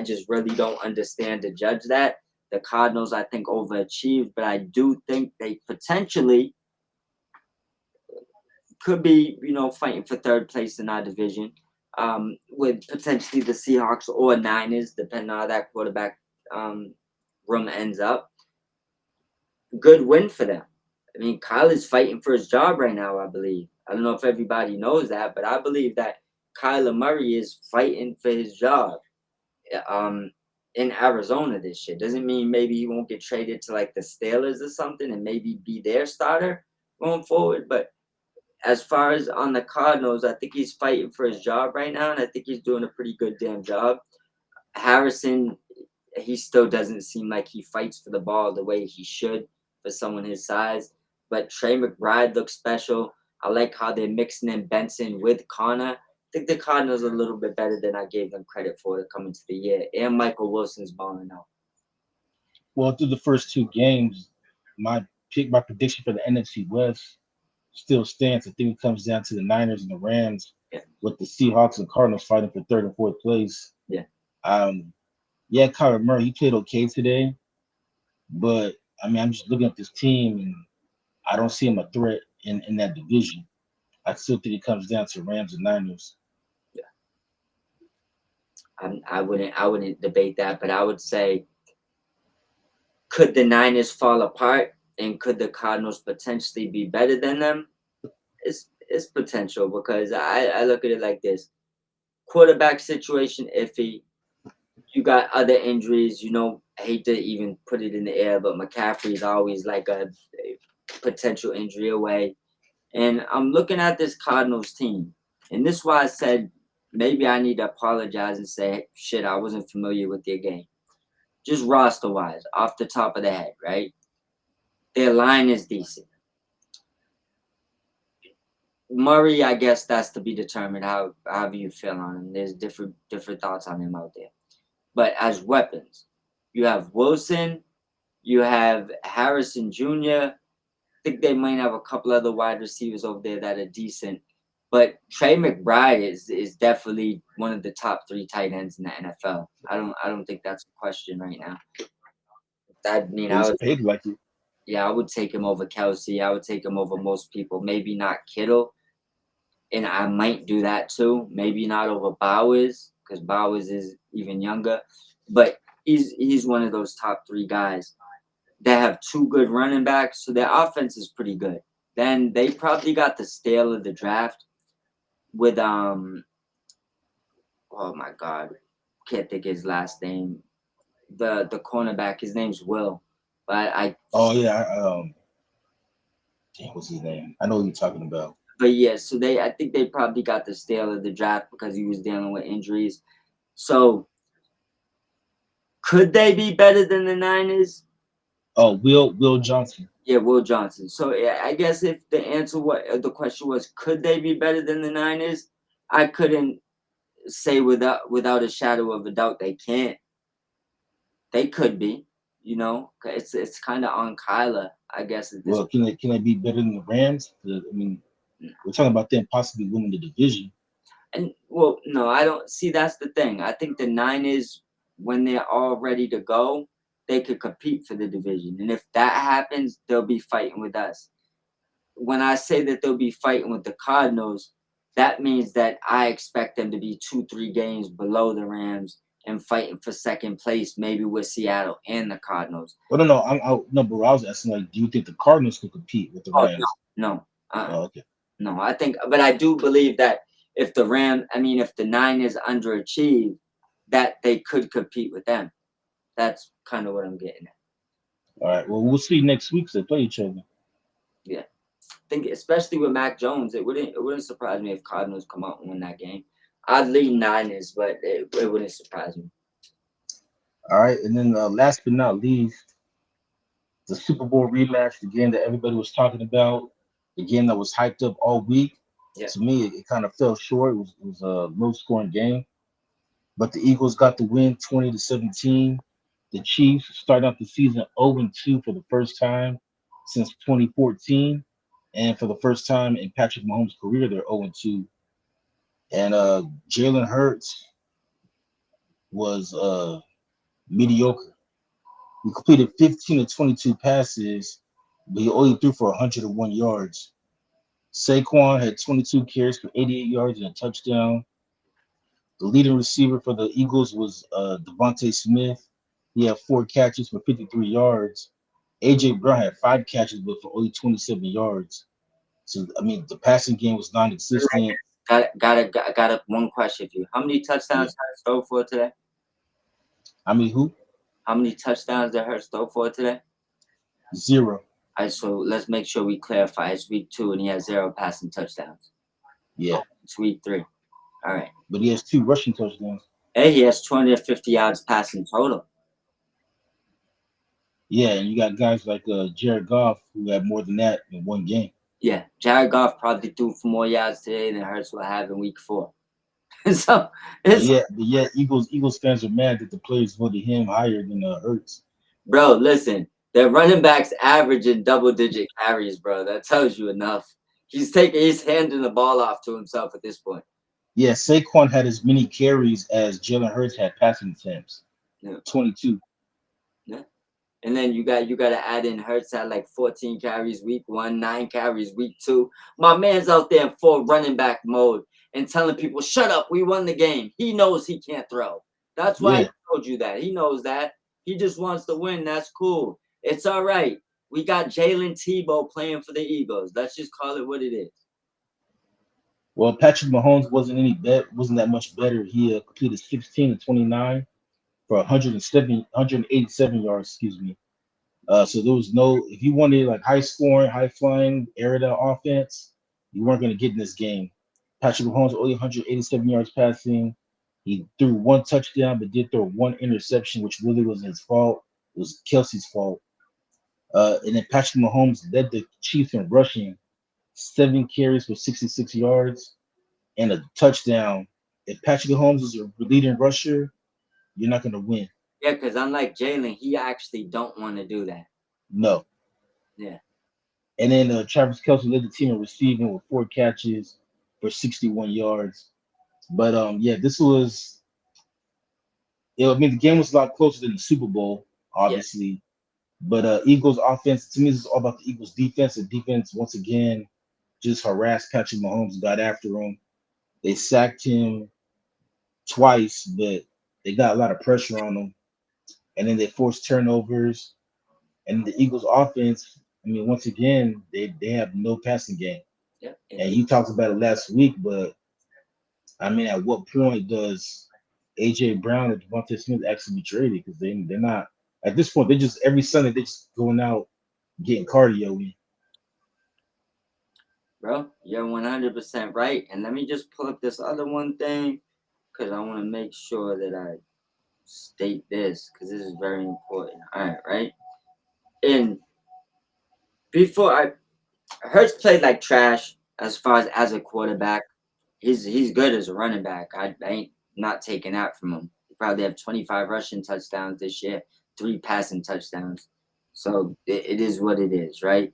just really don't understand to judge that. The Cardinals, I think, overachieved, but I do think they potentially could be, fighting for third place in our division, with potentially the Seahawks or Niners, depending on how that quarterback um, room ends up. Good win for them. I mean, Kyle is fighting for his job right now, I believe. I don't know if everybody knows that, but I believe that Kyler Murray is fighting for his job um, in Arizona this year. Doesn't mean maybe he won't get traded to like the Steelers or something and maybe be their starter going forward. But as far as on the Cardinals, I think he's fighting for his job right now, and I think he's doing a pretty good damn job. Harrison, he still doesn't seem like he fights for the ball the way he should for someone his size. But Trey McBride looks special. I like how they're mixing in Benson with Connor. I think the Cardinals are a little bit better than I gave them credit for to come into the year. And Michael Wilson's balling out. Well, through the first two games, my prediction for the NFC West still stands. I think it comes down to the Niners and the Rams, Yeah, with the Seahawks and Cardinals fighting for third and fourth place. yeah. Um, yeah, Kyler Murray, he played okay today, but I mean, I'm just looking at this team and I don't see him a threat in that division. I still think it comes down to Rams and Niners. I wouldn't debate that, but I would say, could the Niners fall apart and could the Cardinals potentially be better than them? It's potential because I look at it like this: quarterback situation iffy. You got other injuries. I hate to even put it in the air, but McCaffrey's always like a potential injury away. And I'm looking at this Cardinals team, and this is why I said maybe I need to apologize and say, shit, I wasn't familiar with their game. Just roster wise, off the top of the head, right? Their line is decent. Murray, I guess that's to be determined. However you feel on him. There's different thoughts on him out there. But as weapons, you have Wilson, you have Harrison Jr. I think they might have a couple other wide receivers over there that are decent. But Trey McBride is definitely one of the top 3 tight ends in the NFL. I don't think that's a question right now. I mean, I He's would paid like it. yeah, I would take him over Kelsey. I would take him over most people. Maybe not Kittle, and I might do that too. Maybe not over Bowers because Bowers is even younger, but he's one of those top 3 guys. They have 2 good running backs, so their offense is pretty good. Then they probably got the stale of the draft with oh my god, can't think his last name. The cornerback, his name's Will, but Oh yeah, damn, what's his name? I know who you're talking about. but yeah, so I think they probably got the stale of the draft because he was dealing with injuries. So, but I think they probably got the stale of the draft because he was dealing with injuries. So, but I think they probably got the stale of the draft because he was dealing with injuries. So, but I think they probably got the stale of the draft because he was dealing with injuries. So, but I think they probably got the stale of the draft because he was dealing with injuries. So, Could they be better than the Niners? Oh, Will Johnson. Yeah, Will Johnson. So yeah, I guess if the answer what the question was, could they be better than the Niners? I couldn't say without a shadow of a doubt they can't. They could be, you know. It's kind of on Kyler, I guess at this. Well, can they be better than the Rams? I mean, we're talking about them possibly winning the division. And well, no, I don't see. That's the thing. I think the Niners, when they're all ready to go, they could compete for the division. And if that happens, they'll be fighting with us. When I say that they'll be fighting with the Cardinals, that means that I expect them to be 2, 3 games below the Rams and fighting for second place, maybe with Seattle and the Cardinals. Well, no, no, no, but I was asking, like, do you think the Cardinals could compete with the Oh Rams? no, Oh, okay. no. I think, but I do believe that if the Niners underachieve, that they could compete with them. That's kind of what I'm getting at. All right. Well, we'll see next week 'cause they play each other. Yeah, I think especially with Mac Jones, it wouldn't surprise me if Cardinals come out and win that game. I'd lean Niners, but it wouldn't surprise me. All right. And then last but not least, the Super Bowl rematch, the game that everybody was talking about, the game that was hyped up all week. Yeah, To me, it kind of fell short. It was a low scoring game, but the Eagles got the win 20-17. The Chiefs started out the season 0-2 for the first time since 2014. And for the first time in Patrick Mahomes' career, they're 0-2. And Jalen Hurts was mediocre. He completed 15 of 22 passes, but he only threw for 101 yards. Saquon had 22 carries for 88 yards and a touchdown. The leading receiver for the Eagles was Devontae Smith. He had 4 catches for 53 yards. AJ Brown had 5 catches, but for only 27 yards. So I mean, the passing game was non-existent. got one question for you. How many Yeah. touchdowns Hurts throw for today? I mean, who? How many touchdowns did Hurts throw for today? Zero. All right, so let's make sure we clarify. It's week 2, and he has 0 passing touchdowns. Yeah, It's week 3. All right. but he has 2 rushing touchdowns. Hey, he has 250 yards passing total. Yeah, and you got guys like Jared Goff who had more than that in one game. Yeah, Jared Goff probably threw for more yards today than Hurts will have in week 4. So But it's yeah, Eagles fans are mad that the players voted him higher than Hurts. bro. Listen, their running backs averaging double-digit carries, bro. That tells you enough. He's handing the ball off to himself at this point. Yeah, Saquon had as many carries as Jalen Hurts had passing attempts, Yeah, 22. yeah. And then you got to add in Hurts at like 14 carries week 1, 9 carries week 2. My man's out there in full running back mode and telling people, "Shut up, we won the game." He knows he can't throw. That's why I Yeah, told you that. He knows that. He just wants to win. That's cool. It's all right. We got Jalen Tebow playing for the Eagles. Let's just call it what it is. well, Patrick Mahomes wasn't that much better. He completed 16 to 29 for 187 yards, excuse me. So there was no, if you wanted like high scoring, high flying, air it out offense, you weren't going to get in this game. Patrick Mahomes only 187 yards passing. He threw 1 touchdown, but did throw 1 interception, which really wasn't his fault. It was Kelsey's fault. And then Patrick Mahomes led the Chiefs in rushing, 7 carries for 66 yards and a touchdown. If Patrick Mahomes is your leading rusher, you're not going to win. Yeah, because unlike Jalen, he actually don't want to do that. No. Yeah. And then Travis Kelsey led the team in receiving with 4 catches for 61 yards. But yeah, this was. I mean, the game was a lot closer than the Super Bowl, Yeah. obviously. But Eagles offense, to me, this is all about the Eagles defense. The defense once again just harassed Patrick Mahomes, got after him. They sacked him twice, but they got a lot of pressure on him. And then they forced turnovers. And the Eagles offense, I mean, once again, they have no passing game. Yeah. And And you talked about it last week, but I mean, at what point does AJ Brown and Devontae Smith actually be traded? Because they're not at this point. They just every Sunday they just going out getting cardio in. bro, you're 100% right. And let me just pull up this other one thing because I want to make sure that I state this because this is very important. All right, right? And before I Hurts played like trash as far as a quarterback. He's good as a running back. I ain't not taking that from him. He probably have 25 rushing touchdowns this year, 3 passing touchdowns. So it is what it is, right?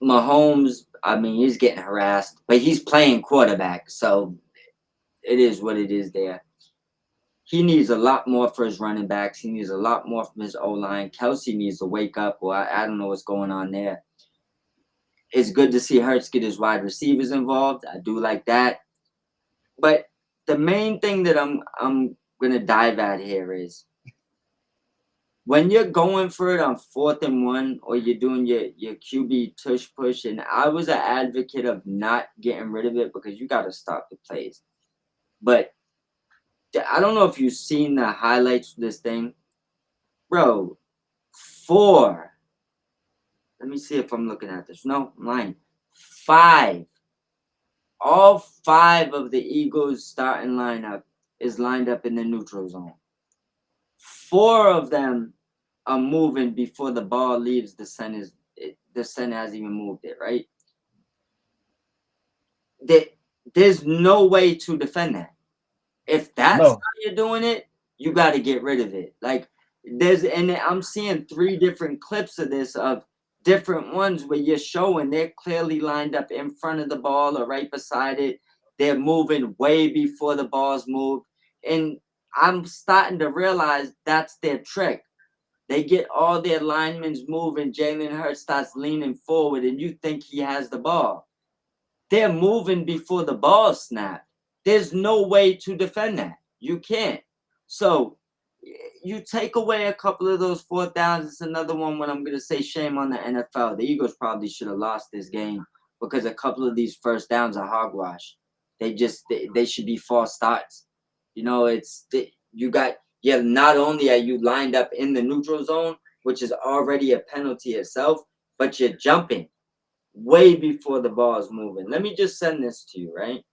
Mahomes, I mean, he's getting harassed, but he's playing quarterback, so it is what it is there. He needs a lot more for his running backs. He needs a lot more from his O line. Kelsey needs to wake up, or I don't know what's going on there. It's good to see Hurts get his wide receivers involved. I do like that. But the main thing that I'm gonna dive at here is when you're going for it on 4th and 1 or you're doing your QB tush push, and I was an advocate of not getting rid of it because you gotta stop the plays. But I don't know if you've seen the highlights of this thing. Bro, 4. Let me see if I'm looking at this. No, I'm lying. 5. All 5 of the Eagles starting lineup is lined up in the neutral zone. 4 of them are moving before the ball leaves the center. The center hasn't even moved it, right? There's no way to defend that. If that's No, how you're doing it, you got to get rid of it. Like and I'm seeing 3 different clips of this of different ones where you're showing they're clearly lined up in front of the ball or right beside it. They're moving way before the ball's moved, and I'm starting to realize that's their trick. They get all their linemen moving. Jalen Hurts starts leaning forward, and you think he has the ball. They're moving before the ball snap. There's no way to defend that. You can't. So you take away a couple of those 4th downs. It's another one when I'm going to say shame on the NFL. The Eagles probably should have lost this game because a couple of these 1st downs are hogwash. They should be false starts. You know, not only are you lined up in the neutral zone, which is already a penalty itself, but you're jumping way before the ball is moving. Let me just send this to you, right?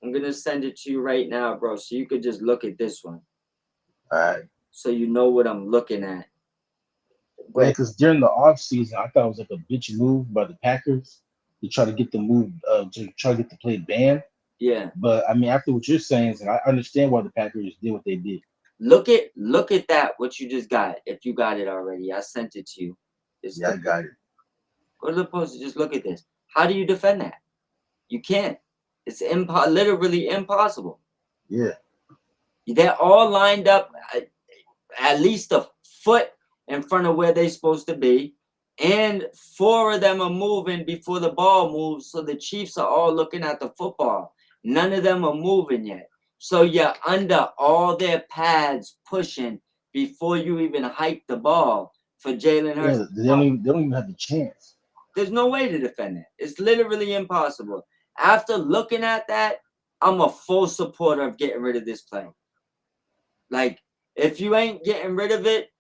I'm going to send it to you right now, bro, so you could just look at this one all right. so you know what I'm looking at. Yeah, But because during the off season, I thought it was like a bitch move by the Packers to try to get the move, to try to get the play banned. yeah, But I mean, after what you're saying, is I understand why the Packers did what they did. look at that, what you just got. If you got it already, I sent it to you. It's Yeah, the I got it. Go to the post and just look at this. How do you defend that? You can't. It's literally impossible. Yeah, They're all lined up at least a foot in front of where they're supposed to be. And 4 of them are moving before the ball moves. So the Chiefs are all looking at the football. None of them are moving yet. So you're under all their pads pushing before you even hike the ball for Jalen Hurts. yeah. They don't even have the chance. There's no way to defend it. It's literally impossible. After looking at that, I'm a full supporter of getting rid of this play. Like, if you ain't getting rid of it,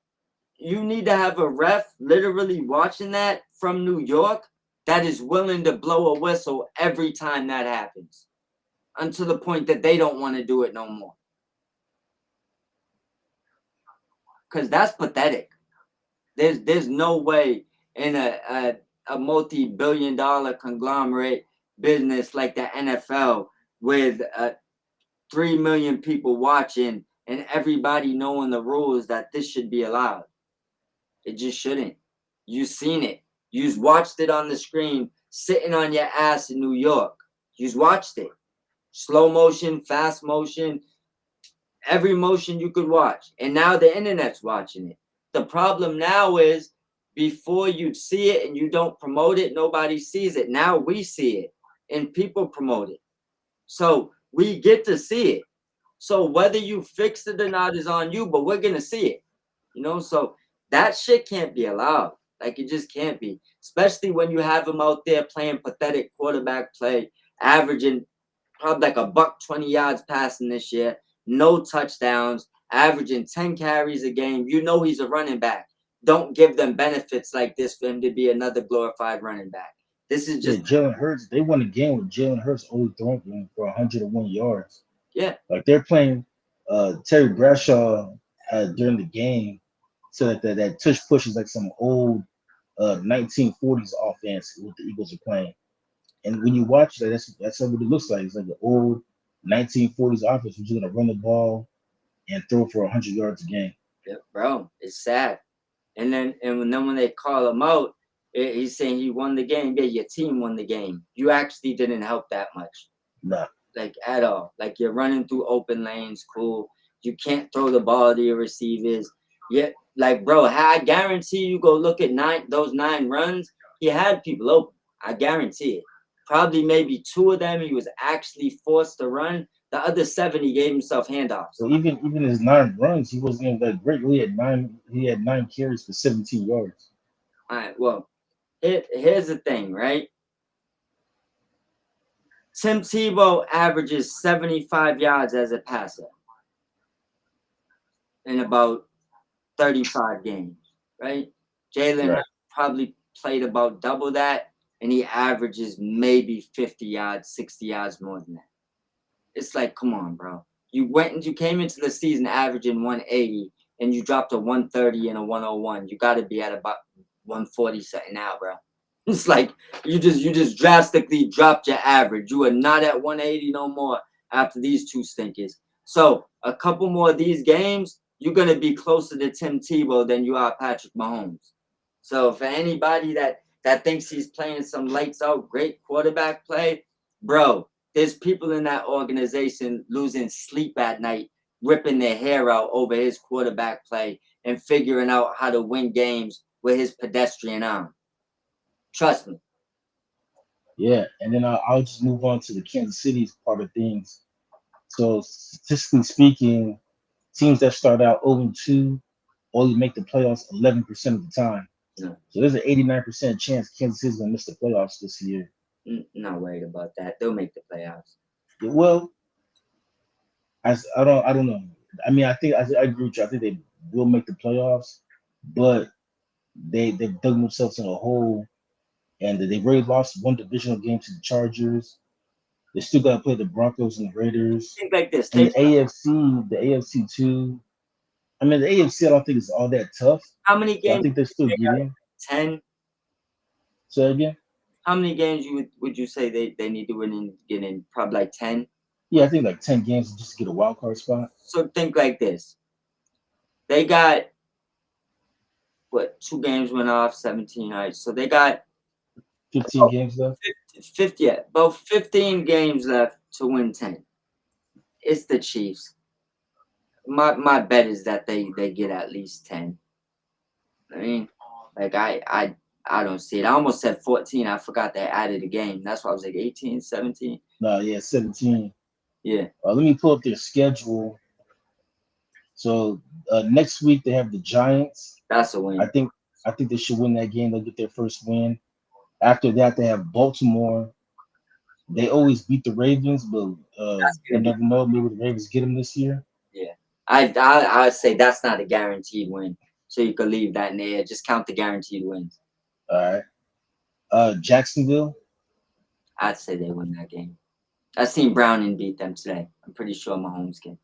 you need to have a ref literally watching that from New York that is willing to blow a whistle every time that happens until the point that they don't want to do it no more. Because that's pathetic. There's no way in a multi-billion-dollar conglomerate business like the NFL with 3 million people watching and everybody knowing the rules that this should be allowed. It just shouldn't. You seen it. You've watched it on the screen sitting on your ass in New York. You've watched it. Slow motion, fast motion, every motion you could watch. And now the internet's watching it. The problem now is before you see it and you don't promote it, nobody sees it. Now we see it and people promote it. So we get to see it. So whether you fix it or not is on you, but we're going to see it. So that shit can't be allowed. Like, it just can't be. Especially when you have them out there playing pathetic quarterback play, averaging probably like a buck 20 yards passing this year, no touchdowns, averaging 10 carries a game. You know he's a running back. Don't give them benefits like this for him to be another glorified running back. This is Yeah, just, Jalen Hurts. They won a game with Jalen Hurts only throwing for 101 yards. yeah, Like they're playing. Terry Bradshaw during the game said that tush push is like some old 1940s offense what the Eagles are playing. And when you watch that, that's what it looks like. It's like the old 1940s offense, which is gonna run the ball and throw for 100 yards a game. Yeah, bro, it's sad. And then when they call him out, he's saying he won the game. Yeah, your team won the game. You actually didn't help that much, Nah, like at all. Like you're running through open lanes, cool. You can't throw the ball to your receivers. Yeah, like bro, I guarantee you go look at those 9 runs. He had people open. I guarantee it. Probably maybe 2 of them he was actually forced to run. The other 7 he gave himself handoffs. so even his 9 runs, he wasn't even that great. He had nine carries for 17 yards. All right, well, here's the thing, right? Tim Tebow averages 75 yards as a passer in about 35 games, right? Jalen Right. Hurts probably played about double that, and he averages maybe 50 yards, 60 yards more than that. It's like, come on, bro. You came into the season averaging 180, and you dropped a 130 and a 101. You got to be at about 140 something now, bro. It's like you just drastically dropped your average. You are not at 180 no more after these 2 stinkers. So a couple more of these games, you're gonna be closer to Tim Tebow than you are Patrick Mahomes. So for anybody that thinks he's playing some lights out great quarterback play, bro, there's people in that organization losing sleep at night, ripping their hair out over his quarterback play and figuring out how to win games with his pedestrian arm. Trust me. Yeah, and then I'll just move on to the Kansas City's part of things. So statistically speaking, teams that start out 0-2 only make the playoffs 11% of the time. No, So there's an 89% chance Kansas City's gonna miss the playoffs this year. not worried about that. They'll make the playoffs. Well, I don't know. I mean, I agree with you. I think they will make the playoffs, but they've dug themselves in a hole, and they've already lost one divisional game to the Chargers. They still got to play the Broncos and the Raiders. Think like this. And They the AFC too. I mean, the AFC I don't think is all that tough, how many so I games? think they still They get got in. 10. So again, How many games would you say they need to win and get in? Probably like 10. yeah, I think like 10 games just to get a wild card spot. So think like this. They got what 2 games went off 17, right? So they got 15 games left. 50, yeah, about 15 games left to win 10. It's the Chiefs. My bet is that they get at least 10. I mean, like I don't see it. I almost said 14. I forgot they added a game. That's why I was like 18, 17. No, yeah, 17. Yeah, Let me pull up their schedule. So next week they have the Giants. that's a I win. think I think they should win that game. They'll get their first win. After that, they have Baltimore. They always beat the Ravens, but That's you gonna be never know. Maybe the Ravens get them this year. yeah. I'd say that's not a guaranteed win. So you could leave that in there. Just count the guaranteed wins. All right. Jacksonville. I'd say they win that game. I seen Browning beat them today. I'm pretty sure Mahomes can.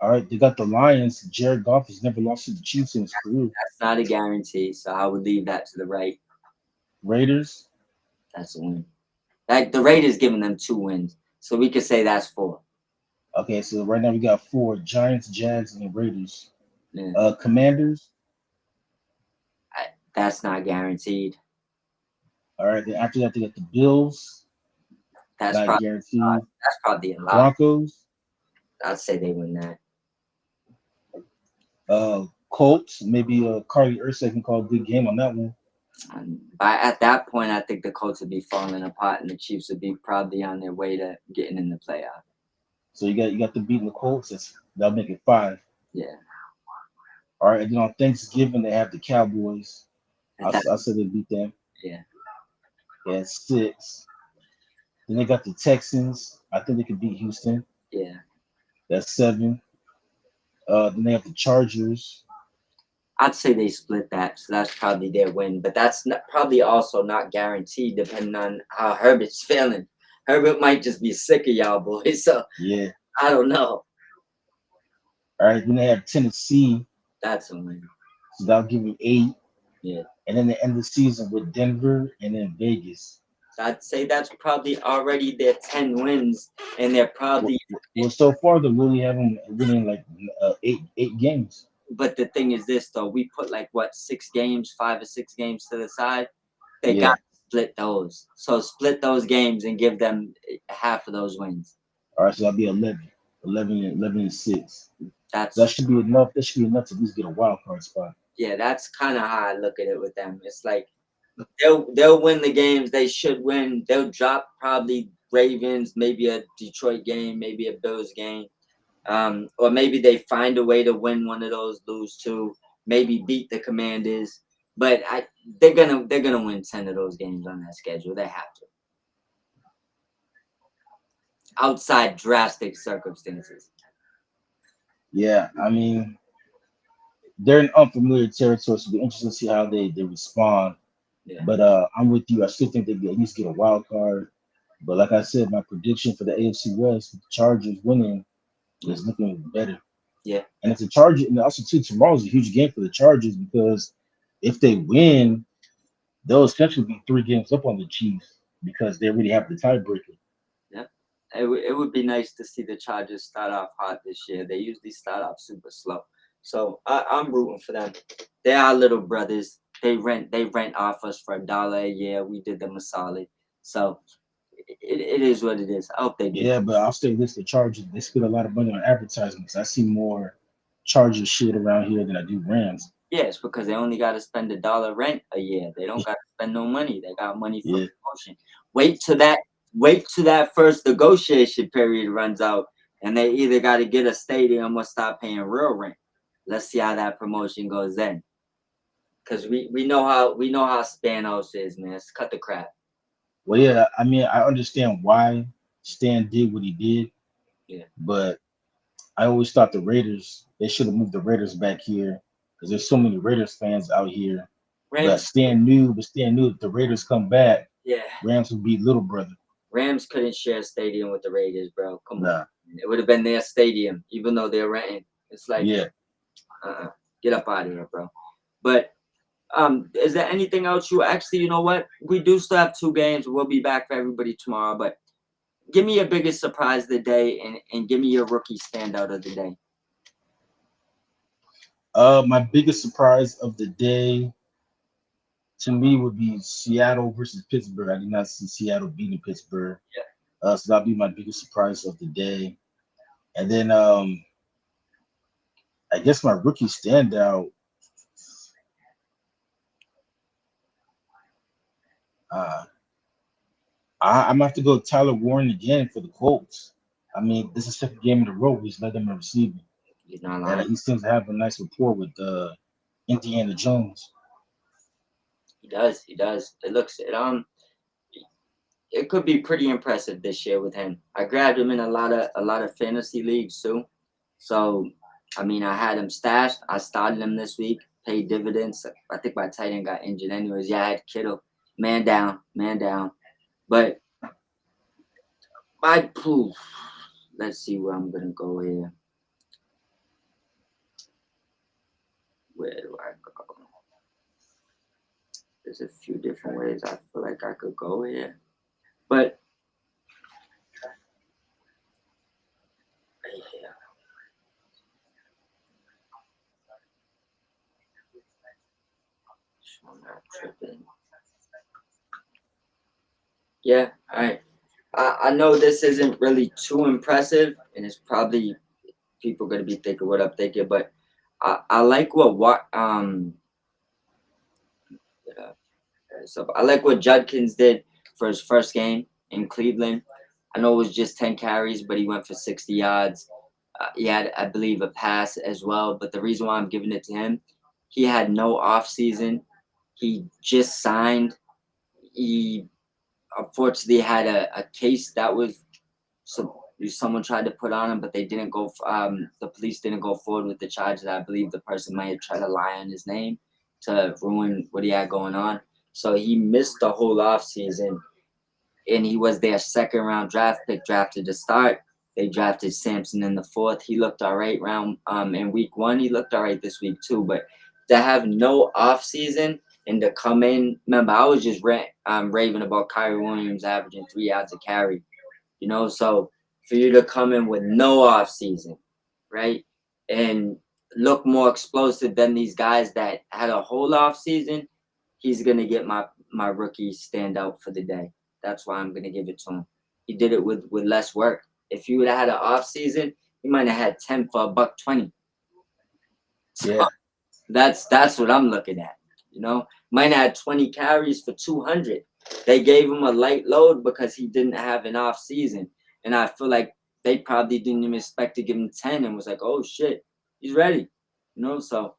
All right. They got the Lions. Jared Goff has never lost to the Chiefs in his career. That's not a guarantee. So I would leave that to the right. Raiders. That's a win. Like the Raiders giving them 2 wins. So we could say that's 4. Okay, so right now we got four: Giants, Jags, and the Raiders. Yeah. Commanders. That's not guaranteed. All right. Then after that, they got the Bills. That's Not probably guaranteed. that's probably a lot. Broncos. I'd say they win that. Colts. Maybe Carly Ursay can call a good game on that one. At that point, I think the Colts would be falling apart, and the Chiefs would be probably on their way to getting in the playoff. So you got the beating the Colts. That'll make it five. Yeah, All right, and then on Thanksgiving they have the Cowboys. at that, I said they beat them. yeah, Yeah, six. Then they got the Texans. I think they could beat Houston. yeah. That's seven. Then they have the Chargers. I'd say they split that, so that's probably their win. But that's probably also not guaranteed, depending on how Herbert's feeling. Herbert might just be sick of y'all boys, so Yeah. I don't know. All right, then they have Tennessee, That's a win. so that'll give you 8. Yeah. And then they end the season with Denver and then Vegas. So I'd say that's probably already their 10 wins, and they're Well, probably. well, so far they're really having winning like eight games. But the thing is this though, we put like what 6 games, 5 or 6 games to the side. They got Yeah. to split those. So split those games and give them half of those wins. All right, so that'll be 11 and 6. So that That's should be enough. That should be enough to at least get a wild card spot. yeah, that's kind of how I look at it with them. It's like they'll win the games they should win. They'll drop probably Ravens, maybe a Detroit game, maybe a Bills game. Or maybe they find a way to win one of those, lose two, maybe beat the Commanders. But they're gonna win 10 of those games on that schedule. They have to. Outside drastic circumstances. Yeah, I mean they're in unfamiliar territory, so it'll be interesting to see how they respond. Yeah. But I'm with you. I still think they at least get a wild card. But like I said, my prediction for the AFC West, with the Chargers winning, Yeah. is looking better. Yeah. And it's a Charger, and also too, tomorrow's a huge game for the Chargers because if they win, they'll essentially be 3 games up on the Chiefs because they already have the tiebreaker. Yeah. It would be nice to see the Chargers start off hot this year. They usually start off super slow. So I'm rooting for them. They're our little brothers. They rent off us for $1 a year. We did them a solid. So it is what it is. I hope they do. Yeah, but I'll say this: the Chargers they spend a lot of money on advertisements. I see more Chargers shit around here than I do Rams. Yeah, it's because they only got to spend $1 rent a year. They don't got to spend no money. They got money for Yeah, promotion. Wait till that. Wait till that first negotiation period runs out, and they either got to get a stadium or stop paying real rent. Let's see how that promotion goes then, because we know how Spanos is, man. Let's cut the crap. well, yeah. I mean, I understand why Stan did what he did, Yeah, but I always thought the Raiders they should have moved the Raiders back here because there's so many Raiders fans out here. But Rams. Stan knew if the Raiders come back, Yeah, Rams would be little brother. Rams couldn't share a stadium with the Raiders, bro. Come on, Nah, it would have been their stadium, even though they're renting. It's like, yeah. get up out of here, bro. But is there anything else you actually, you know what? We do still have 2 games. We'll be back for everybody tomorrow. But give me your biggest surprise of the day and give me your rookie standout of the day. My biggest surprise of the day to me would be Seattle versus Pittsburgh. I did not see Seattle beating Pittsburgh. Yeah. So that'll be my biggest surprise of the day. And then I guess my rookie standout. Uh, I'm gonna have to go with Tyler Warren again for the Colts. I mean, this is the second game in a row he's led them in receiving, You're not and lying. he seems to have a nice rapport with Indiana Jones. He does. He does. It could be pretty impressive this year with him. I grabbed him in a lot of fantasy leagues too. So I mean, I had him stashed. I started him this week, paid dividends. I think my tight end got injured anyways. Yeah, I had Kittle. Man down, man down. But my poof. Let's see where I'm gonna go here. Where do I go? There's a few different ways I feel like I could go here. But right here. So I'm not tripping. Yeah, all right. I know this isn't really too impressive, and it's probably people gonna be thinking what I'm thinking, but I like uh, so I like what Judkins did for his first game in Cleveland. I know it was just 10 carries, but he went for 60 yards. He had, I believe, a pass as well. But the reason why I'm giving it to him, he had no off season. He just signed. He unfortunately had a case that was someone tried to put on him, but they didn't go. The police didn't go forward with the charges. I believe the person might have tried to lie on his name to ruin what he had going on. So he missed the whole off season, and he was their second round draft pick drafted to start. They drafted Sampson in the fourth. He looked all right in week one. He looked all right this week too. But to have no off season and to come in, remember I was just raving about Kyrie Williams averaging 3 yards a carry. So for you to come in with no off season, right, and look more explosive than these guys that had a whole off season, he's gonna get my rookie standout for the day. That's why I'm gonna give it to him. He did it with less work. If you would have had an off season, he might have had 10 for $120. So Yeah, that's what I'm looking at. Might have had 20 carries for 200. They gave him a light load because he didn't have an off season, and I feel like they probably didn't even expect to give him 10 and was like, oh shit, he's ready. So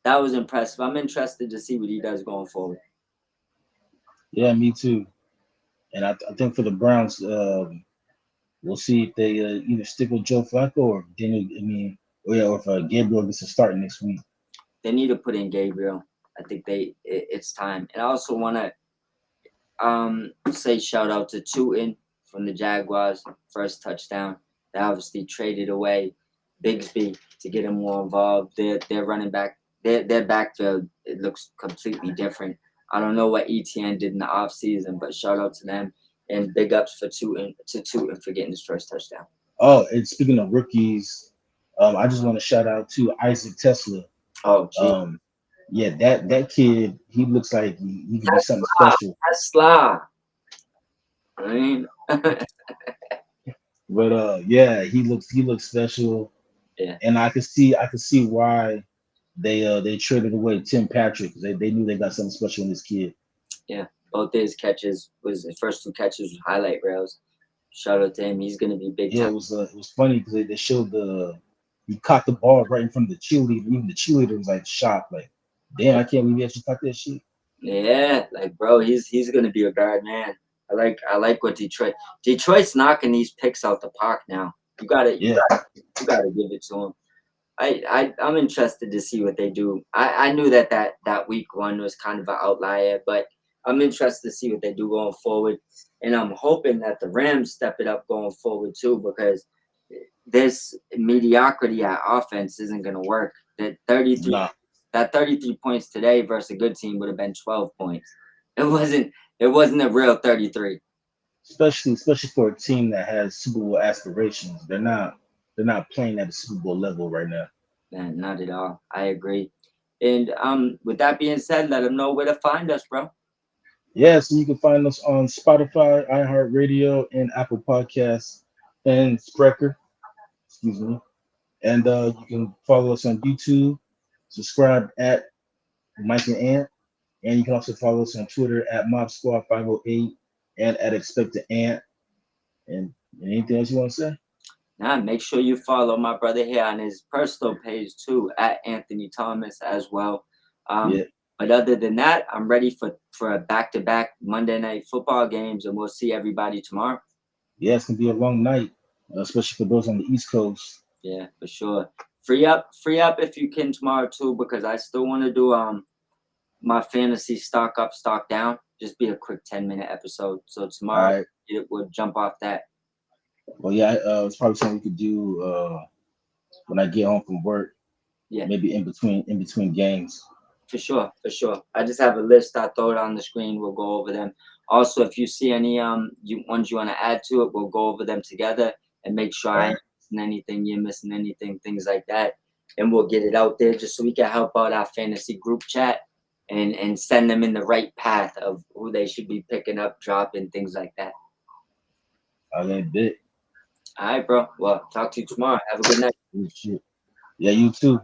that was impressive. I'm interested to see what he does going forward. yeah, me too. And I think for the Browns, we'll see if they either stick with Joe Flacco or Daniel. I mean, or if Gabriel gets a start next week. They need to put in Gabriel. I think it's time. And I also want to say shout out to Tootin from the Jaguars, first touchdown. They obviously traded away Bigsby to get him more involved. Their running back, their backfield, it looks completely different. I don't know what ETN did in the offseason, but shout out to them and big ups for Tootin for getting his first touchdown. Oh, and speaking of rookies, I just want to shout out to Isaac Tesla. Oh, gee. Um, yeah, that kid, he looks like he could be something special. Tesla. I mean, But yeah, he looks special, yeah. and I could see why they traded away Tim Patrick because they knew they got something special in this kid. Yeah, both his catches was his first two catches was highlight rails. Shout out to him. He's gonna be big Yeah, time. it was funny because they showed he caught the ball right in front of the cheerleader. Even the cheerleader was like shocked, like, damn, I can't believe he actually caught that shit. Yeah, like bro, he's gonna be a guard man. I like what Detroit's knocking these picks out the park now. You gotta you Yeah, got you gotta give it to them. I'm interested to see what they do. I knew that week one was kind of an outlier, but I'm interested to see what they do going forward. And I'm hoping that the Rams step it up going forward too, because this mediocrity at offense isn't gonna work. nah, 33 points today versus a good team would have been 12 points. It wasn't a real 33. especially for a team that has Super Bowl aspirations. They're not playing at a Super Bowl level right now. Man, not at all. I agree. And with that being said, let them know where to find us, bro. Yeah, so you can find us on Spotify, iHeartRadio, and Apple Podcasts, and Spreaker. Excuse me. And you can follow us on YouTube. Subscribe at Mike and Ant, and you can also follow us on Twitter at Mob Squad 508 and at Expected Ant. And anything else you want to say? Now, make sure you follow my brother here on his personal page too, at Anthony Thomas as well. Um, Yeah, but other than that, I'm ready for a back-to-back Monday night football games, and we'll see everybody tomorrow. yeah, it's gonna be a long night, especially for those on the East Coast. Yeah, for sure. Free up if you can tomorrow too, because I still want to do my fantasy stock up, stock down. Just be a quick 10-minute episode. So All tomorrow right. it would jump off that. Well, yeah, it's probably something we could do when I get home from work, Yeah, maybe in between games. for sure, for sure. I just have a list. I throw it on the screen. We'll go over them. Also, if you see any ones you want to add to it, we'll go over them together and make sure All I right. ain't missing anything, you're missing anything, things like that. And we'll get it out there just so we can help out our fantasy group chat and send them in the right path of who they should be picking up, dropping, things like that. All right, bit. All right, bro. Well, talk to you tomorrow. Have a good night. Shit. Yeah, you too.